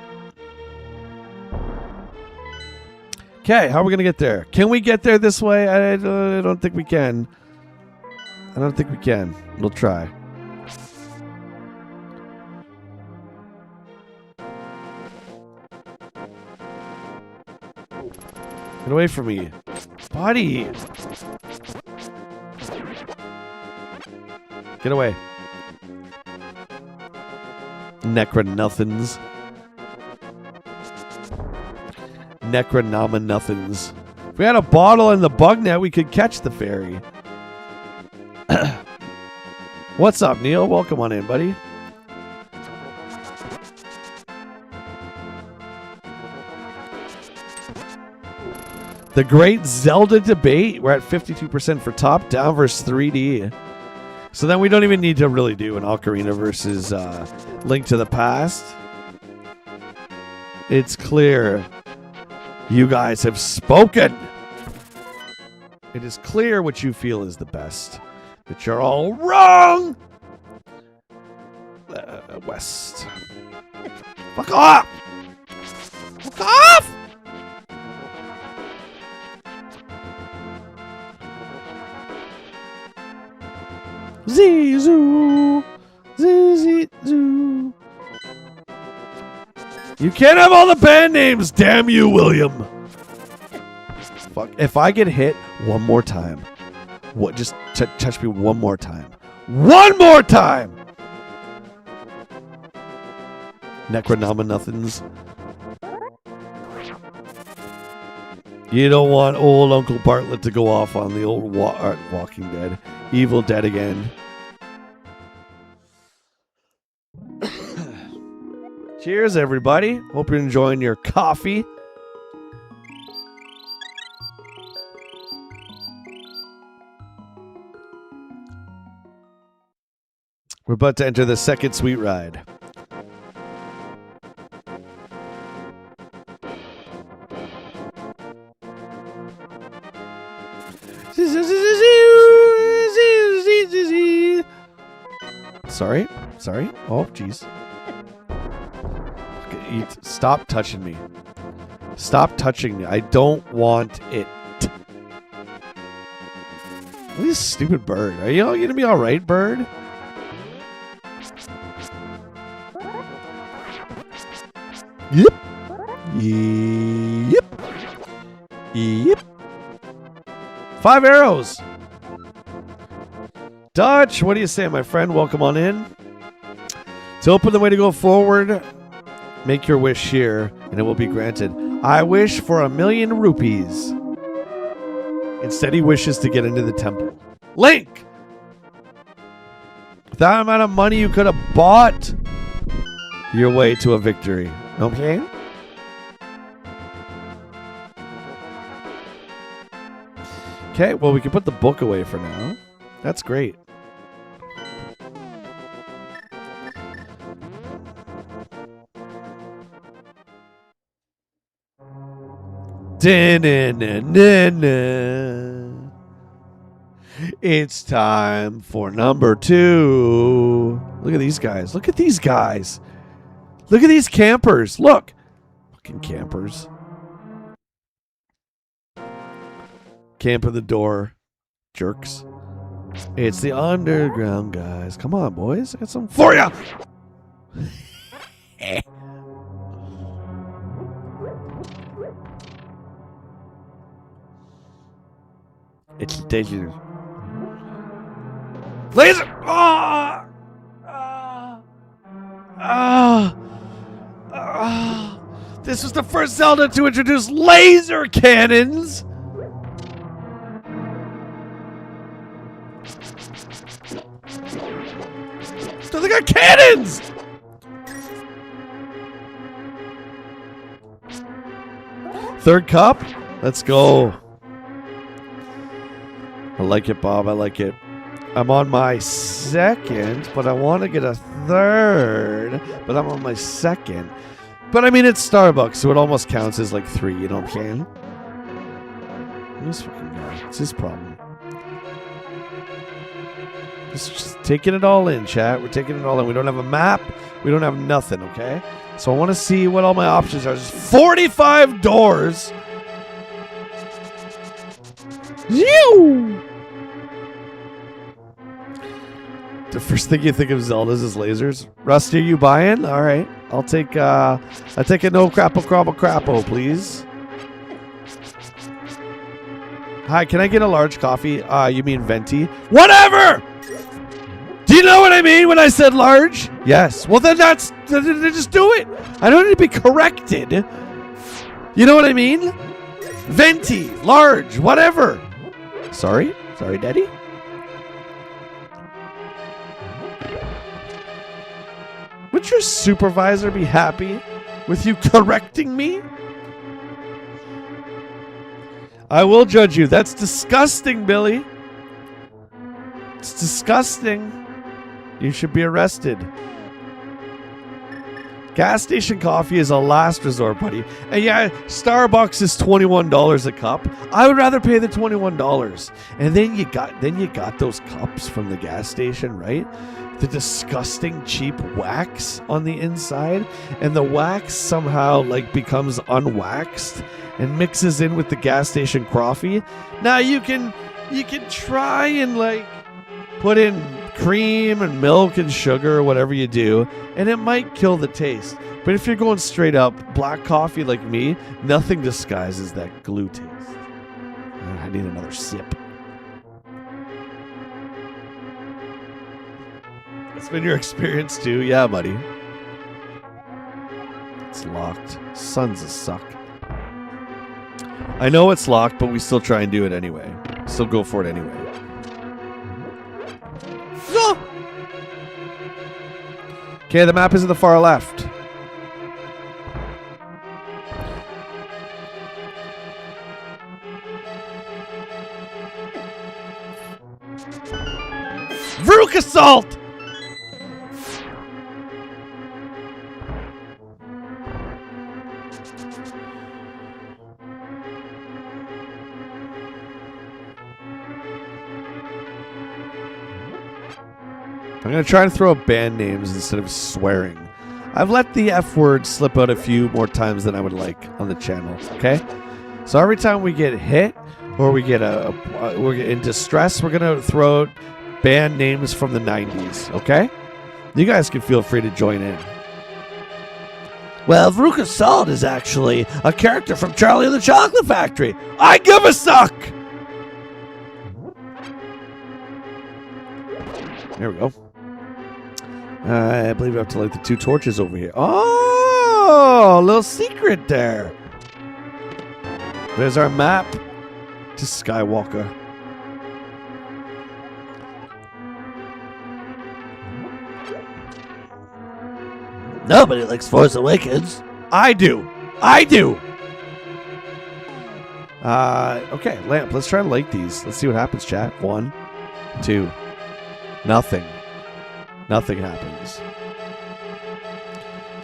Okay, how are we going to get there? Can we get there this way? I don't think we can. I don't think we can. We'll try. Get away from me. Buddy! Get away. Necronothins. Necronominothins. If we had a bottle in the bug net, we could catch the fairy. What's up, Neil? Welcome on in, buddy. The great Zelda debate. We're at 52% for top-down versus 3D. So then we don't even need to really do an Ocarina versus Link to the Past. It's clear. You guys have spoken. It is clear what you feel is the best. But you're all wrong. West. Fuck off. Fuck off. Zee-zoo. Zee-zee-zoo. You can't have all the band names, damn you, William. Fuck. If I get hit one more time, what? Just touch me one more time. One more time! Necronominothins. You don't want old Uncle Bartlett to go off on the old Walking Dead. Evil Dead again. Cheers, everybody. Hope you're enjoying your coffee. We're about to enter the second sweet ride. Sorry. Oh, jeez. Stop touching me. Stop touching me. I don't want it. This stupid bird. Are you all gonna be all right, bird? Yep. Yep. Yep. 5 arrows. Dutch, what do you say, my friend? Welcome on in. To open the way to go forward, make your wish here, and it will be granted. I wish for 1,000,000 rupees. Instead, he wishes to get into the temple. Link! That amount of money you could have bought your way to a victory. Okay? Okay, well, we can put the book away for now. That's great. It's time for number 2. Look at these guys. Look at these guys. Look at these campers. Look. Fucking campers. Camp at the door. Jerks. It's the underground guys. Come on, boys. I got something for ya. It's dangerous. Laser! This was the first Zelda to introduce laser cannons. So they got cannons! Third cup? Let's go. I like it, Bob. I like it. I'm on my second, but I want to get a third. But I'm on my second. But I mean, it's Starbucks, so it almost counts as like 3. You know what I'm saying? This fucking guy. It's his problem. Just taking it all in, chat. We're taking it all in. We don't have a map. We don't have nothing, okay? So I want to see what all my options are. There's 45 doors. You. The first thing you think of Zeldas is lasers. Rusty, are you buying? All right. I'll take a no crapple, please. Hi, can I get a large coffee? You mean venti? Whatever! Do you know what I mean when I said large? Yes. Well, then then just do it. I don't need to be corrected. You know what I mean? Venti, large, whatever. Sorry, Daddy. Would your supervisor be happy with you correcting me? I will judge you. That's disgusting, Billy. It's disgusting. You should be arrested. Gas station coffee is a last resort, buddy. And yeah, Starbucks is $21 a cup. I would rather pay the $21. And then you got those cups from the gas station, right? The disgusting cheap wax on the inside, and the wax somehow like becomes unwaxed and mixes in with the gas station coffee. Now you can try and like put in cream and milk and sugar or whatever you do, and it might kill the taste. But if you're going straight up black coffee like me, nothing disguises that glue taste. I need another sip. It's been your experience too? Yeah, buddy. It's locked. Sons of suck. I know it's locked, but we still try and do it anyway. Still go for it anyway. Okay, the map is in the far left. Vrook assault! I'm going to try to throw up band names instead of swearing. I've let the F word slip out a few more times than I would like on the channel, okay? So every time we get hit or we get we're in distress, we're going to throw out band names from the 90s, okay? You guys can feel free to join in. Well, Veruca Salt is actually a character from Charlie and the Chocolate Factory. I give a suck! There we go. I believe we have to light the 2 torches over here. Oh, a little secret there. There's our map to Skywalker. Nobody likes Force Awakens. I do. Okay, lamp. Let's try to light these. Let's see what happens, chat. 1, 2. Nothing. Nothing happens.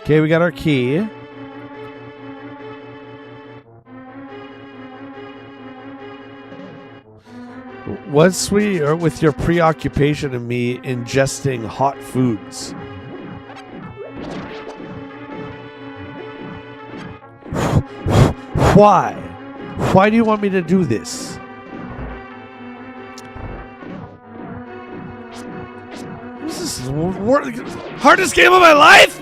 Okay, we got our key. Once we are with your preoccupation of me ingesting hot foods. Why? Why do you want me to do this? This is the hardest game of my life?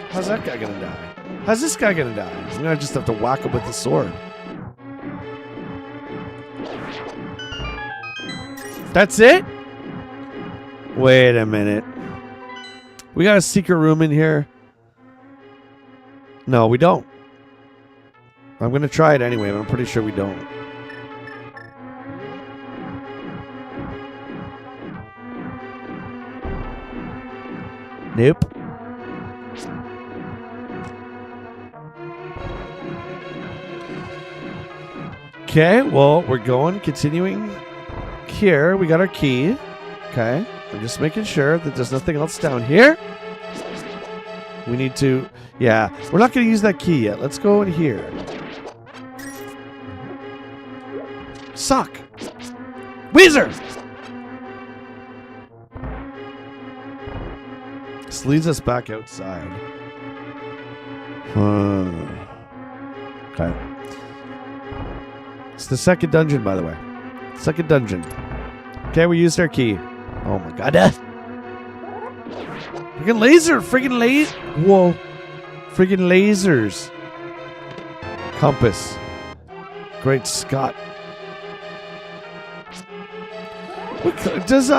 How's that guy gonna die? How's this guy gonna die? I'm gonna just have to whack him with the sword. That's it? Wait a minute. We got a secret room in here. No, we don't. I'm going to try it anyway, but I'm pretty sure we don't. Nope. Okay, well, we're continuing here. We got our key. Okay. I'm just making sure that there's nothing else down here. We need to... Yeah, we're not going to use that key yet. Let's go in here. Suck. Weezer! This leads us back outside. Okay. It's the second dungeon, by the way. Second dungeon. Okay, we used our key. Oh my god. Freaking laser! Freaking laser! Whoa. Freaking lasers. Compass. Great Scott. What does,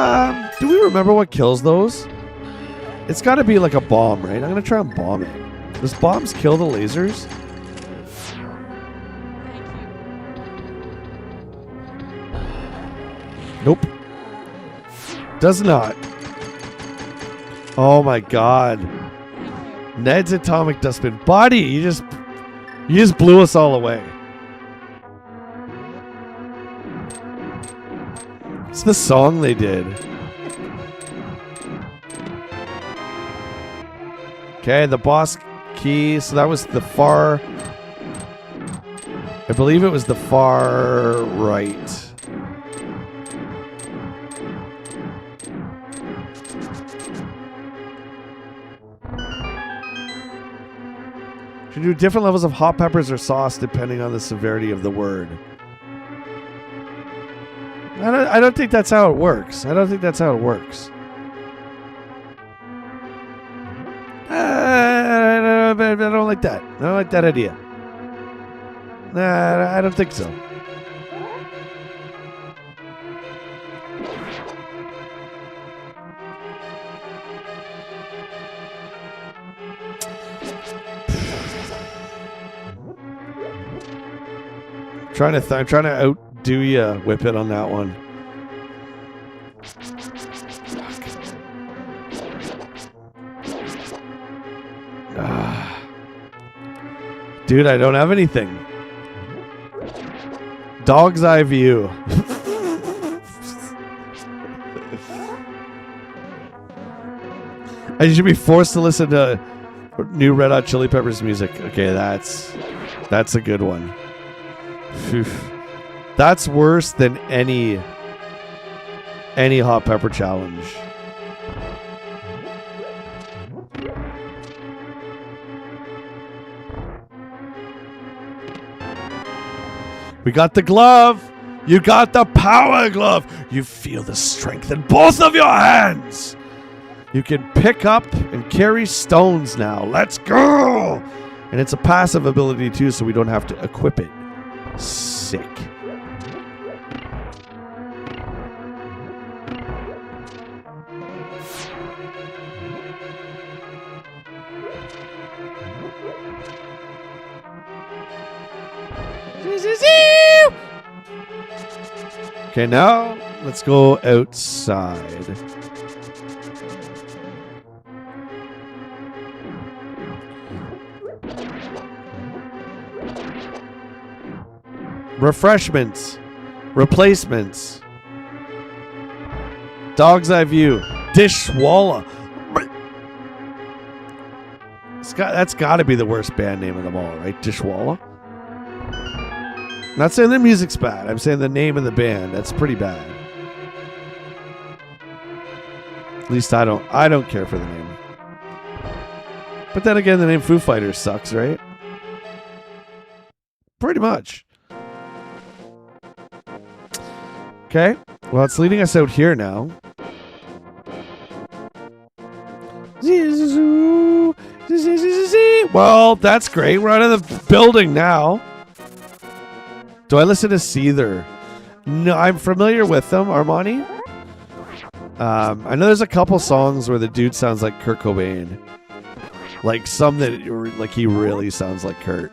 do we remember what kills those? It's gotta be like a bomb, right? I'm gonna try and bomb it. Does bombs kill the lasers? Nope. Does not. Oh my god. Ned's atomic dustbin. Buddy, you just blew us all away. It's the song they did. Okay, the boss key. So that was the far... I believe it was the far right. You do different levels of hot peppers or sauce depending on the severity of the word. I don't think that's how it works. I don't like that. I don't like that idea. Nah, I don't think so. I'm trying to outdo you, Whip It, on that one. Dude, I don't have anything. Dog's eye view. I should be forced to listen to new Red Hot Chili Peppers music. Okay, that's a good one. Phew. That's worse than any hot pepper challenge. We got the glove. You got the power glove. You feel the strength in both of your hands. You can pick up and carry stones now. Let's go. And it's a passive ability too, so we don't have to equip it. Sick. Okay, now let's go outside. Refreshments. Replacements. Dog's Eye View. Dishwalla. That's got to be the worst band name of them all, right? Dishwalla? Not saying the music's bad. I'm saying the name of the band. That's pretty bad. At least I don't care for the name. But then again, the name Foo Fighters sucks, right? Pretty much. Okay. Well, it's leading us out here now. Well, that's great. We're out of the building now. Do I listen to Seether? No, I'm familiar with them. Armani? I know there's a couple songs where the dude sounds like Kurt Cobain. Like some that, like he really sounds like Kurt.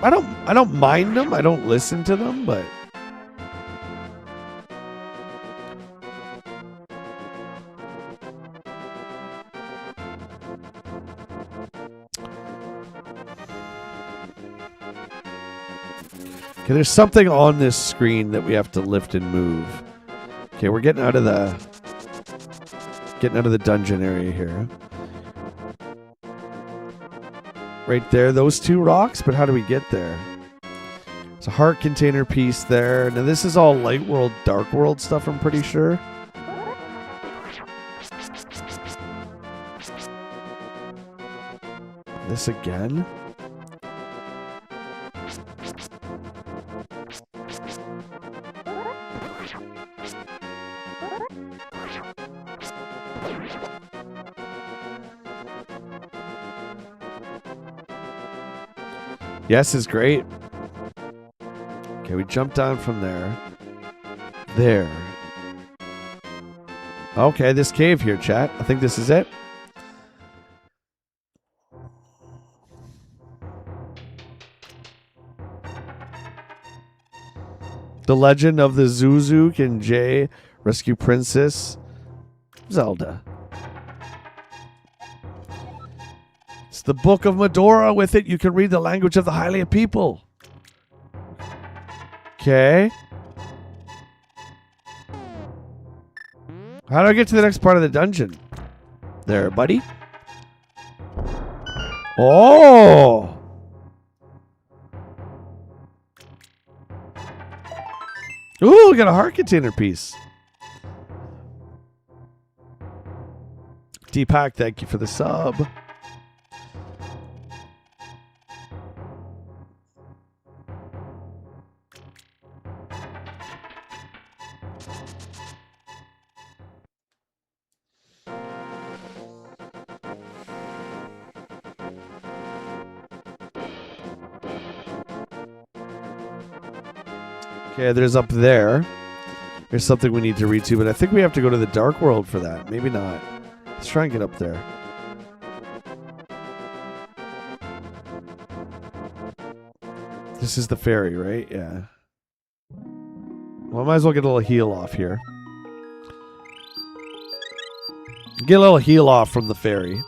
I don't mind them. I don't listen to them, but okay, there's something on this screen that we have to lift and move. Okay, we're getting out of the dungeon area here. Right there, those two rocks, but how do we get there? It's a heart container piece there. Now this is all light world, dark world stuff, I'm pretty sure. This again? Yes is great. Okay, we jump down from there. There. Okay, this cave here, chat. I think this is it. The Legend of the Zuzu and Jay Rescue Princess Zelda. It's the Book of Medora. With it, you can read the language of the Hylia people. Okay. How do I get to the next part of the dungeon? There, buddy. Oh! Ooh, we got a heart container piece. Deepak, thank you for the sub. Okay, there's up there. There's something we need to read to, but I think we have to go to the dark world for that. Maybe not. Let's try and get up there. This is the ferry, right? Yeah. Well, I might as well get a little heal off here. Get a little heal off from the ferry.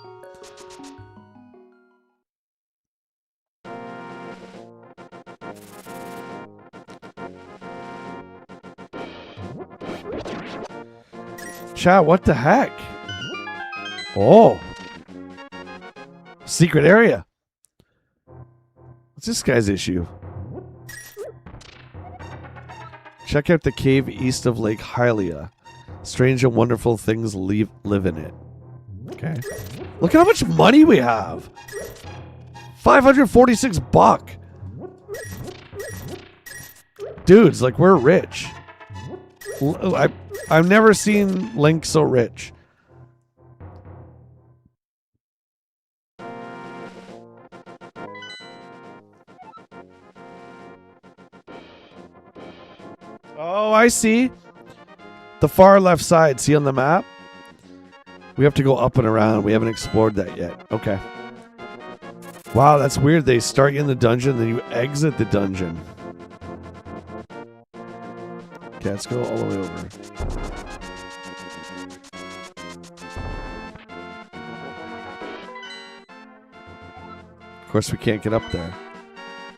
Chat, what the heck? Oh. Secret area. What's this guy's issue? Check out the cave east of Lake Hylia. Strange and wonderful things live in it. Okay. Look at how much money we have. 546 bucks. Dudes, like, we're rich. I've never seen Link so rich. Oh, I see. The far left side. See on the map? We have to go up and around. We haven't explored that yet. Okay. Wow, that's weird. They start you in the dungeon, then you exit the dungeon. Okay, let's go all the way over. Of course, we can't get up there.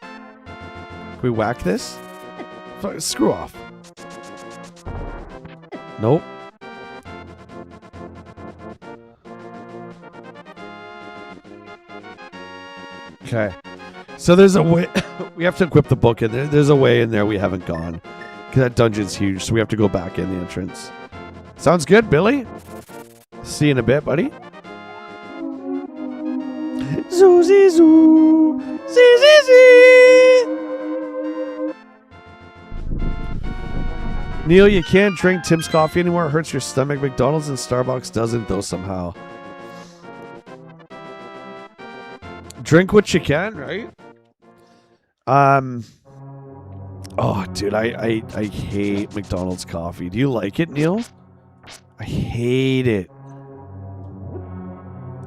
Can we whack this? Screw off. Nope. Okay. So there's a way. We have to equip the book in there. There's a way in there we haven't gone. Because that dungeon's huge, so we have to go back in the entrance. Sounds good, Billy. See you in a bit, buddy. Zoo, zee, zoo. Zee, zee, zee. Neil, you can't drink Tim's coffee anymore. It hurts your stomach. McDonald's and Starbucks doesn't, though, somehow. Drink what you can, right? Oh, dude, I hate McDonald's coffee. Do you like it, Neil? I hate it.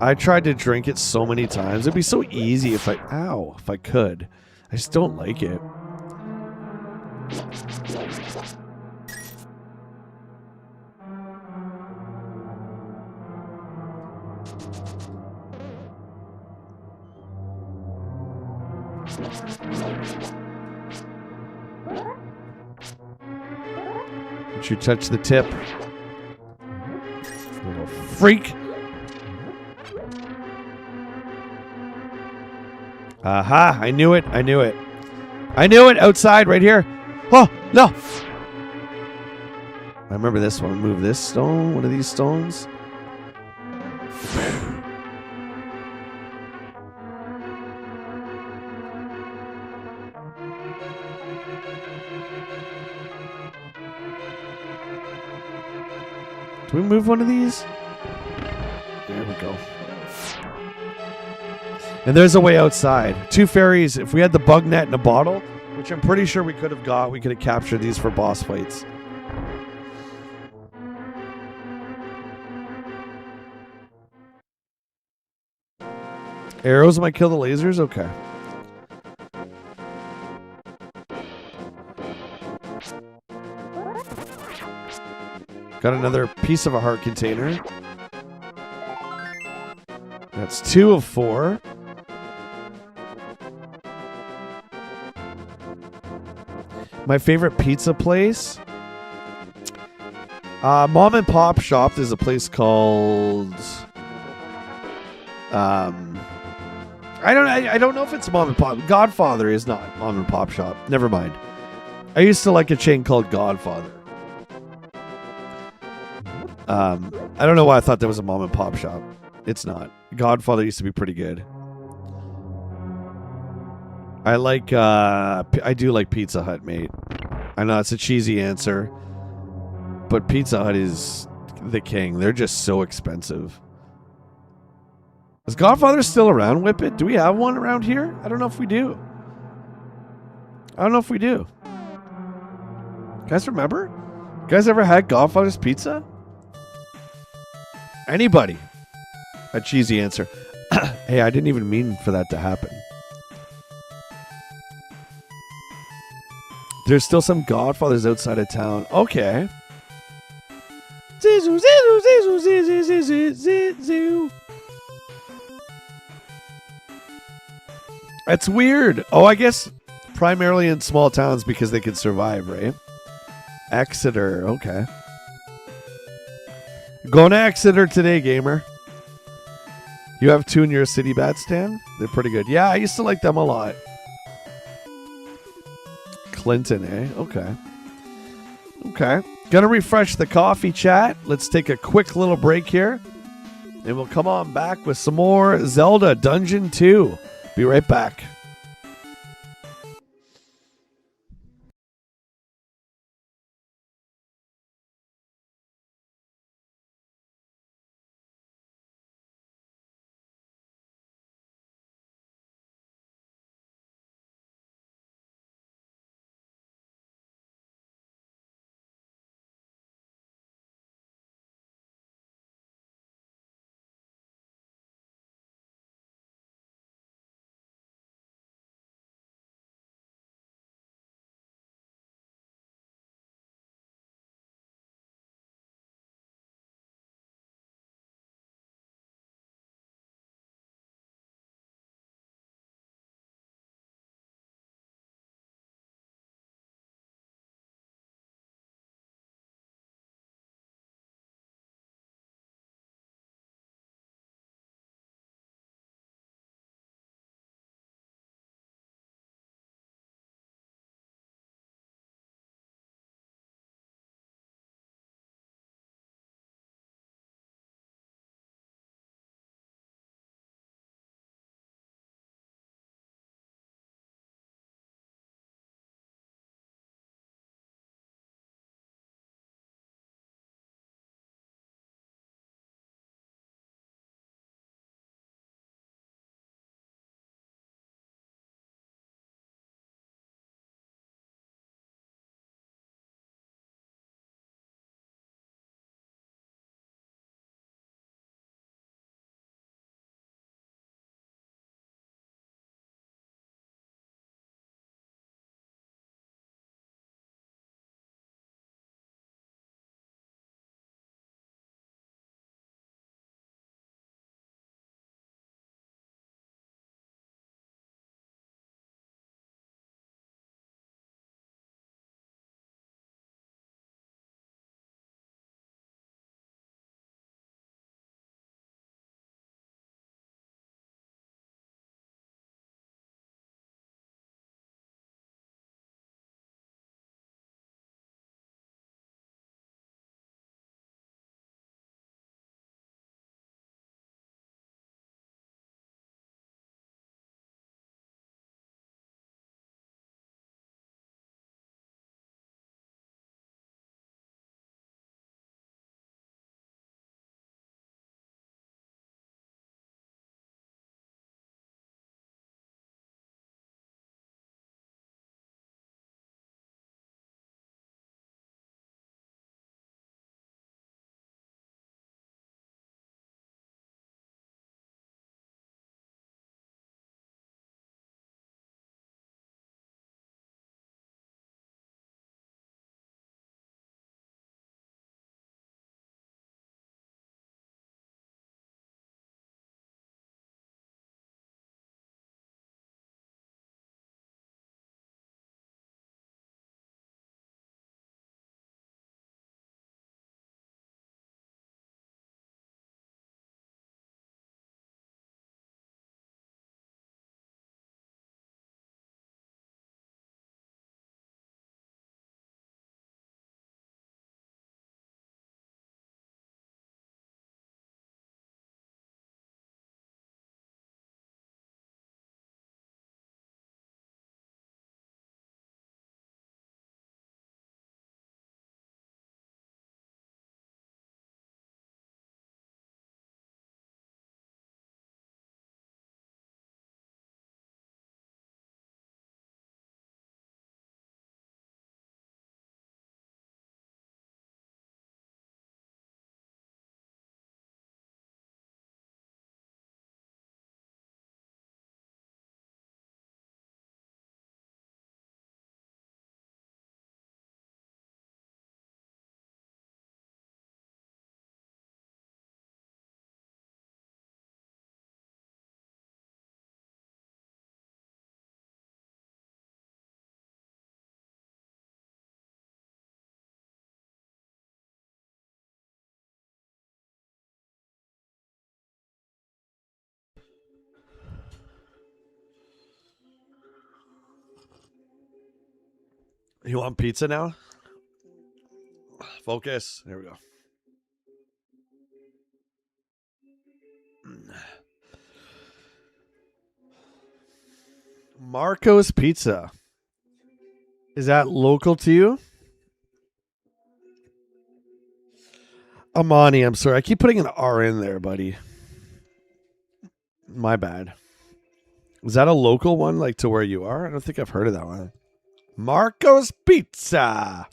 I tried to drink it so many times. It'd be so easy if I could. I just don't like it. Don't you touch the tip. Little freak. Aha, I knew it. I knew it. I knew it outside right here. Oh, no. I remember this one. Move this stone. One of these stones. Do we move one of these? There we go. And there's a way outside. 2 fairies. If we had the bug net in a bottle, which I'm pretty sure we could have got, we could have captured these for boss fights. Arrows might kill the lasers? Okay. Got another piece of a heart container. That's 2 of 4. My favorite pizza place? Mom and Pop Shop. There's a place called... I don't know if it's Mom and Pop. Godfather is not Mom and Pop Shop. Never mind. I used to like a chain called Godfather. I don't know why I thought that was a Mom and Pop Shop. It's not. Godfather used to be pretty good. I like, I do like Pizza Hut, mate. I know it's a cheesy answer, but Pizza Hut is the king. They're just so expensive. Is Godfather still around, Whippet? Do we have one around here? I don't know if we do. You guys remember? You guys ever had Godfather's Pizza? Anybody? A cheesy answer. Hey, I didn't even mean for that to happen. There's still some Godfathers outside of town. Okay. Zizu, zizu, zizu, zizu, zizu, zizu. That's weird. Oh, I guess primarily in small towns because they can survive, right? Exeter. Okay. Going to Exeter today, gamer. You have 2 in your city bat stand? They're pretty good. Yeah, I used to like them a lot. Clinton, eh? Okay. Okay. Gonna refresh the coffee chat. Let's take a quick little break here. And we'll come on back with some more Zelda Dungeon 2. Be right back. You want pizza now? Focus. There we go. Marco's Pizza. Is that local to you? Amani, I'm sorry. I keep putting an R in there, buddy. My bad. Is that a local one, like to where you are? I don't think I've heard of that one. Marco's Pizza.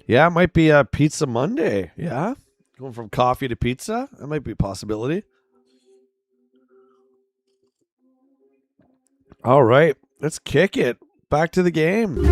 Yeah, it might be a Pizza Monday. Yeah. Going from coffee to pizza. That might be a possibility. All right. Let's kick it. Back to the game.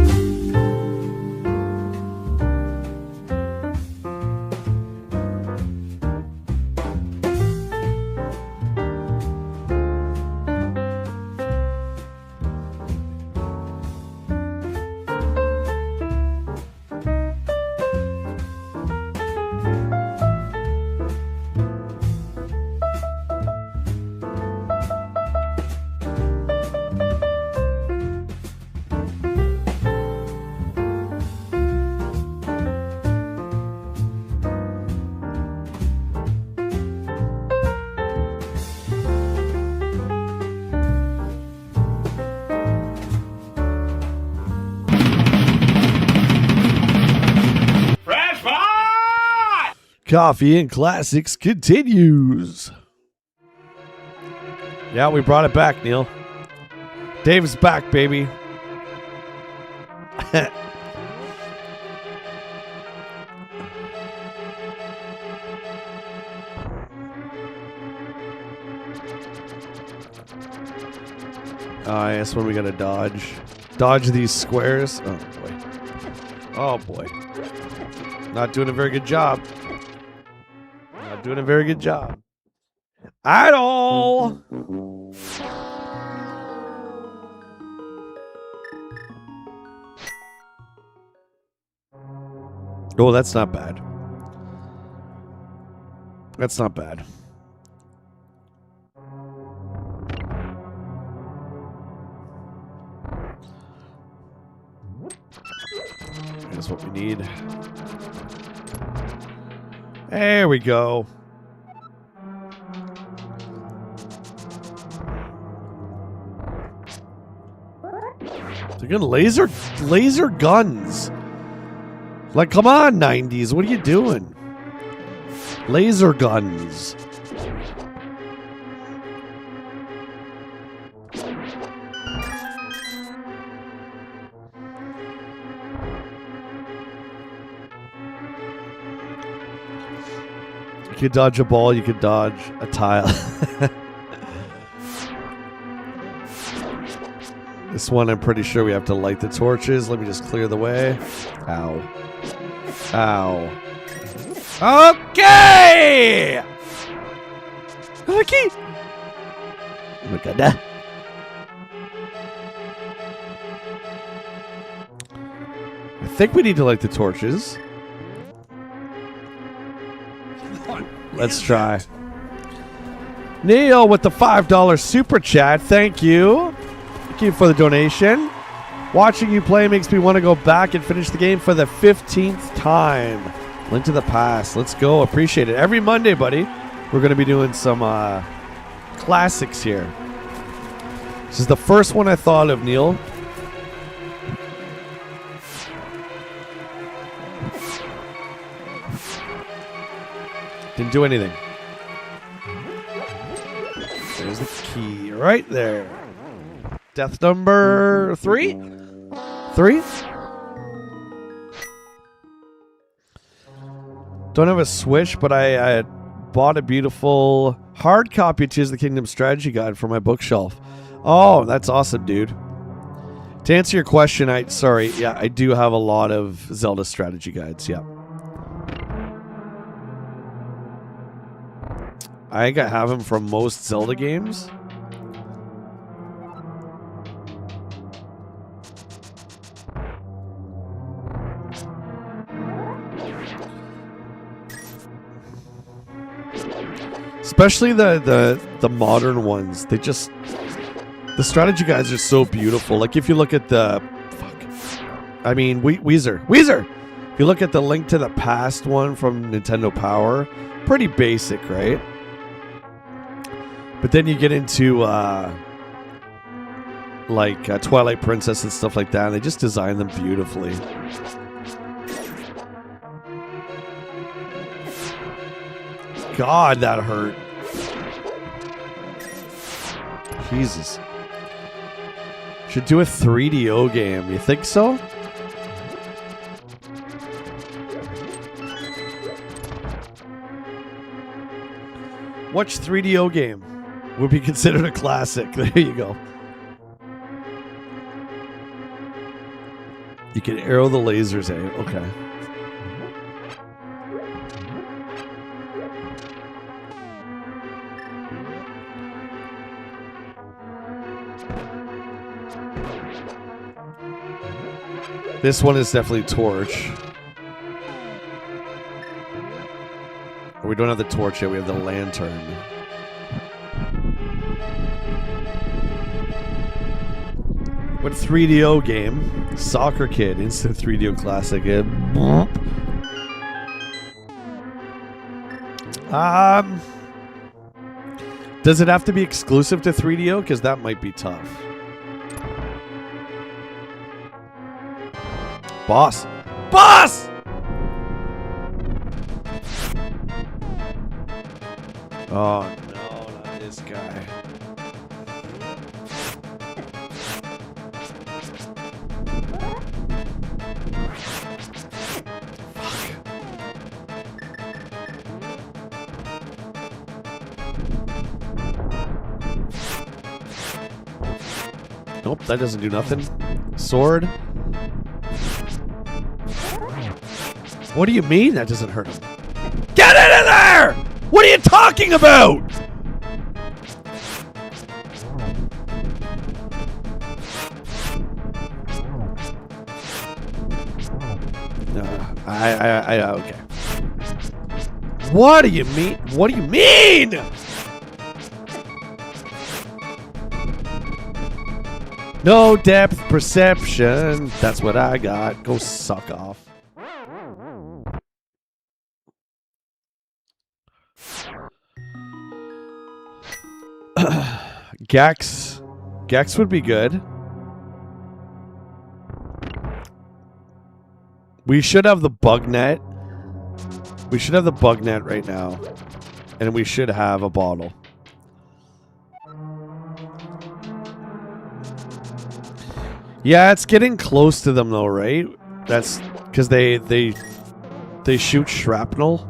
Coffee and Classics continues. Yeah, we brought it back, Neil. Dave's back, baby. Oh, yes, when we gotta dodge. Dodge these squares. Oh, boy. Oh, boy. Not doing a very good job. Not doing a very good job. At all. Oh, that's not bad. That's not bad. That's what we need. There we go. They're gonna laser guns. Like, come on, 90s. What are you doing? Laser guns. You could dodge a ball, you could dodge a tile. This one, I'm pretty sure we have to light the torches. Let me just clear the way. Ow. Ow. Okay! Okay! Look at that. I think we need to light the torches. Let's try. Neil with the $5 super chat. Thank you. Thank you for the donation. Watching you play makes me want to go back and finish the game for the 15th time. Link to the past. Let's go. Appreciate it. Every Monday, buddy, we're going to be doing some classics here. This is the first one I thought of, Neil. Didn't do anything. There's the key right there. Death number 3? 3? Don't have a Switch, but I bought a beautiful hard copy of Tears of the Kingdom strategy guide for my bookshelf. Oh, that's awesome, dude. To answer your question, I do have a lot of Zelda strategy guides, yeah. I think I have them from most Zelda games. Especially the modern ones. They just The strategy guides are so beautiful. Like if you look at the, Weezer. If you look at the Link to the Past one from Nintendo Power, pretty basic, right? But then you get into Twilight Princess and stuff like that, and they just design them beautifully. God, that hurt. Jesus. Should do a 3DO game. You think so? Which 3DO game would be considered a classic? There you go. You can arrow the lasers, eh? Okay. This one is definitely torch. We don't have the torch yet, we have the lantern. What 3DO game? Soccer Kid, instant 3DO classic. Does it have to be exclusive to 3DO? Because that might be tough. Boss! Boss! Oh no, not this guy. Nope, that doesn't do nothing. Sword. What do you mean that doesn't hurt him? Get into there! What are you talking about? Okay. What do you mean? What do you mean? No depth perception. That's what I got. Go suck off. Gex would be good. We should have the bug net. We should have the bug net right now. And we should have a bottle. Yeah, it's getting close to them though, right? That's because they shoot shrapnel.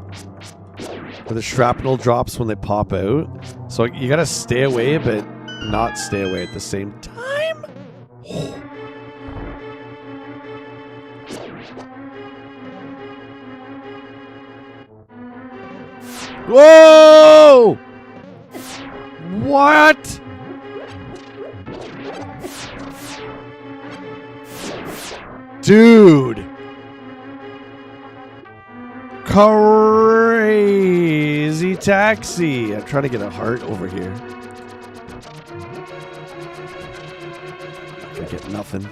Or the shrapnel drops when they pop out. So you gotta stay away, but not stay away at the same time. Whoa! What? Dude. Crazy taxi. I'm trying to get a heart over here. I get nothing.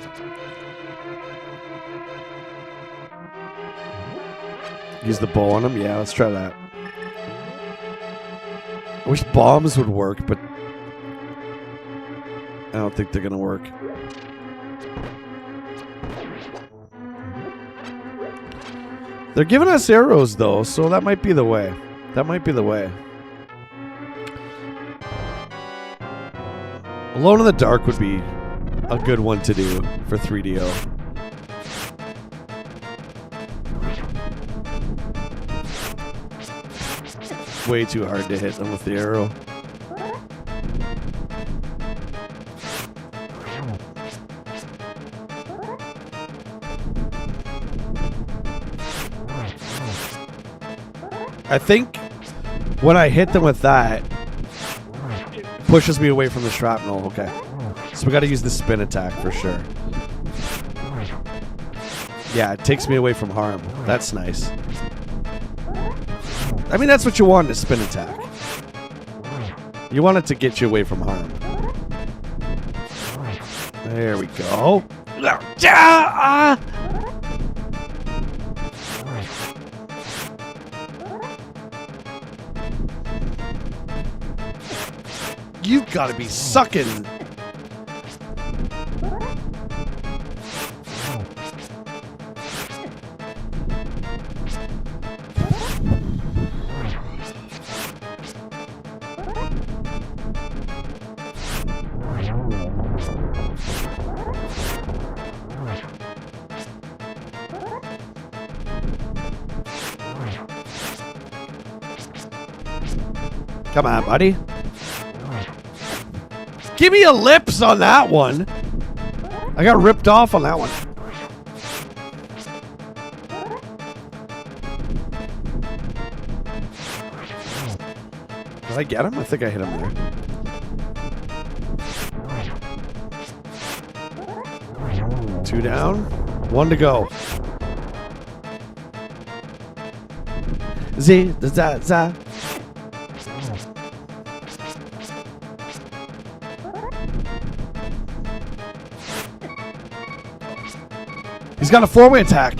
Use the bow on him? Yeah, let's try that. I wish bombs would work, but I don't think they're gonna work. They're giving us arrows, though, so that might be the way. That might be the way. Alone in the Dark would be a good one to do for 3DO. Way too hard to hit them with the arrow. I think when I hit them with that, it pushes me away from the shrapnel. Okay. So we got to use the spin attack for sure. Yeah, it takes me away from harm. That's nice. I mean, that's what you want in a spin attack. You want it to get you away from harm. There we go. Ah! You've got to be sucking. Come on, buddy. Give me a lips on that one. I got ripped off on that one. Did I get him? I think I hit him there. 2 down. 1 to go. Z. He's got a 4-way attack.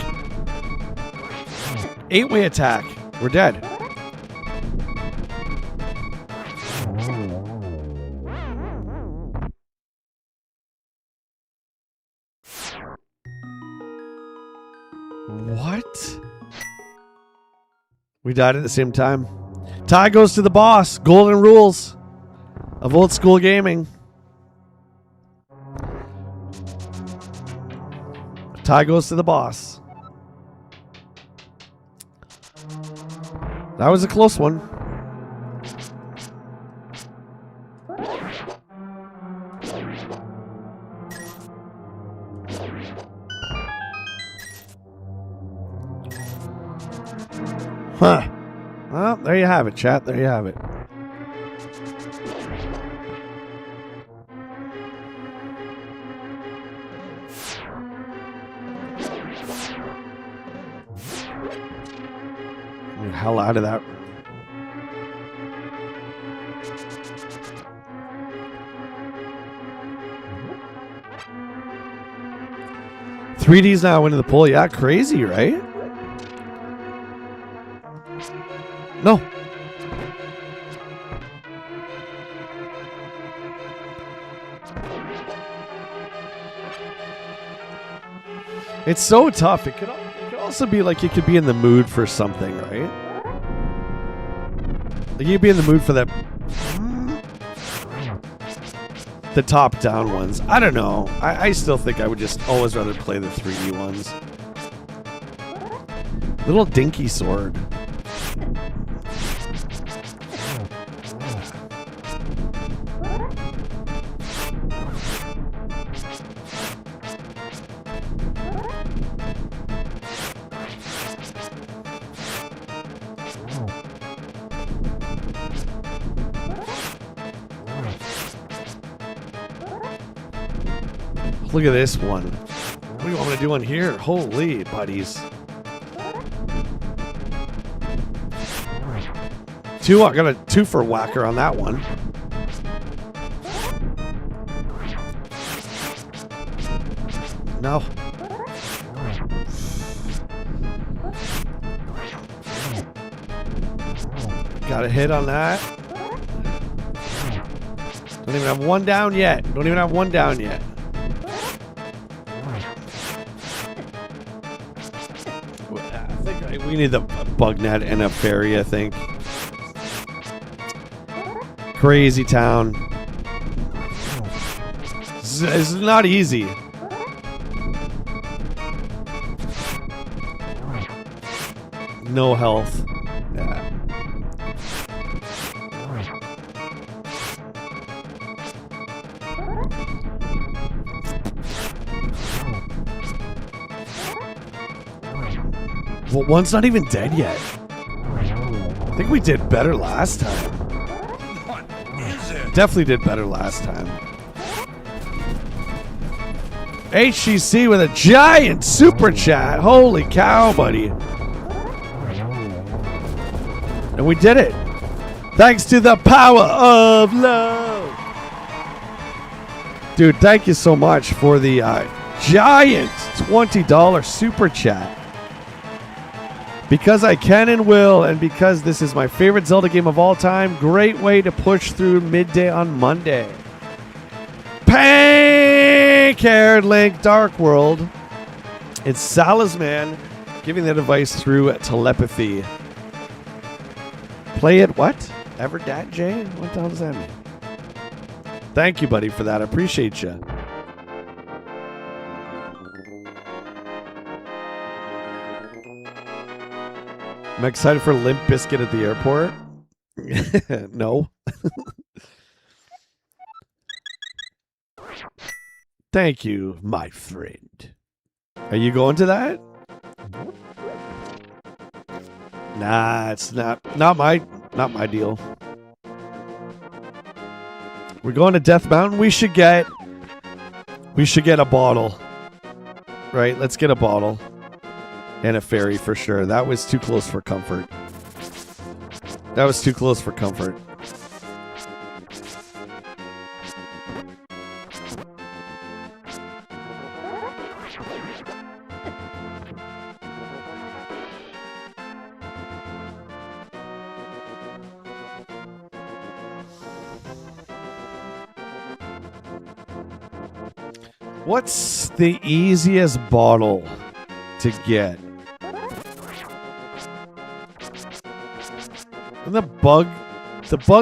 8-way attack. We're dead. What? We died at the same time. Tie goes to the boss. Golden rules of old school gaming. Tie goes to the boss. That was a close one. Huh. Well, there you have it, chat. There you have it. Get the hell out of that room. 3D's now into the pool. Yeah, crazy, right? No. It's so tough. It could also be like you could be in the mood for something, right? Like you'd be in the mood for the top-down ones. I don't know. I still think I would just always rather play the 3D ones. Little dinky sword. Look at this one. What do you want me to do on here? Holy buddies. 2, I got a 2 for whacker on that one. No. Got a hit on that. Don't even have 1 down yet. Don't even have 1 down yet. We need the bug net and a fairy, I think. Crazy town. It's not easy. No health. Yeah. Well, one's not even dead yet. I think we did better last time. What is it? Definitely did better last time. HCC with a giant super chat. Holy cow, buddy. And we did it. Thanks to the power of love. Dude, thank you so much for the giant $20 super chat. Because I can and will, and because this is my favorite Zelda game of all time, great way to push through midday on Monday. Pink-haired Link, Dark World. It's Salazman giving the advice through telepathy. Play it what? Everdat J? What the hell does that mean? Thank you, buddy, for that. I appreciate you. I'm excited for Limp Bizkit at the airport. No. Thank you, my friend. Are you going to that? Nah, it's not my deal. We're going to Death Mountain. We should get a bottle. Right? Let's get a bottle. And a ferry for sure. That was too close for comfort. That was too close for comfort. What's the easiest bottle to get? And the bug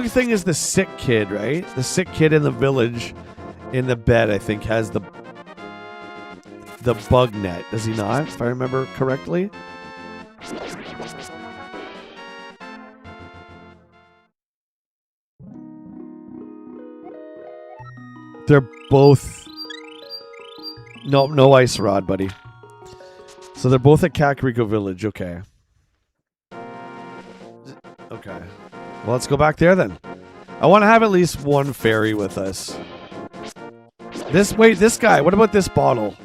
thing is the sick kid, right? The sick kid in the village in the bed, I think, has the bug net. Does he not? If I remember correctly. They're both... No ice rod, buddy. So they're both at Kakariko Village. Okay. Okay. Well, let's go back there then. I want to have at least one fairy with us. This guy. What about this bottle?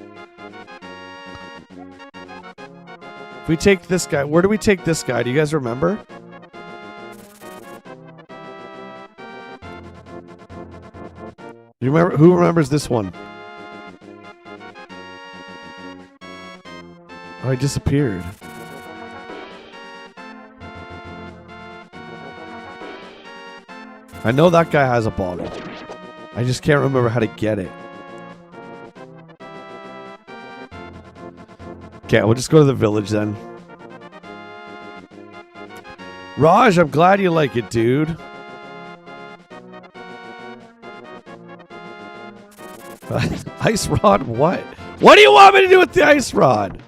If we take this guy, where do we take this guy? Do you guys remember? You remember? Who remembers this one? Oh, he disappeared. I know that guy has a bottle. I just can't remember how to get it. Okay, we'll just go to the village then. Raj, I'm glad you like it, dude. Ice rod, what? What do you want me to do with the ice rod?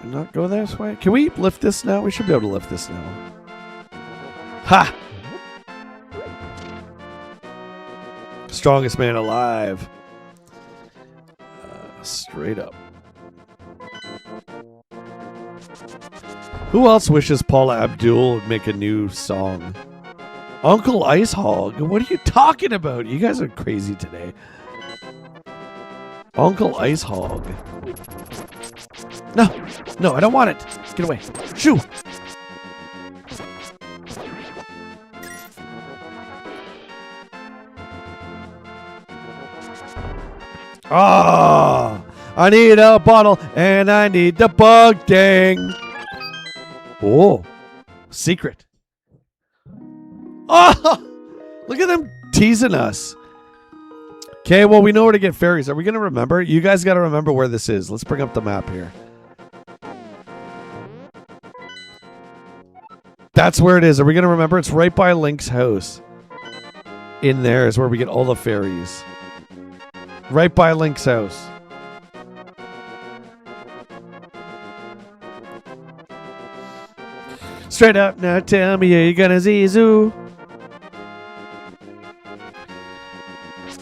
Not go this way? Can we lift this now? We should be able to lift this now. Ha! Strongest man alive. Straight up. Who else wishes Paula Abdul would make a new song? Uncle Ice Hog? What are you talking about? You guys are crazy today. Uncle Ice Hog. No, I don't want it. Get away. Shoo! Ah! I need a bottle and I need the bug ding. Oh, secret. Oh, look at them teasing us. Okay, well, we know where to get fairies. Are we going to remember? You guys got to remember where this is. Let's bring up the map here. That's where it is. Are we going to remember? It's right by Link's house. In there is where we get all the fairies. Right by Link's house. Straight up, now tell me, are you gonna Zizu?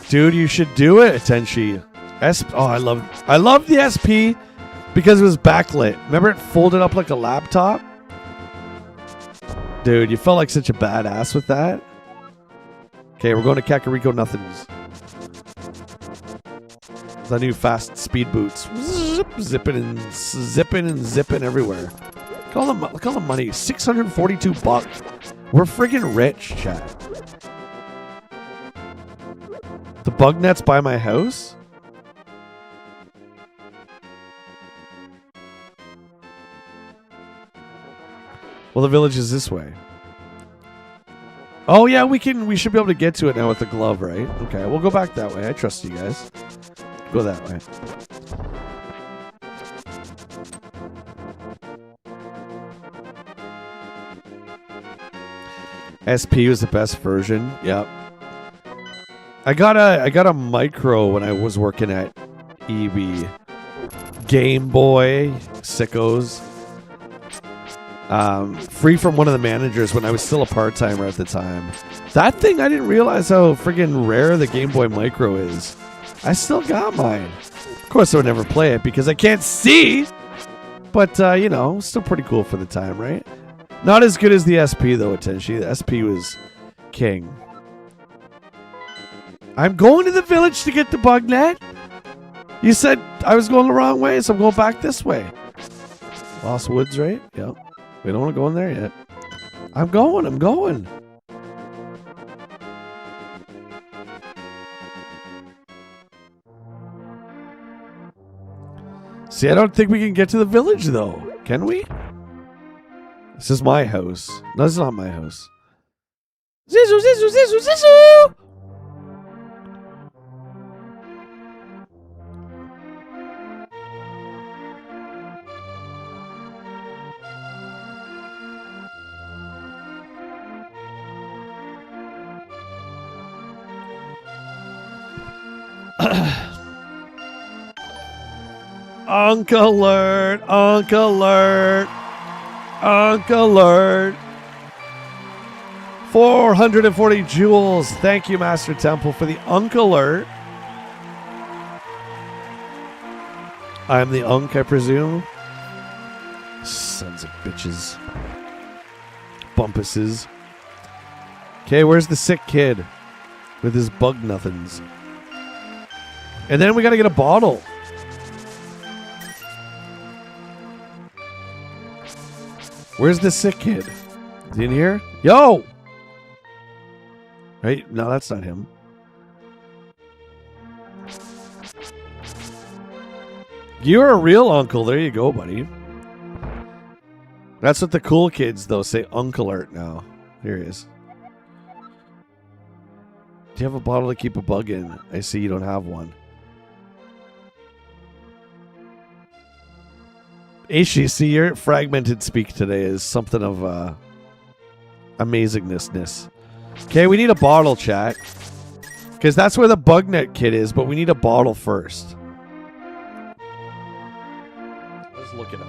Dude, you should do it, Tenchi. Oh, I love the SP because it was backlit. Remember it folded up like a laptop? Dude, you felt like such a badass with that. Okay, we're going to Kakariko Nothings. The new fast speed boots. Zipping and zipping everywhere. Look at all the money. $642. We're friggin' rich, chat. The bug net's by my house? Well, the village is this way. Oh yeah, we should be able to get to it now with the glove, right? Okay, we'll go back that way. I trust you guys. Go that way. SP was the best version. Yep. I got a micro when I was working at EB. Game Boy sickos. Free from one of the managers when I was still a part-timer at the time. That thing, I didn't realize how friggin' rare the Game Boy Micro is. I still got mine. Of course, I would never play it because I can't see. But, you know, still pretty cool for the time, right? Not as good as the SP, though, Atenshi. The SP was king. I'm going to the village to get the bug net. You said I was going the wrong way, so I'm going back this way. Lost Woods, right? Yep. We don't want to go in there yet. I'm going. See, I don't think we can get to the village, though. Can we? This is my house. No, this is not my house. Zizu, zizu, zizu, zizu! Uncle alert! Uncle alert! Uncle alert! 440 jewels. Thank you, Master Temple, for the Uncle alert. I'm the Unk, I presume. Sons of bitches. Bumpuses. Okay, where's the sick kid? With his bug nothings. And then we gotta get a bottle. Where's the sick kid? Is he in here? Yo! Right? No, that's not him. You're a real uncle. There you go, buddy. That's what the cool kids, though, say Uncle alert now. Here he is. Do you have a bottle to keep a bug in? I see you don't have one. Aishi, see, your fragmented speak today is something of amazingness. Okay, we need a bottle, chat. Because that's where the bug net kit is, but we need a bottle first. Let's look it up.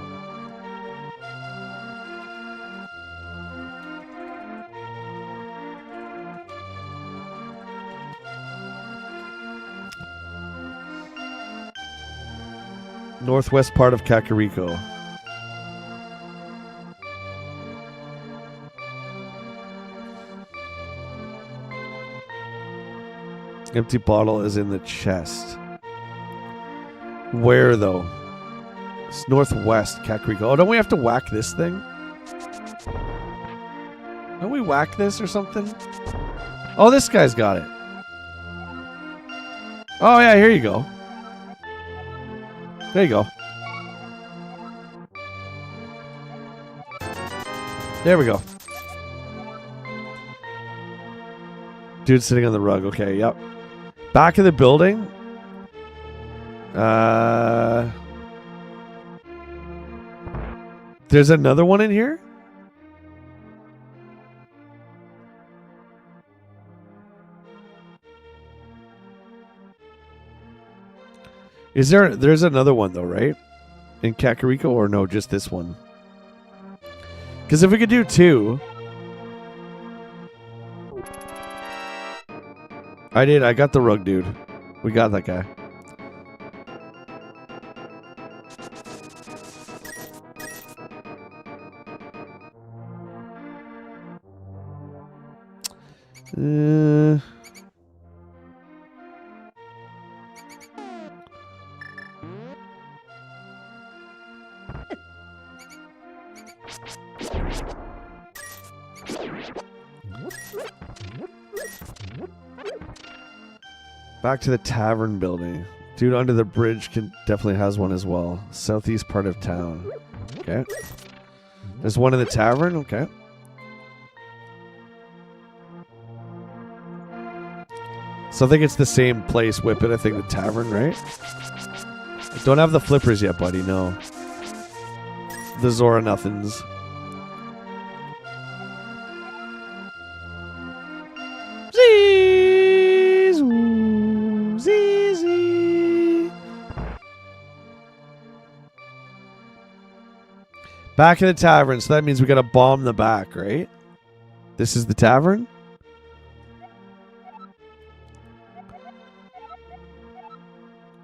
Northwest part of Kakariko. Empty bottle is in the chest. Where, though? It's northwest, Kakariko. Oh, don't we have to whack this thing? Don't we whack this or something? Oh, this guy's got it. Oh, yeah, here you go. There you go. There we go. Dude sitting on the rug. Okay, yep. Back in the building. There's another one in here? There's another one though, right? In Kakariko, or no, just this one? Because if we could do two. I got the rug dude. We got that guy. Back to the tavern building. Dude under the bridge definitely has one as well. Southeast part of town. Okay. There's one in the tavern? Okay. So I think it's the same place, Whippet. I think the tavern, right? Don't have the flippers yet, buddy. No. The Zora nothings. Back in the tavern, so that means we gotta bomb the back, right? This is the tavern?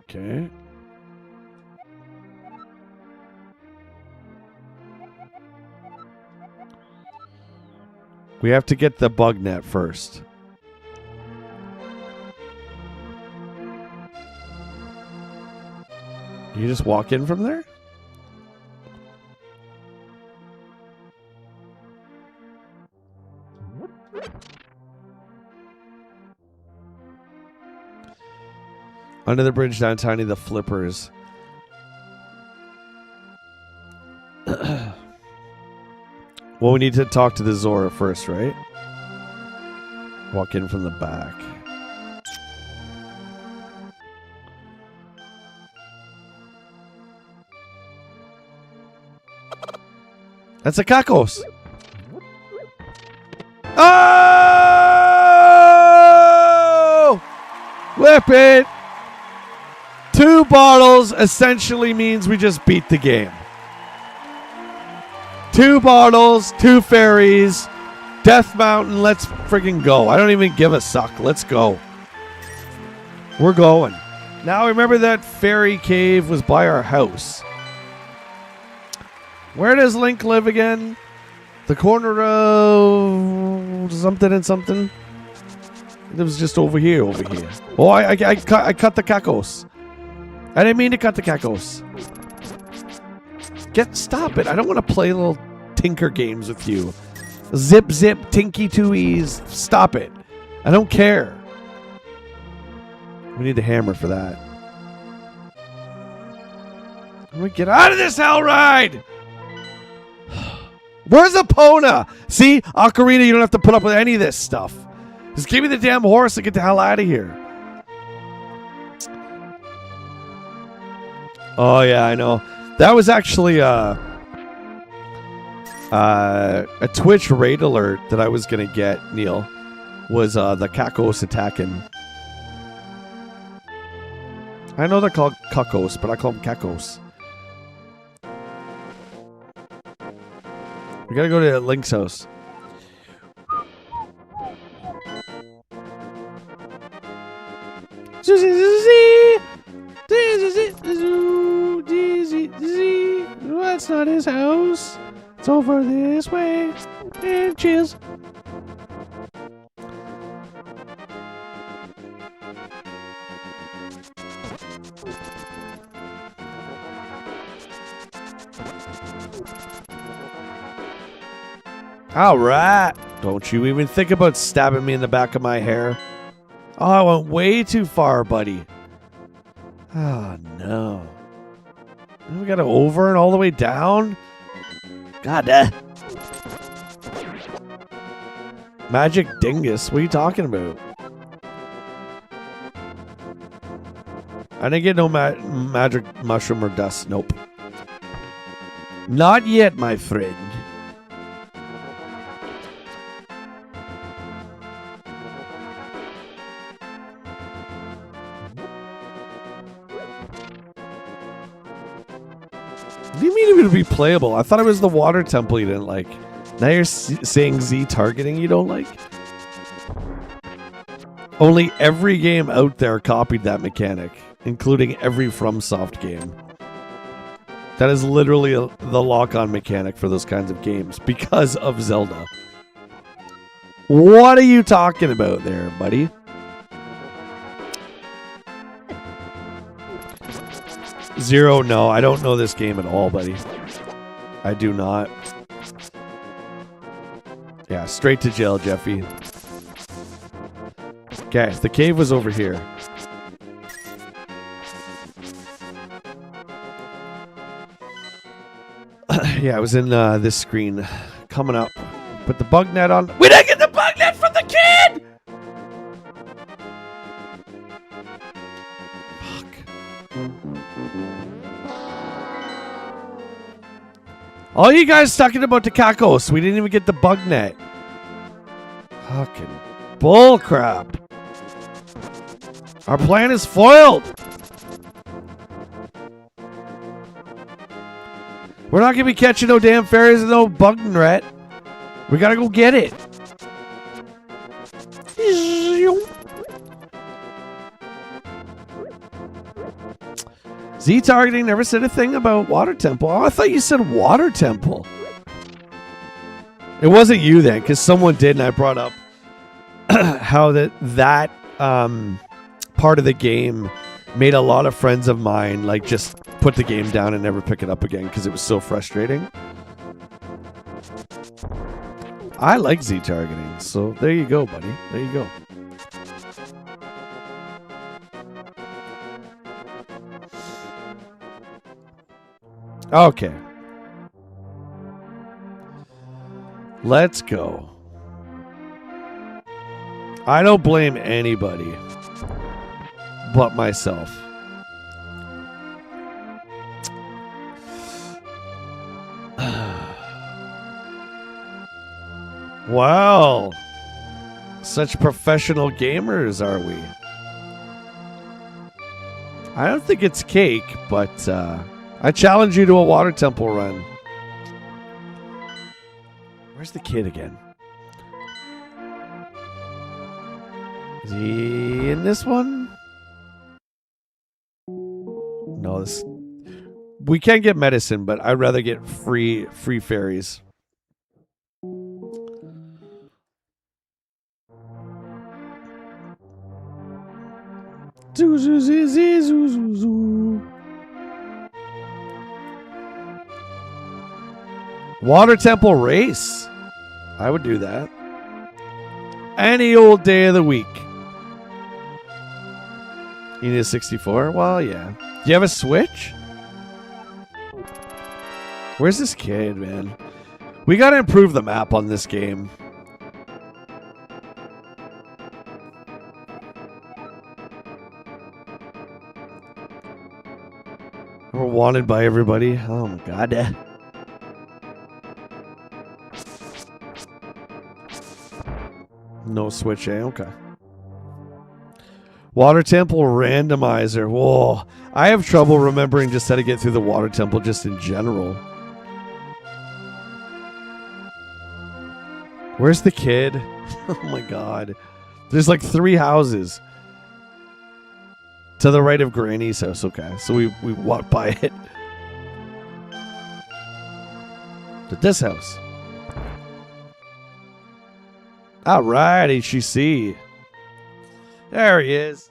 Okay. We have to get the bug net first. You just walk in from there? Under the bridge downtown, the flippers. Well, we need to talk to the Zora first, right? Walk in from the back. That's a Kakos. Oh! Whip it! 2 bottles essentially means we just beat the game. 2 bottles, 2 fairies, Death Mountain, let's friggin' go. I don't even give a suck. Let's go. We're going. Now remember that fairy cave was by our house. Where does Link live again? The corner of something and something. It was just over here, Oh, I cut the Kakos. I didn't mean to cut the Kakos. Stop it. I don't want to play little tinker games with you. Zip, zip, tinky tooies. Stop it. I don't care. We need a hammer for that. Let me get out of this hell ride. Where's Epona? See, Ocarina, you don't have to put up with any of this stuff. Just give me the damn horse and get the hell out of here. Oh, yeah, I know. That was actually a Twitch raid alert that I was going to get, Neil, was the Kakos attacking. I know they're called Kakos, but I call them Kakos. We got to go to Link's house. That's not his house. It's over this way. And cheers. All right. Don't you even think about stabbing me in the back of my hair. Oh, I went way too far, buddy. Oh, no. We got to over and all the way down? God, Magic dingus. What are you talking about? I didn't get no magic mushroom or dust. Nope. Not yet, my friend. What do you mean it would be playable? I thought it was the water temple you didn't like. Now you're saying Z targeting you don't like? Only every game out there copied that mechanic, including every FromSoft game. That is literally the lock-on mechanic for those kinds of games because of Zelda. What are you talking about there, buddy? Zero, no, I don't know this game at all, buddy. I do not. Yeah, straight to jail, Jeffy. Okay, the cave was over here. Yeah, it was in this screen coming up. Put the bug net on. We didn't get the bug net from the kid! All you guys talking about Takakos. We didn't even get the bug net. Fucking bullcrap. Our plan is foiled. We're not going to be catching no damn fairies and no bug net. We got to go get it. Z-targeting never said a thing about water temple. Oh, I thought you said water temple. It wasn't you then, because someone did, and I brought up how that part of the game made a lot of friends of mine like just put the game down and never pick it up again because it was so frustrating. I like Z-targeting, so there you go, buddy. There you go. Okay. Let's go. I don't blame anybody but myself. Wow. Such professional gamers are we? I don't think it's cake, but I challenge you to a water temple run. Where's the kid again? Is he in this one? No, this. We can't get medicine, but I'd rather get free fairies. Water temple race. I would do that. Any old day of the week. You need a 64? Well, yeah. Do you have a Switch? Where's this kid, man? We gotta improve the map on this game. We're wanted by everybody. Oh my god. No Switch, eh? Okay. Water temple randomizer. Whoa. I have trouble remembering just how to get through the water temple just in general. Where's the kid? Oh my god. There's like 3 houses. To the right of Granny's house. Okay. So we walk by it. To this house. Alright, HCC. There he is.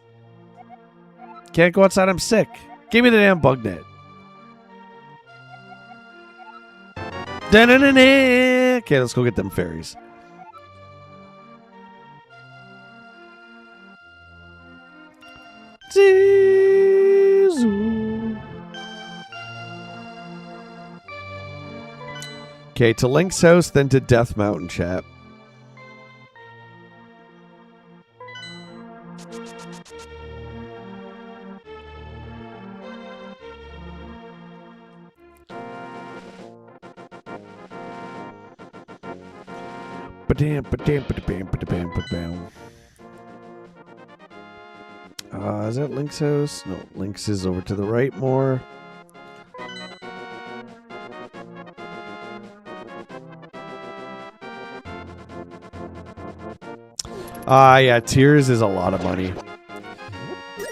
Can't go outside, I'm sick. Give me the damn bug net. Da-na-na-na. Okay, let's go get them fairies. Okay, to Link's house, then to Death Mountain, chat. Is that Link's house? No, Link's is over to the right more. Yeah, Tears is a lot of money.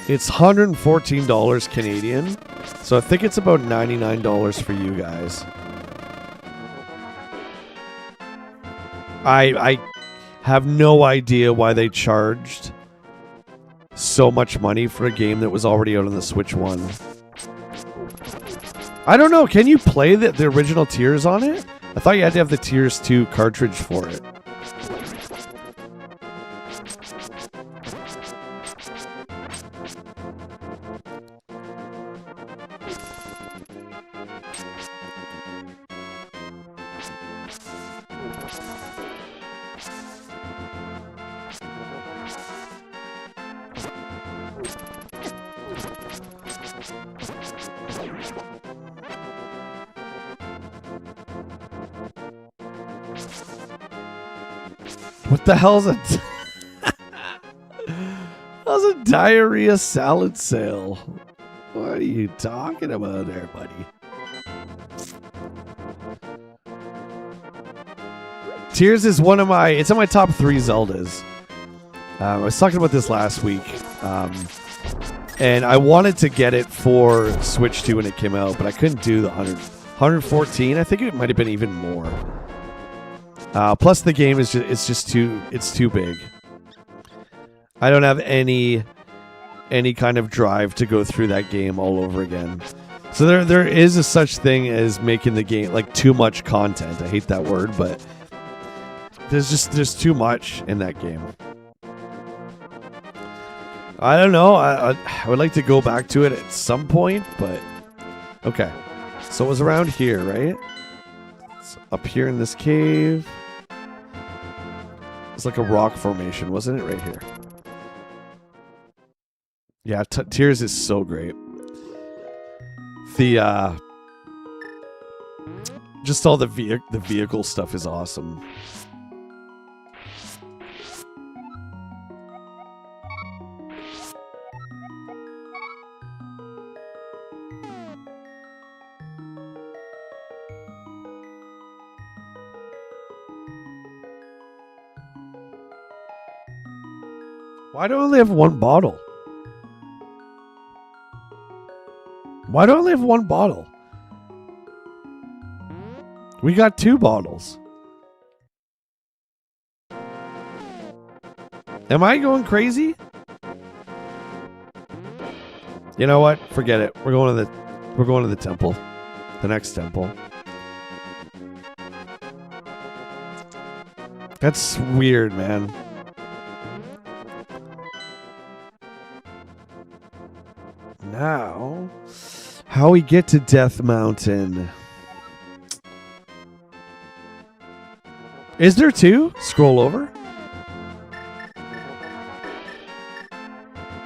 It's $114 Canadian, so I think it's about $99 for you guys. I have no idea why they charged so much money for a game that was already out on the Switch 1. I don't know. Can you play the original Tears on it? I thought you had to have the Tears 2 cartridge for it. What the hell's a... how's a diarrhea salad sale? What are you talking about there, buddy? Tears is one of my... It's in my top 3 Zeldas. I was talking about this last week. And I wanted to get it for Switch 2 when it came out, but I couldn't do the 114. I think it might have been even more. Plus the game is just too big. I don't have any kind of drive to go through that game all over again. So there is a such thing as making the game like too much content. I hate that word, but there's too much in that game. I don't know. I would like to go back to it at some point, but okay. So it was around here, right? It's up here in this cave. It's like a rock formation, wasn't it? Right here. Yeah, Tears is so great. The just all the vehicle stuff is awesome. Why do I only have one bottle? Why do I only have one bottle? We got 2 bottles. Am I going crazy? You know what? Forget it. We're going to the temple. The next temple. That's weird, man. Now, how we get to Death Mountain? Is there 2? Scroll over.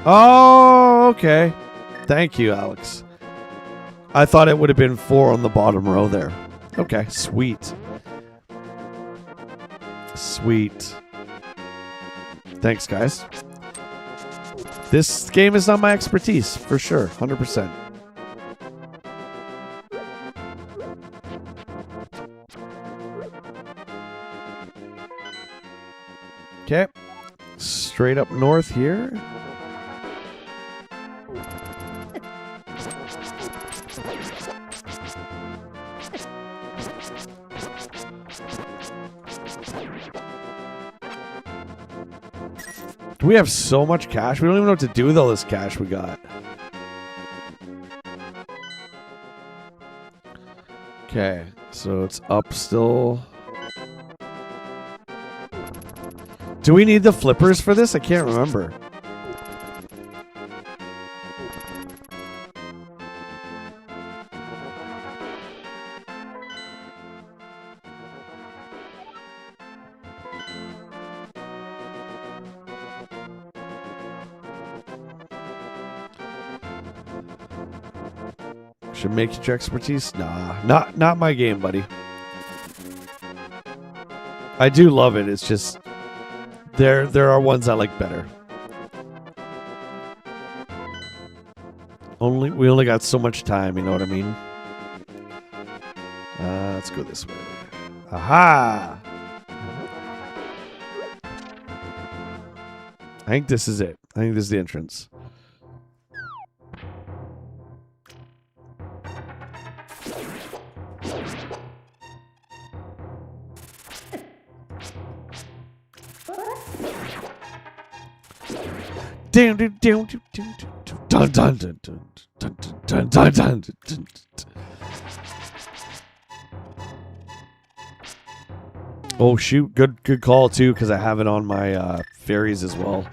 Oh, okay. Thank you, Alex. I thought it would have been 4 on the bottom row there. Okay, sweet. Sweet. Thanks, guys. This game is not my expertise, for sure. 100%. Okay. Straight up north here. We have so much cash. We don't even know what to do with all this cash we got. Okay, so it's up still. Do we need the flippers for this? I can't remember. Should make your expertise? Nah, not my game, buddy. I do love it. It's just there are ones I like better. We only got so much time, you know what I mean? Let's go this way. Aha! I think this is it. I think this is the entrance. Oh shoot, good call too, because I have it on my fairies as well.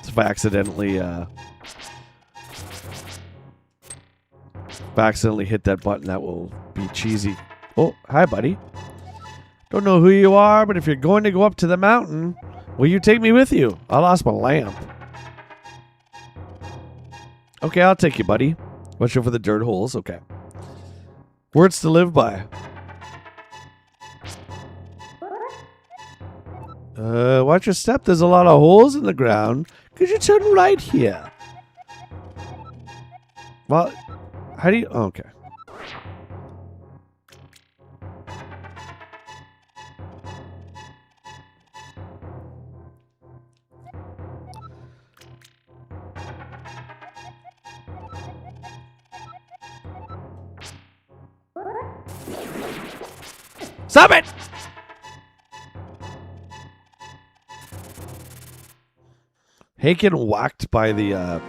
So if I accidentally hit that button, that will be cheesy. Oh, hi buddy. Don't know who you are, but if you're going to go up to the mountain, will you take me with you? I lost my lamp. Okay, I'll take you, buddy. Watch out for the dirt holes. Okay. Words to live by. Watch your step. There's a lot of holes in the ground. Could you turn right here? Well, how do you... Oh, okay. Stop it! Hey, getting whacked by the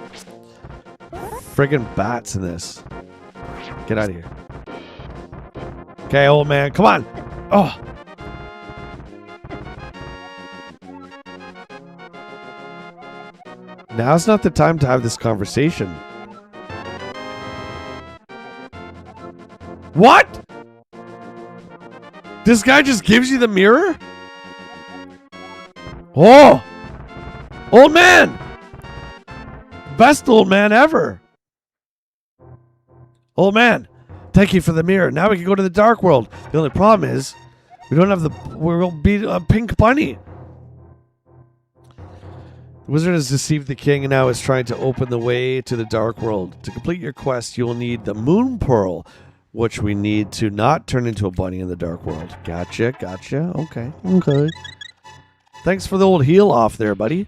friggin' bats in this. Get out of here. Okay, old man, come on. Oh. Now's not the time to have this conversation. What? This guy just gives you the mirror? Oh! Old man! Best old man ever. Old man, thank you for the mirror. Now we can go to the dark world. The only problem is, we don't have the... We'll be a pink bunny. The wizard has deceived the king and now is trying to open the way to the dark world. To complete your quest, you will need the moon pearl, which we need to not turn into a bunny in the dark world. Gotcha, gotcha. Okay, okay. Thanks for the old heal off there, buddy.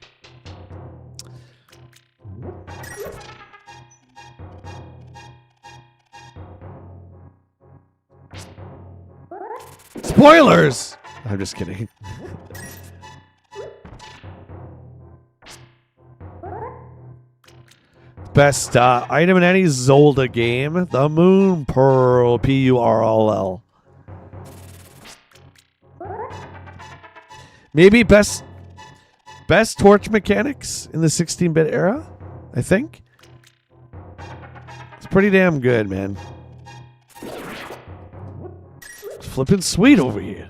Spoilers! I'm just kidding. Best item in any Zelda game, the Moon Pearl, P-U-R-L-L. Maybe best torch mechanics in the 16-bit era, I think. It's pretty damn good, man. It's flipping sweet over here.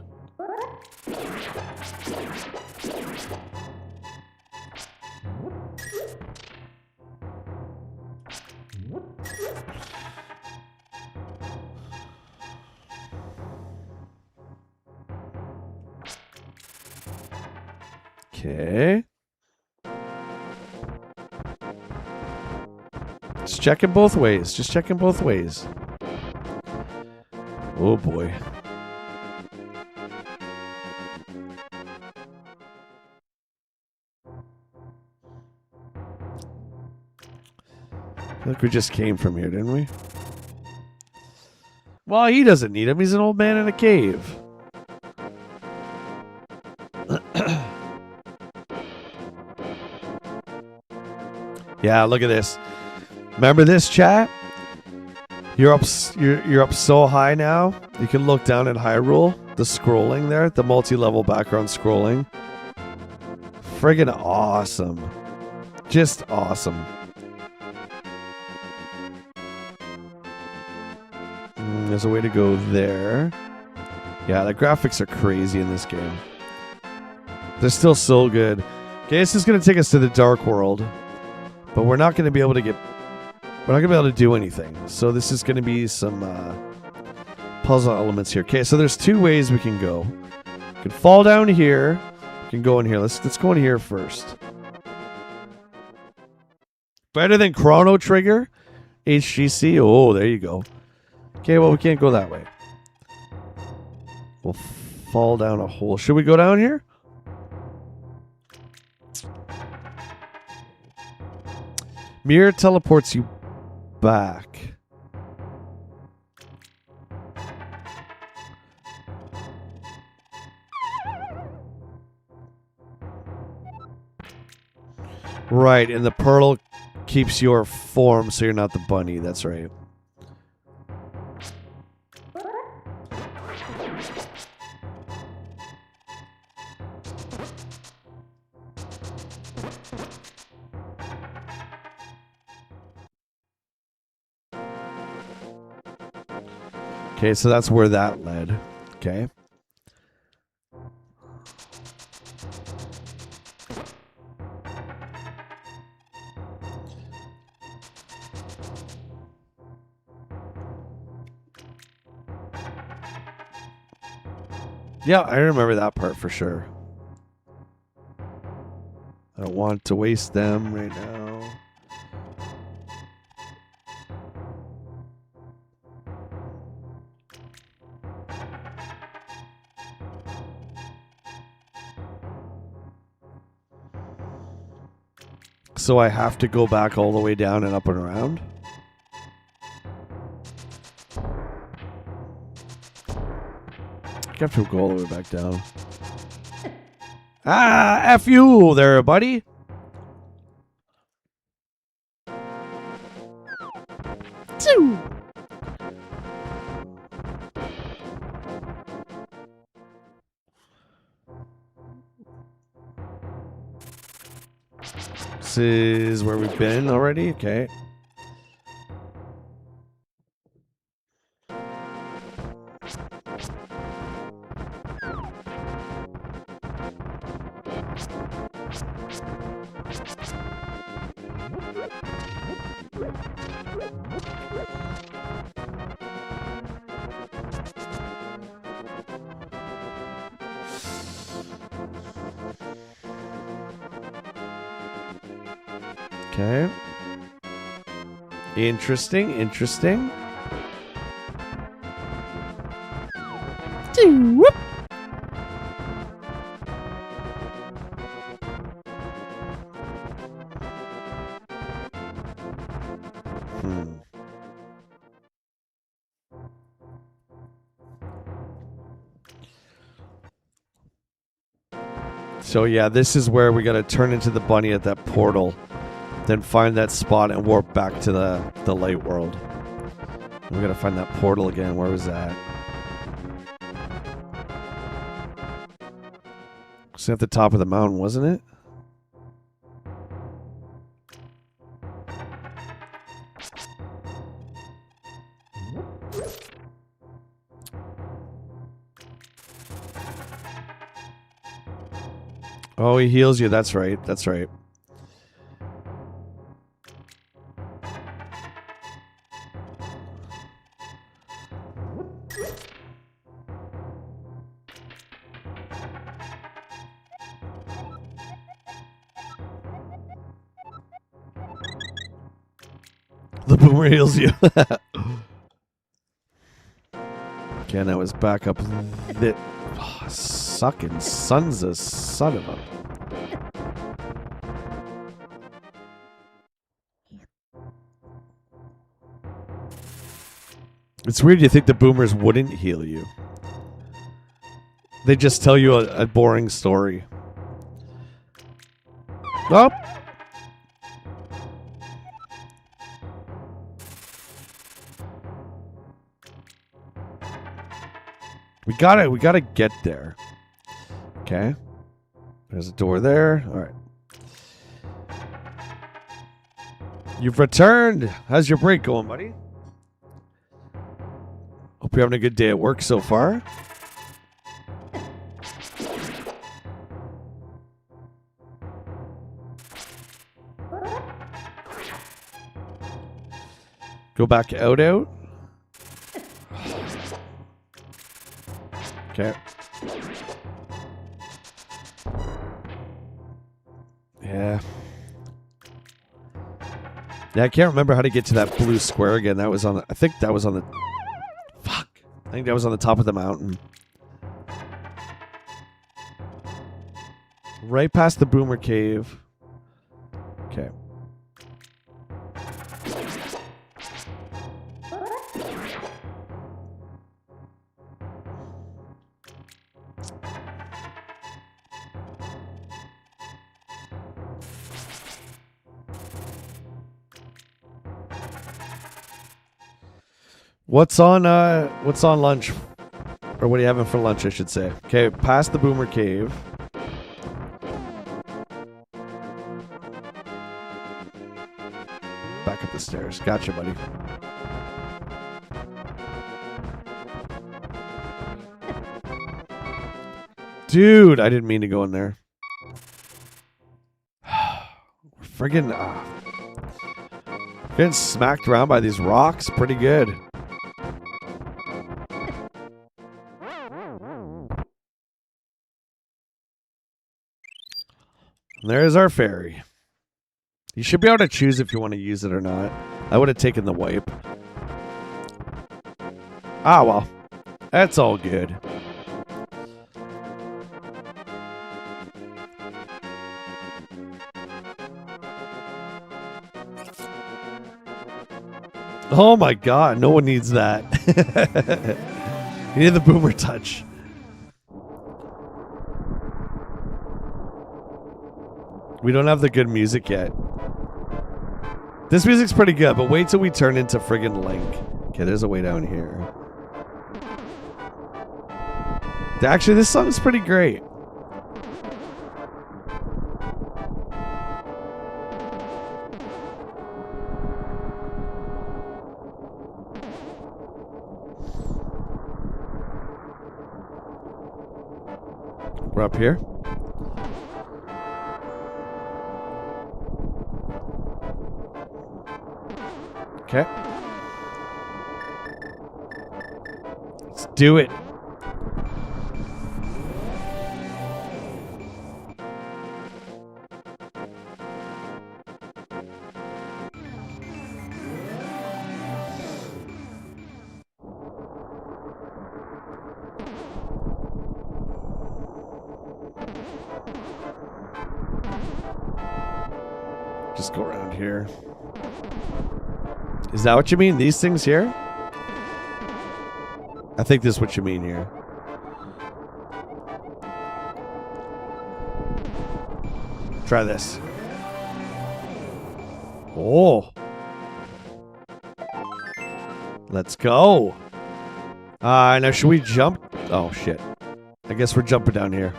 Okay. Just checking both ways. Just checking both ways. Oh boy. I feel like we just came from here, didn't we? Well, he doesn't need him. He's an old man in a cave. Yeah, look at this. Remember this, chat? You're up so high now. You can look down at Hyrule. The scrolling there, the multi-level background scrolling. Friggin' awesome. Just awesome. There's a way to go there. Yeah, the graphics are crazy in this game. They're still so good. Okay, this is going to take us to the dark world. But we're not going to be able to get... We're not going to be able to do anything. So this is going to be some puzzle elements here. Okay, so there's two ways we can go. We can fall down here. We can go in here. Let's go in here first. Better than Chrono Trigger. HGC. Oh, there you go. Okay, well, we can't go that way. We'll fall down a hole. Should we go down here? Mirror teleports you back. Right, and the pearl keeps your form so you're not the bunny. That's right. Okay, so that's where that led. Okay. Yeah, I remember that part for sure. I don't want to waste them right now. So I have to go back all the way down and up and around? I have to go all the way back down. Ah, F you there, buddy. Two. This is where we've been already? Okay. Okay. Interesting, interesting. Whoop. So yeah, this is where we gotta turn into the bunny at that portal. Then find that spot and warp back to the light world. We gotta find that portal again. Where was that? It's at the top of the mountain, wasn't it? Oh, he heals you. That's right. That's right. The boomer heals you. Okay, now it's back up. The sucking son's a son of a. It's weird you think the boomers wouldn't heal you. They just tell you a boring story. Oh. We gotta get there. Okay. There's a door there. Alright. You've returned. How's your break going, buddy? Hope you're having a good day at work so far. Go back out. Okay. Yeah. Yeah, I can't remember how to get to that blue square again. That was on the, I think that was on the... Fuck. I think that was on the top of the mountain. Right past the boomer cave. Okay. What's on lunch? Or what are you having for lunch, I should say. Okay, past the boomer cave. Back up the stairs. Gotcha, buddy. Dude, I didn't mean to go in there. We're friggin' getting smacked around by these rocks pretty good. There's our fairy. You should be able to choose if you want to use it or not. I would have taken the wipe. Ah, well. That's all good. Oh my god, no one needs that. You need the boomer touch. We don't have the good music yet. This music's pretty good, but wait till we turn into friggin' Link. Okay, there's a way down here. Actually, this song's pretty great. We're up here. Okay. Let's do it. Just go around here. Is that what you mean? These things here? I think this is what you mean here. Try this. Oh. Let's go. Now should we jump? Oh, shit. I guess we're jumping down here.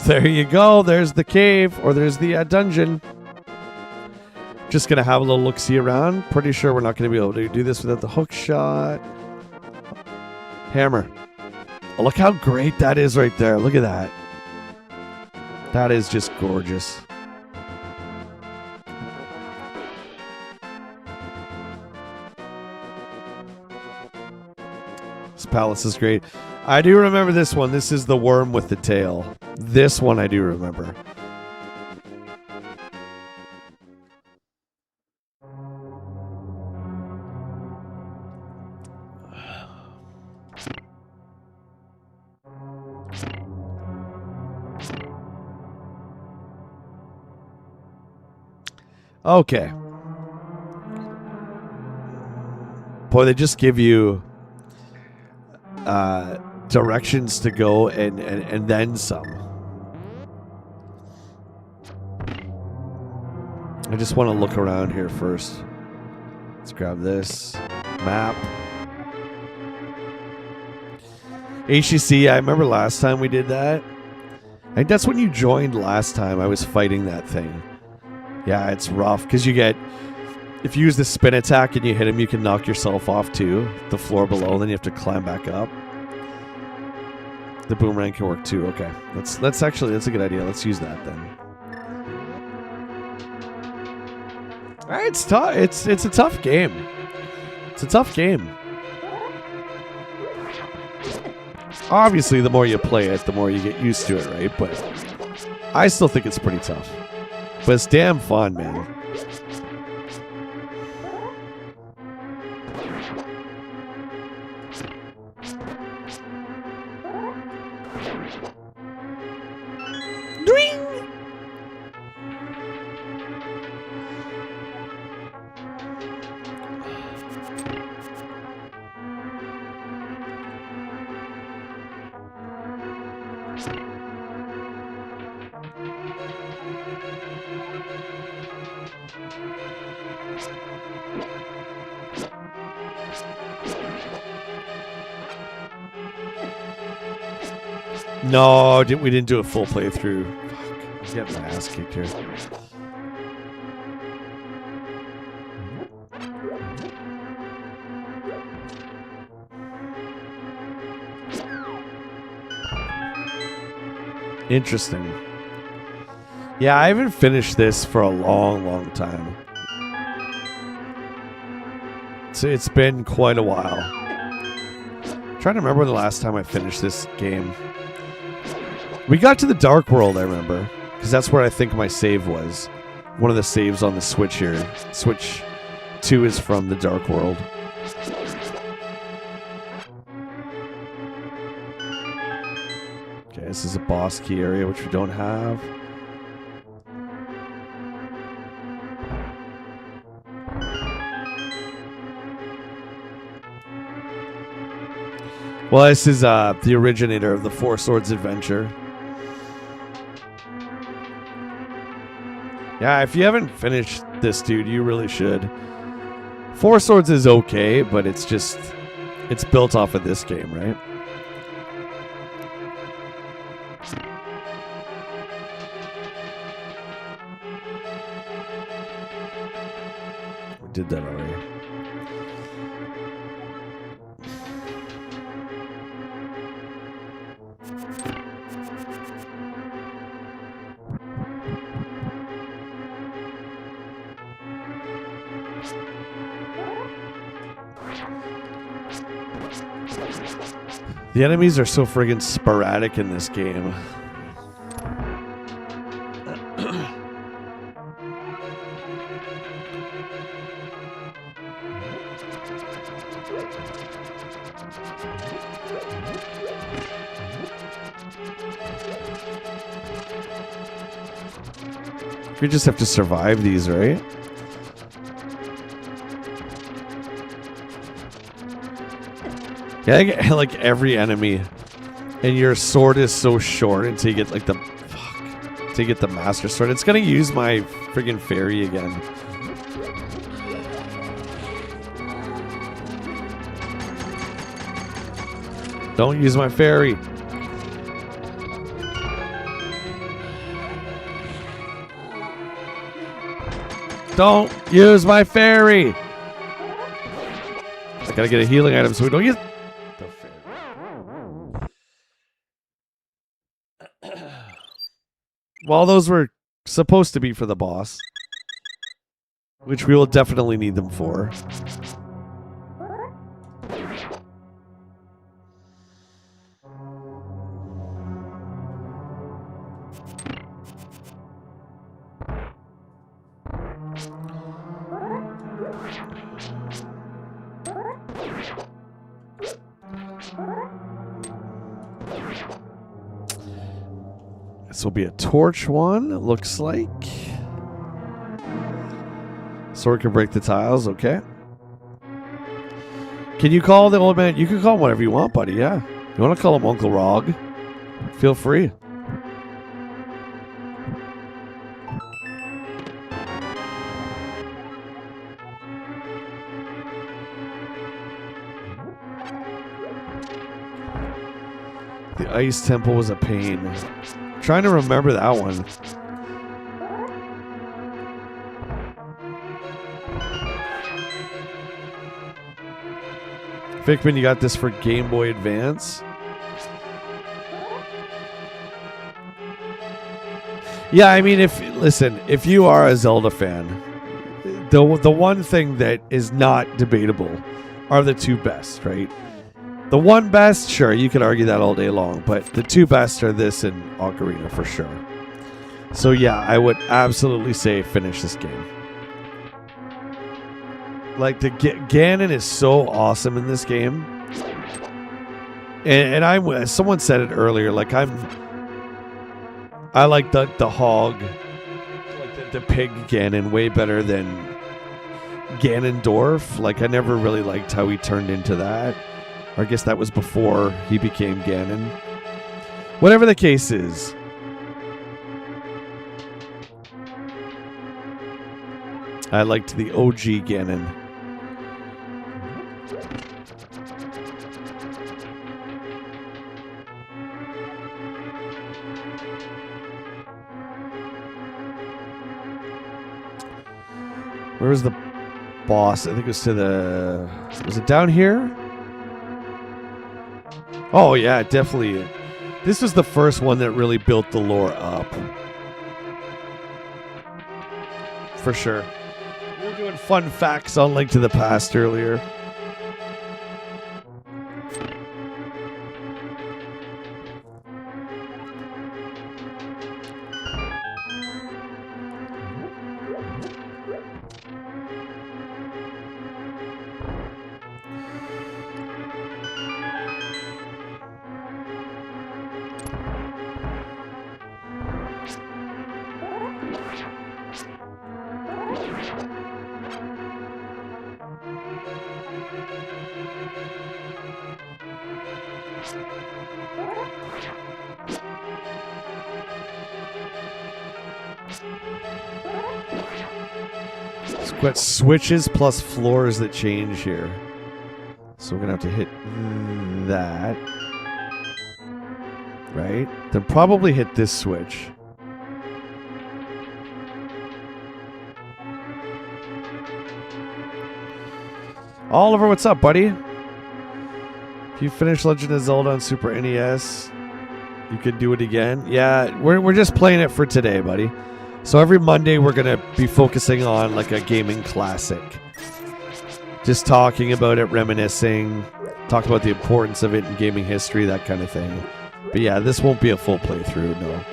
There you go. There's the cave, or there's the dungeon. Just going to have a little look-see around. Pretty sure we're not going to be able to do this without the hook shot. Hammer. Oh, look how great that is right there. Look at that. That is just gorgeous. This palace is great. I do remember this one. This is the worm with the tail. This one I do remember. Okay. Boy, they just give you directions to go and then some. I just want to look around here first. Let's grab this map. HCC, I remember last time we did that. I think that's when you joined last time. I was fighting that thing. Yeah, it's rough because you get, if you use the spin attack and you hit him, you can knock yourself off too. The floor below, then you have to climb back up. The boomerang can work too. Okay, that's a good idea. Let's use that then. All right, it's tough. It's a tough game. It's a tough game. Obviously, the more you play it, the more you get used to it, right? But I still think it's pretty tough. But it's damn fun, man. No, we didn't do a full playthrough. Fuck, I'm getting my ass kicked here. Interesting. Yeah, I haven't finished this for a long, long time. So it's been quite a while. I'm trying to remember the last time I finished this game. We got to the Dark World, I remember. Because that's where I think my save was. One of the saves on the Switch here. Switch 2 is from the Dark World. Okay, this is a boss key area, which we don't have. Well, this is the originator of the Four Swords adventure. Yeah, if you haven't finished this, dude, you really should. Four Swords is okay, but it's built off of this game, right? We did that already. The enemies are so friggin' sporadic in this game. We just have to survive these, right? Yeah, like every enemy, and your sword is so short until you get like until you get the master sword. It's gonna use my friggin' fairy again. Don't use my fairy. Don't use my fairy. I gotta get a healing item so we don't use the fairy. Well, those were supposed to be for the boss, which we will definitely need them for. This will be a torch one, it looks like. Sword can break the tiles, okay. Can you call the old man? You can call him whatever you want, buddy, yeah. You want to call him Uncle Rog? Feel free. The Ice Temple was a pain. Trying to remember that one. Fickman, you got this for Game Boy Advance? Yeah, I mean, if you are a Zelda fan, the one thing that is not debatable are the two best, right? The one best, sure, you could argue that all day long, but the two best are this and Ocarina for sure. So yeah, I would absolutely say finish this game. Like, the Ganon is so awesome in this game. And I'm, someone said it earlier, like I like the hog, like the pig Ganon way better than Ganondorf. Like, I never really liked how he turned into that. Or I guess that was before he became Ganon. Whatever the case is. I liked the OG Ganon. Where was the boss? I think it was to the... Was it down here? Oh, yeah, definitely. This was the first one that really built the lore up. For sure. We were doing fun facts on Link to the Past earlier. It's got switches plus floors that change here. So we're going to have to hit that. Right? Then probably hit this switch. Oliver, what's up, buddy? If you finish Legend of Zelda on Super NES, you could do it again. Yeah, we're just playing it for today, buddy. So every Monday we're going to be focusing on like a gaming classic. Just talking about it, reminiscing, talk about the importance of it in gaming history, that kind of thing. But yeah, this won't be a full playthrough, no.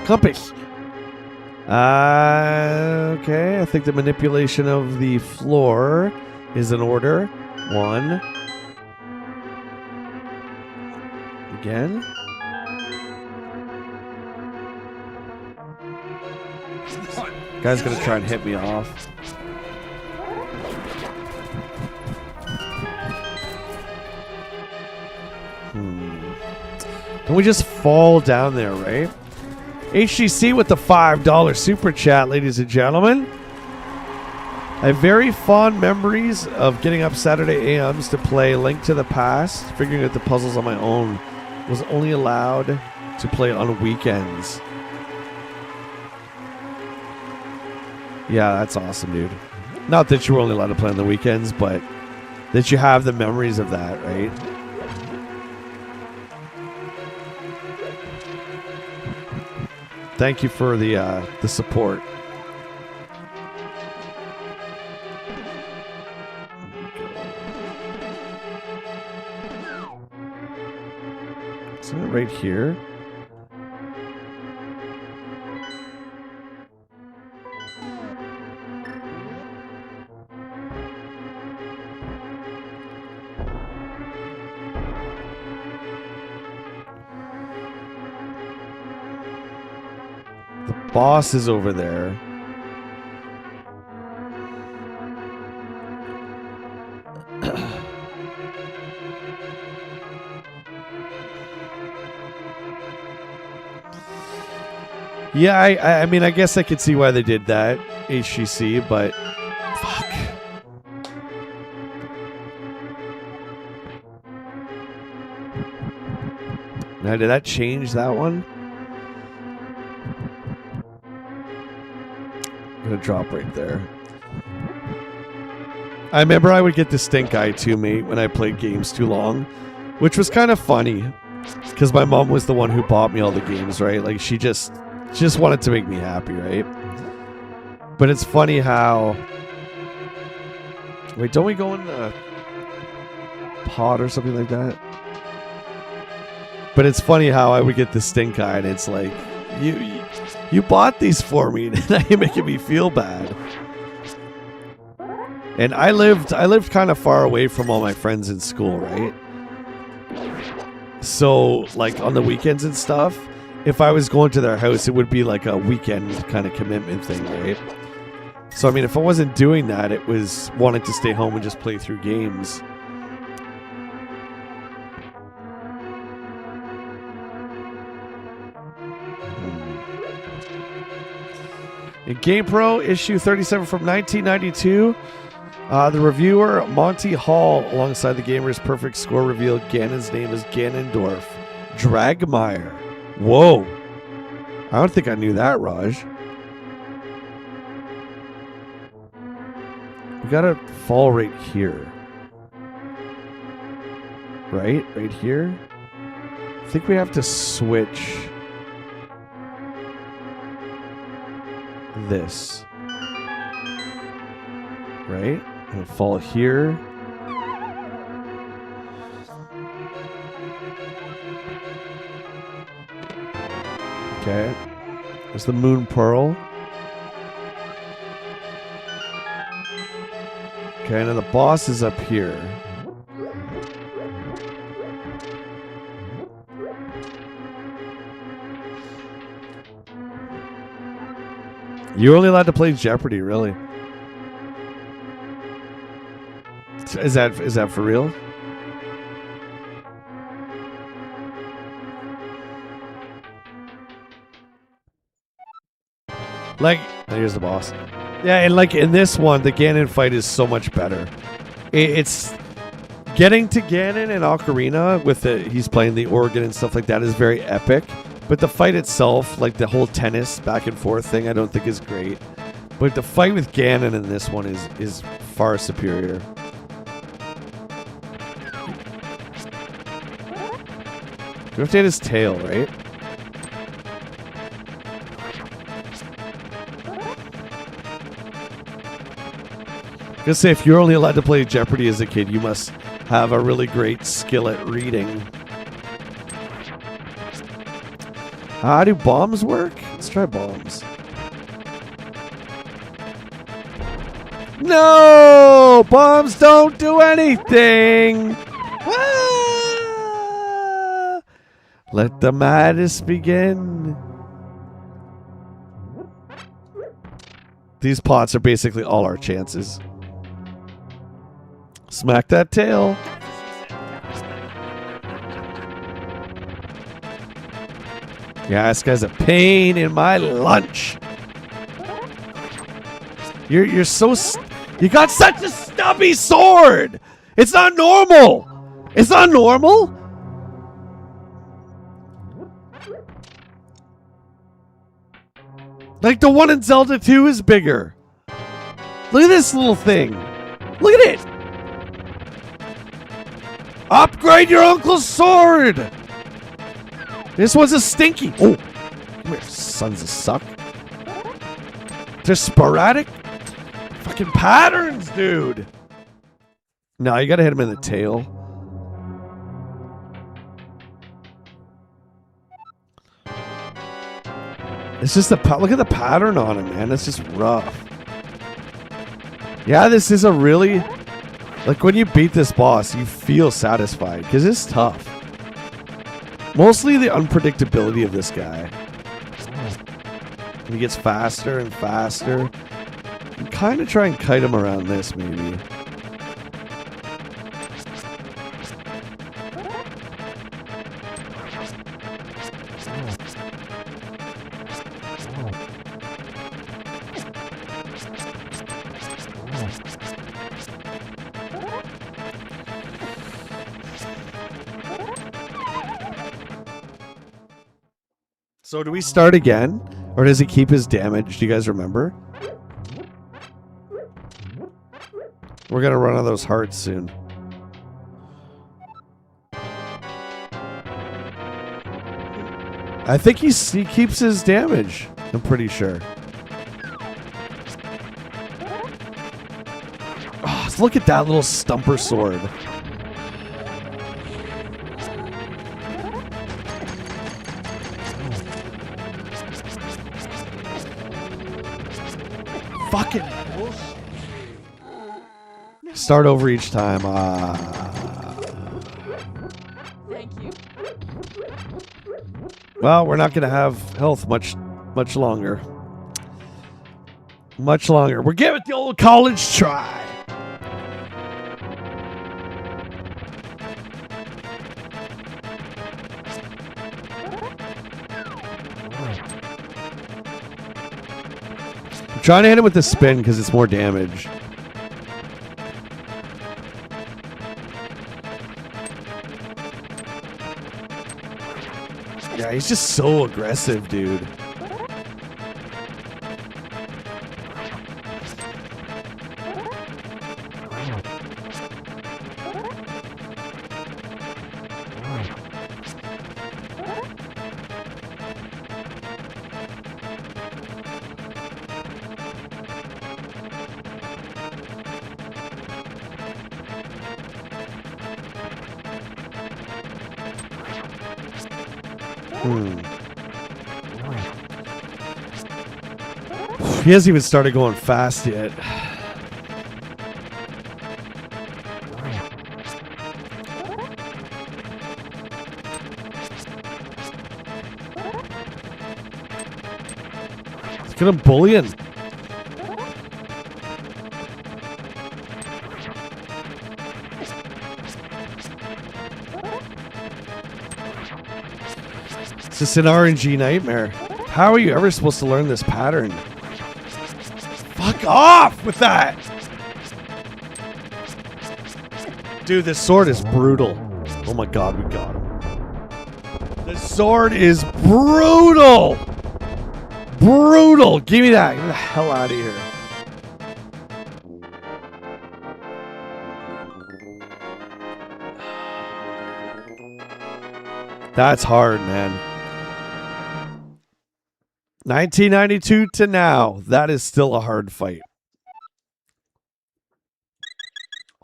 Compass. Okay, I think the manipulation of the floor is in order. 1. Again. Guy's gonna try and hit me off. Can we just fall down there, right? HGC with the $5 super chat, ladies and gentlemen. I have very fond memories of getting up Saturday AMs to play Link to the Past, figuring out the puzzles on my own. Was only allowed to play on weekends. Yeah, that's awesome, dude. Not that you were only allowed to play on the weekends, but that you have the memories of that, right? Thank you for the support. Isn't it right here? Boss is over there. Yeah, I mean, I guess I could see why they did that, HGC, but fuck. Now, did that change that one? Gonna drop right there. I remember I would get the stink eye too, mate, when I played games too long, which was kind of funny because my mom was the one who bought me all the games, right? Like she just wanted to make me happy, right? But it's funny how. Wait, don't we go in the pot or something like that? But it's funny how I would get the stink eye, and it's like you bought these for me, and now you're making me feel bad. And I lived kind of far away from all my friends in school, right? So, like, on the weekends and stuff, if I was going to their house, it would be like a weekend kind of commitment thing, right? So, I mean, if I wasn't doing that, it was wanting to stay home and just play through games. In GamePro, issue 37 from 1992, the reviewer, Monty Hall, alongside the gamer's perfect score, revealed Ganon's name is Ganondorf Dragmire. Whoa. I don't think I knew that, Raj. We gotta fall right here. Right? Right here? I think we have to switch this. Right? And fall here. Okay. There's the moon pearl. Okay, now the boss is up here. You're only allowed to play Jeopardy, really. Is that for real? Like, here's the boss. Yeah, and like in this one, the Ganon fight is so much better. It's getting to Ganon and Ocarina with he's playing the organ and stuff like that is very epic. But the fight itself, like the whole tennis back and forth thing, I don't think is great. But the fight with Ganon in this one is far superior. You have to hit his tail, right? I was gonna say, if you're only allowed to play Jeopardy as a kid, you must have a really great skill at reading. How do bombs work? Let's try bombs. No! Bombs don't do anything! Ah! Let the madness begin. These pots are basically all our chances. Smack that tail. Yeah, this guy's a pain in my lunch. You're so you got such a stubby sword. It's not normal. It's not normal. Like the one in Zelda 2 is bigger. Look at this little thing. Look at it. Upgrade your uncle's sword. This one's a stinky. Oh, come here, sons of suck. They're sporadic fucking patterns, dude. No, you gotta hit him in the tail. It's just look at the pattern on him, man. It's just rough. Yeah, this is a really, like when you beat this boss, you feel satisfied because it's tough. Mostly the unpredictability of this guy. He gets faster and faster. You kind of try and kite him around this, maybe. So do we start again? Or does he keep his damage? Do you guys remember? We're going to run out of those hearts soon. I think he keeps his damage. I'm pretty sure. Oh, look at that little stumper sword. Fucking bullshit. Start over each time. Thank you. Well, we're not going to have health much longer. Much longer. We're giving it the old college try. I'm trying to hit him with the spin because it's more damage. Yeah, he's just so aggressive, dude. He hasn't even started going fast yet. Look at him bullying. It's just an RNG nightmare. How are you ever supposed to learn this pattern? Fuck off with that! Dude, this sword is brutal. Oh my god, we got him. The sword is brutal! Brutal! Give me that. Get the hell out of here. That's hard, man. 1992 to now. That is still a hard fight.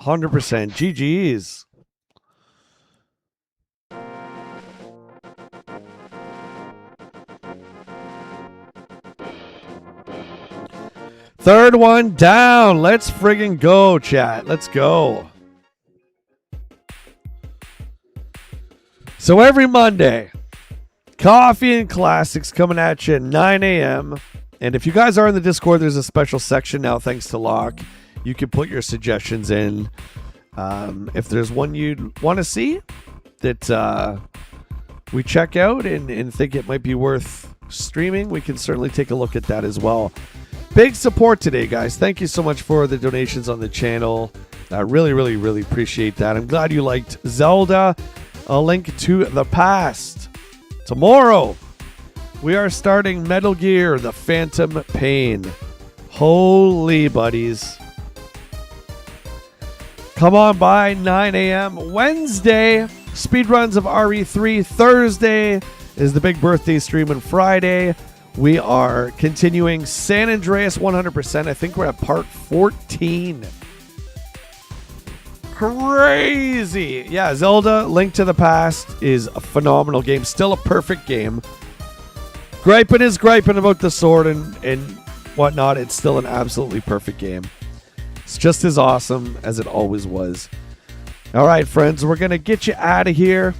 100%. GG's. Third one down. Let's friggin' go, chat. Let's go. So every Monday, Coffee and Classics coming at you at 9 a.m. And if you guys are in the Discord, there's a special section now, thanks to Locke. You can put your suggestions in. If there's one you'd want to see that we check out and think it might be worth streaming, we can certainly take a look at that as well. Big support today, guys. Thank you so much for the donations on the channel. I really, really, really appreciate that. I'm glad you liked Zelda. A Link to the Past. Tomorrow, we are starting Metal Gear, The Phantom Pain. Holy buddies. Come on by 9 a.m. Wednesday, speedruns of RE3. Thursday is the big birthday stream, and Friday, we are continuing San Andreas 100%. I think we're at part 14. Crazy. Yeah, Zelda Link to the Past is a phenomenal game. Still a perfect game. Griping is griping about the sword and whatnot. It's still an absolutely perfect game. It's just as awesome as it always was. All right, friends, we're going to get you out of here.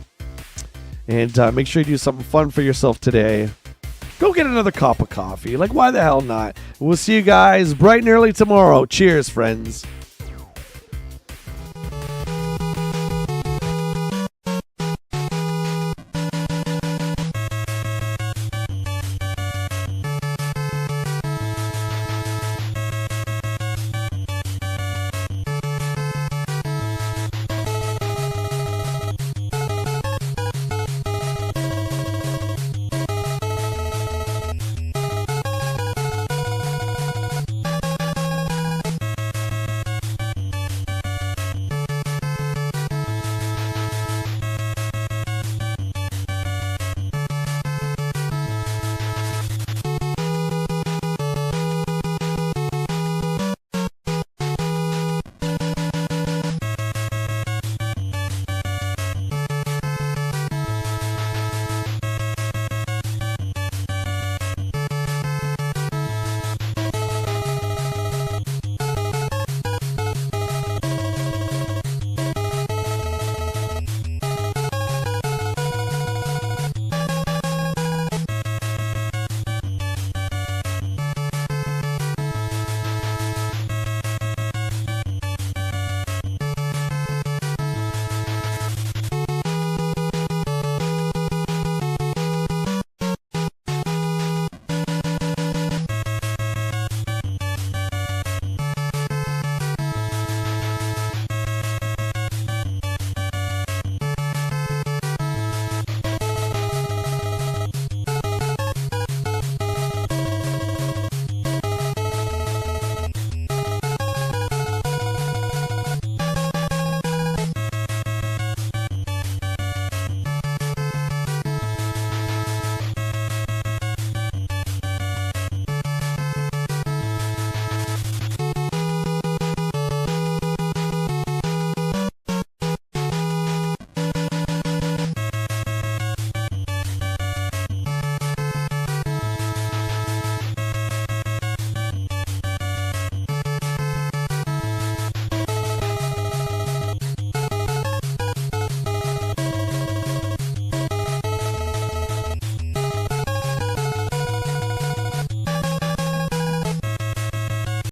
And make sure you do something fun for yourself today. Go get another cup of coffee. Like, why the hell not? We'll see you guys bright and early tomorrow. Cheers, friends.